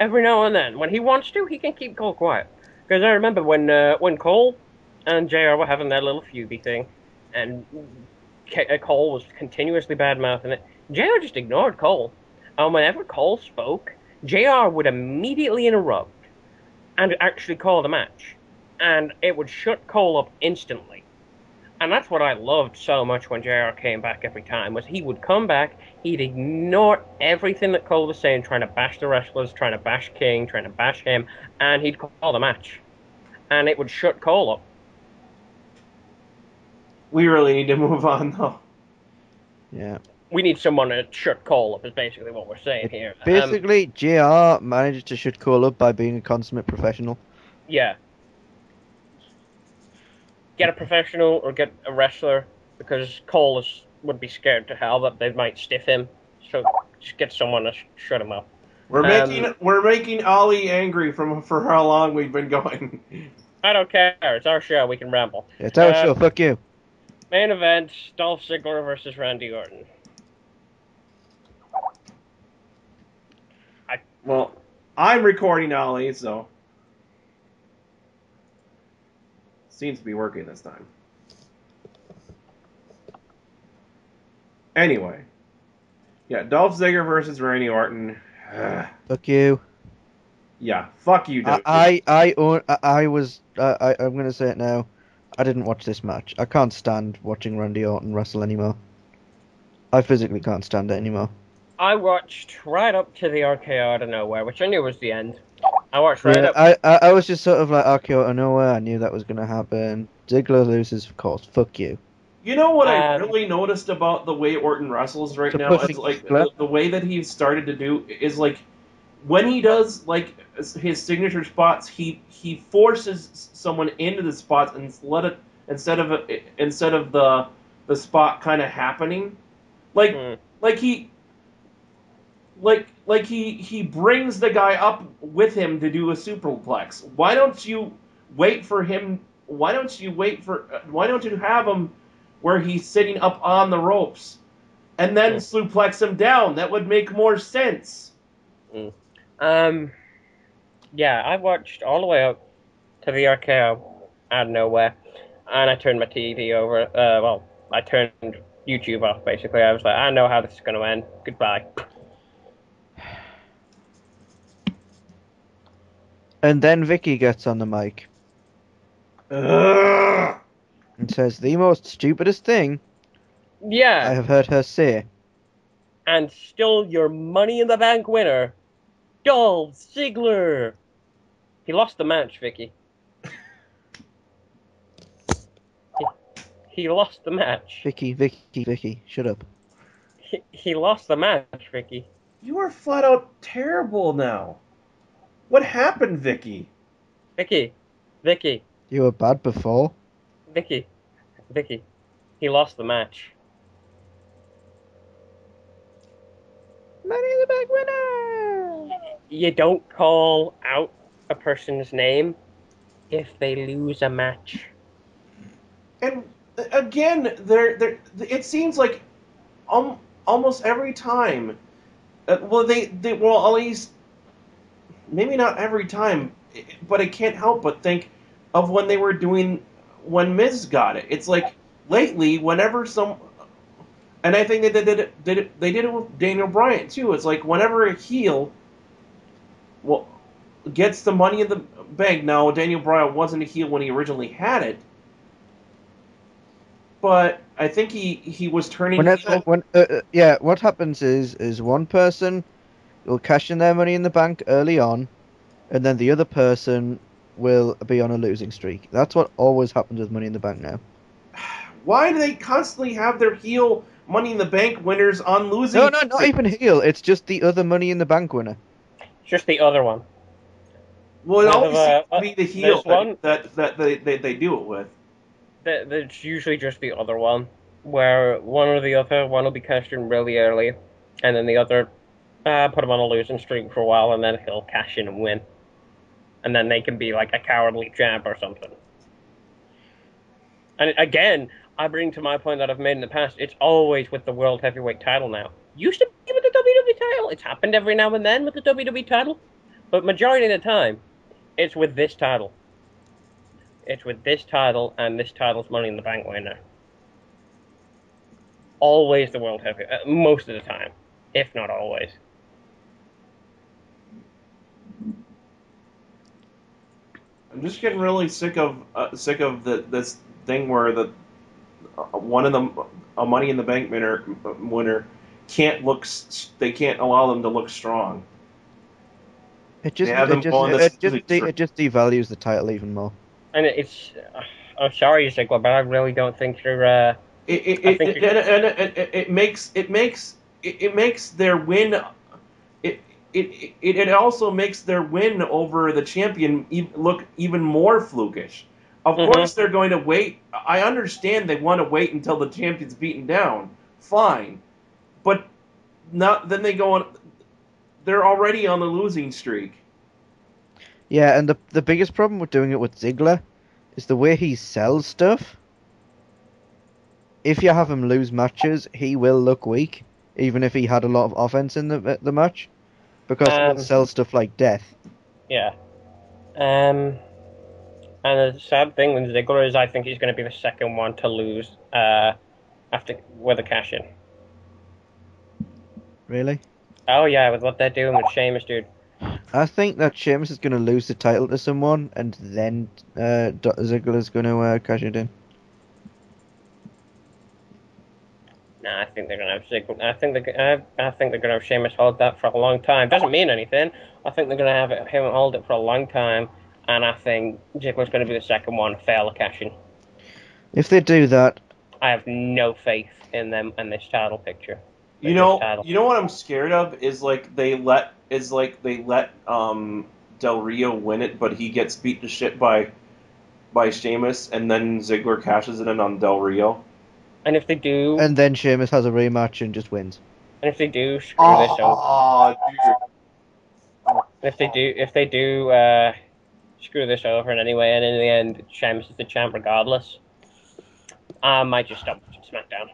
Every now and then. When he wants to, he can keep Cole quiet. Because I remember when Cole and JR were having their little feudy thing, and Cole was continuously bad-mouthing it, JR just ignored Cole. And whenever Cole spoke, JR would immediately interrupt and actually call the match. And it would shut Cole up instantly. And that's what I loved so much when JR came back every time, was he would come back, he'd ignore everything that Cole was saying, trying to bash the wrestlers, trying to bash King, trying to bash him, and he'd call the match. And it would shut Cole up. We really need to move on, though. Yeah. We need someone to shut Cole up, is basically what we're saying here. Basically, JR managed to shut Cole up by being a consummate professional. Yeah. Get a professional or get a wrestler, because Cole would be scared to hell that they might stiff him. So just get someone to shut him up. We're making Ollie angry for how long we've been going. I don't care. It's our show. We can ramble. It's our show. Fuck you. Main event: Dolph Ziggler versus Randy Orton. Well, I'm recording Ollie, so seems to be working this time. Anyway, yeah, Dolph Ziggler versus Randy Orton. Fuck you. Yeah, fuck you, dude. I'm gonna say it now. I didn't watch this match. I can't stand watching Randy Orton wrestle anymore. I physically can't stand it anymore. I watched right up to the RKO out of nowhere, which I knew was the end. I watched right up. I was just sort of like RKO out of nowhere. I knew that was gonna happen. Ziggler loses, of course. Fuck you. You know what I really noticed about the way Orton wrestles right now is like the way that he's started to do is like when he does like his signature spots, he forces someone into the spots and instead of the spot kind of happening, like he brings the guy up with him to do a superplex. Why don't you wait for him? Why don't you have him where he's sitting up on the ropes and then suplex him down? That would make more sense. Yeah, I watched all the way up to the RKO out of nowhere, and I turned my TV over. I turned YouTube off, basically. I was like, I know how this is going to end. Goodbye. And then Vicky gets on the mic Ugh. and says the most stupidest thing Yeah. I have heard her say. And still your Money in the Bank winner, Dolph Ziggler. He lost the match, Vicky. He lost the match. Vicky, shut up. He lost the match, Vicky. You are flat out terrible now. What happened, Vicky? Vicky. You were bad before. Vicky. He lost the match. Money in the Bank winner! You don't call out a person's name if they lose a match. And again, it seems like almost every time. Well, at least maybe not every time, but I can't help but think of when they were doing when Miz got it. It's like lately, whenever and I think they did it with Daniel Bryan too. It's like whenever a heel, gets the Money in the Bank. Now Daniel Bryan wasn't a heel when he originally had it, but I think he was turning heel. What happens is one person will cash in their Money in the Bank early on, and then the other person will be on a losing streak. That's what always happens with Money in the Bank now. Why do they constantly have their heel Money in the Bank winners on losing? No, not even heel. It's just the other Money in the Bank winner. Just the other one. Well, it always seems to be the heel that they do it with. It's usually just the other one, where one will be cashed in really early, and then the other put him on a losing streak for a while, and then he'll cash in and win. And then they can be like a cowardly jab or something. And again, I bring to my point that I've made in the past, it's always with the World Heavyweight title now. Used to be with the WWE title. It's happened every now and then with the WWE title. But majority of the time, it's with this title. It's with this title, and this title's Money in the Bank winner. Always the World Heavyweight, most of the time, if not always. I'm just getting really sick of this thing where a Money in the Bank winner they can't allow them to look strong. It just devalues the title even more. And I'm sorry, Ziggler, but I really don't think you're. It makes their win. It also makes their win over the champion look even more flukish. Of course, they're going to wait. I understand they want to wait until the champion's beaten down. Fine, but then they go on. They're already on the losing streak. Yeah, and the biggest problem with doing it with Ziggler is the way he sells stuff. If you have him lose matches, he will look weak, even if he had a lot of offense in the match, because he'll sell stuff like death. Yeah. And the sad thing with Ziggler is I think he's going to be the second one to lose with a cash-in. Really? Oh yeah, with what they're doing with Sheamus, dude. I think that Sheamus is going to lose the title to someone, and then Ziggler's going to cash it in. Nah, I think they're going to have Ziggler. I think they're going to have Sheamus hold that for a long time. Doesn't mean anything. I think they're going to have him hold it for a long time, and I think Ziggler's going to be the second one to fail a cash-in. If they do that, I have no faith in them and this title picture. You know what I'm scared of is like they let Del Rio win it, but he gets beat to shit by Sheamus, and then Ziggler cashes it in on Del Rio. And if they do, And then Sheamus has a rematch and just wins. and if they do, screw this over. Oh, dude. If they do screw this over in any way, and in the end, Sheamus is the champ regardless, I might just stop watching SmackDown.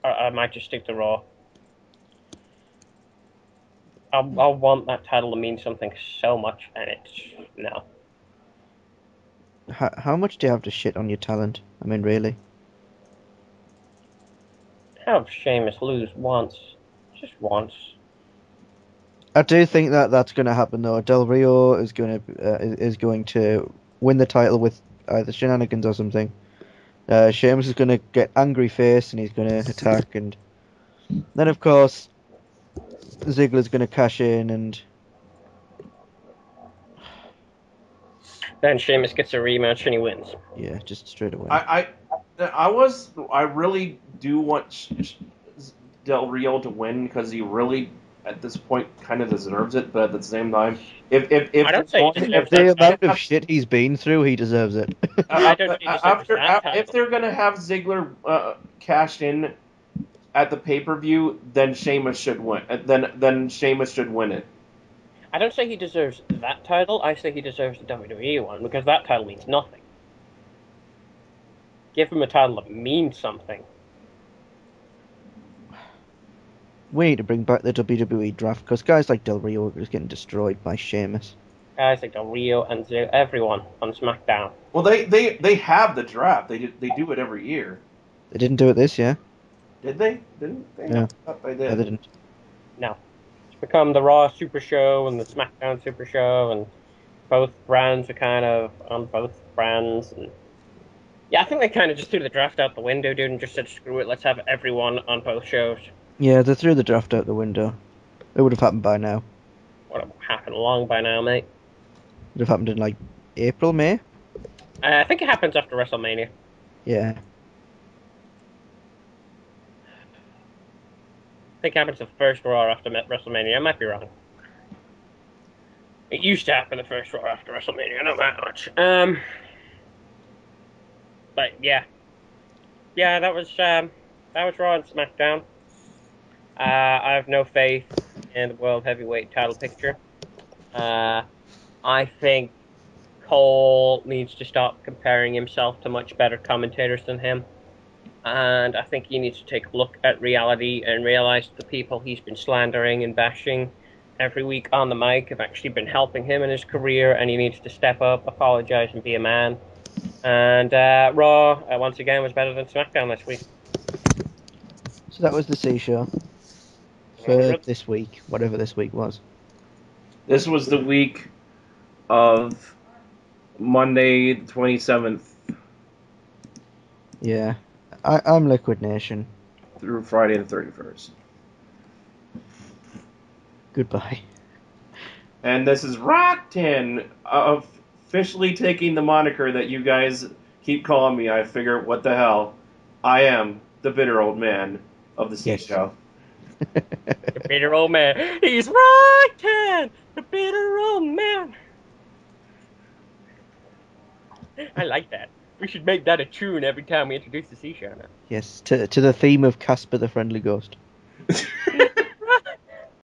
Or I might just stick to Raw. I want that title to mean something so much, and it's no. How much do you have to shit on your talent? I mean, really? Have Sheamus lose once, just once. I do think that that's going to happen though. Del Rio is going to win the title with either shenanigans or something. Sheamus is going to get angry face and he's going to attack, and then of course Ziggler's going to cash in, and Then Sheamus gets a rematch and he wins. yeah, just straight away. I really do want Del Rio to win because he really, at this point, kind of deserves it. But at the same time, if I don't say he deserves the that. amount of shit he's been through, he deserves it. I don't think he deserves that title. if they're gonna have Ziggler cash in at the pay-per-view, then Sheamus should win. Then Sheamus should win it. I don't say he deserves that title. I say he deserves the WWE one because that title means nothing. Give him a title that means something. We need to bring back the WWE draft because guys like Del Rio are just getting destroyed by Sheamus. Guys like Del Rio and everyone on SmackDown. Well, they have the draft. They do it every year. They didn't do it this year. Did they? Didn't they? Yeah. I thought they No, did. they didn't. No. It's become the Raw Super Show and the SmackDown Super Show, and both brands are kind of on both brands. And yeah, I think they kind of just threw the draft out the window, dude, and just said, screw it, let's have everyone on both shows. Yeah, they threw the draft out the window. It would have happened by now. Would have happened long by now, mate. It would have happened in like April, May. I think it happens after WrestleMania. Yeah. I think it happens the first Raw after WrestleMania. I might be wrong. It used to happen the first Raw after WrestleMania, not that much. But yeah. Yeah, that was Raw and SmackDown. I have no faith in the World Heavyweight title picture. I think Cole needs to stop comparing himself to much better commentators than him. And I think he needs to take a look at reality and realize the people he's been slandering and bashing every week on the mic have actually been helping him in his career, and he needs to step up, apologize, and be a man. And Raw, once again, was better than SmackDown this week. So that was the C show for this week, whatever this week was. This was the week of Monday the 27th Yeah. I'm Liquid Nation. through Friday the 31st. Goodbye. And this is Rockton, officially taking the moniker that you guys keep calling me. I figure, what the hell? I am the bitter old man of the C Show. The bitter old man. He's Rockton! The bitter old man. I like that. We should make that a tune every time we introduce the C Show now. Yes, to the theme of Casper the Friendly Ghost.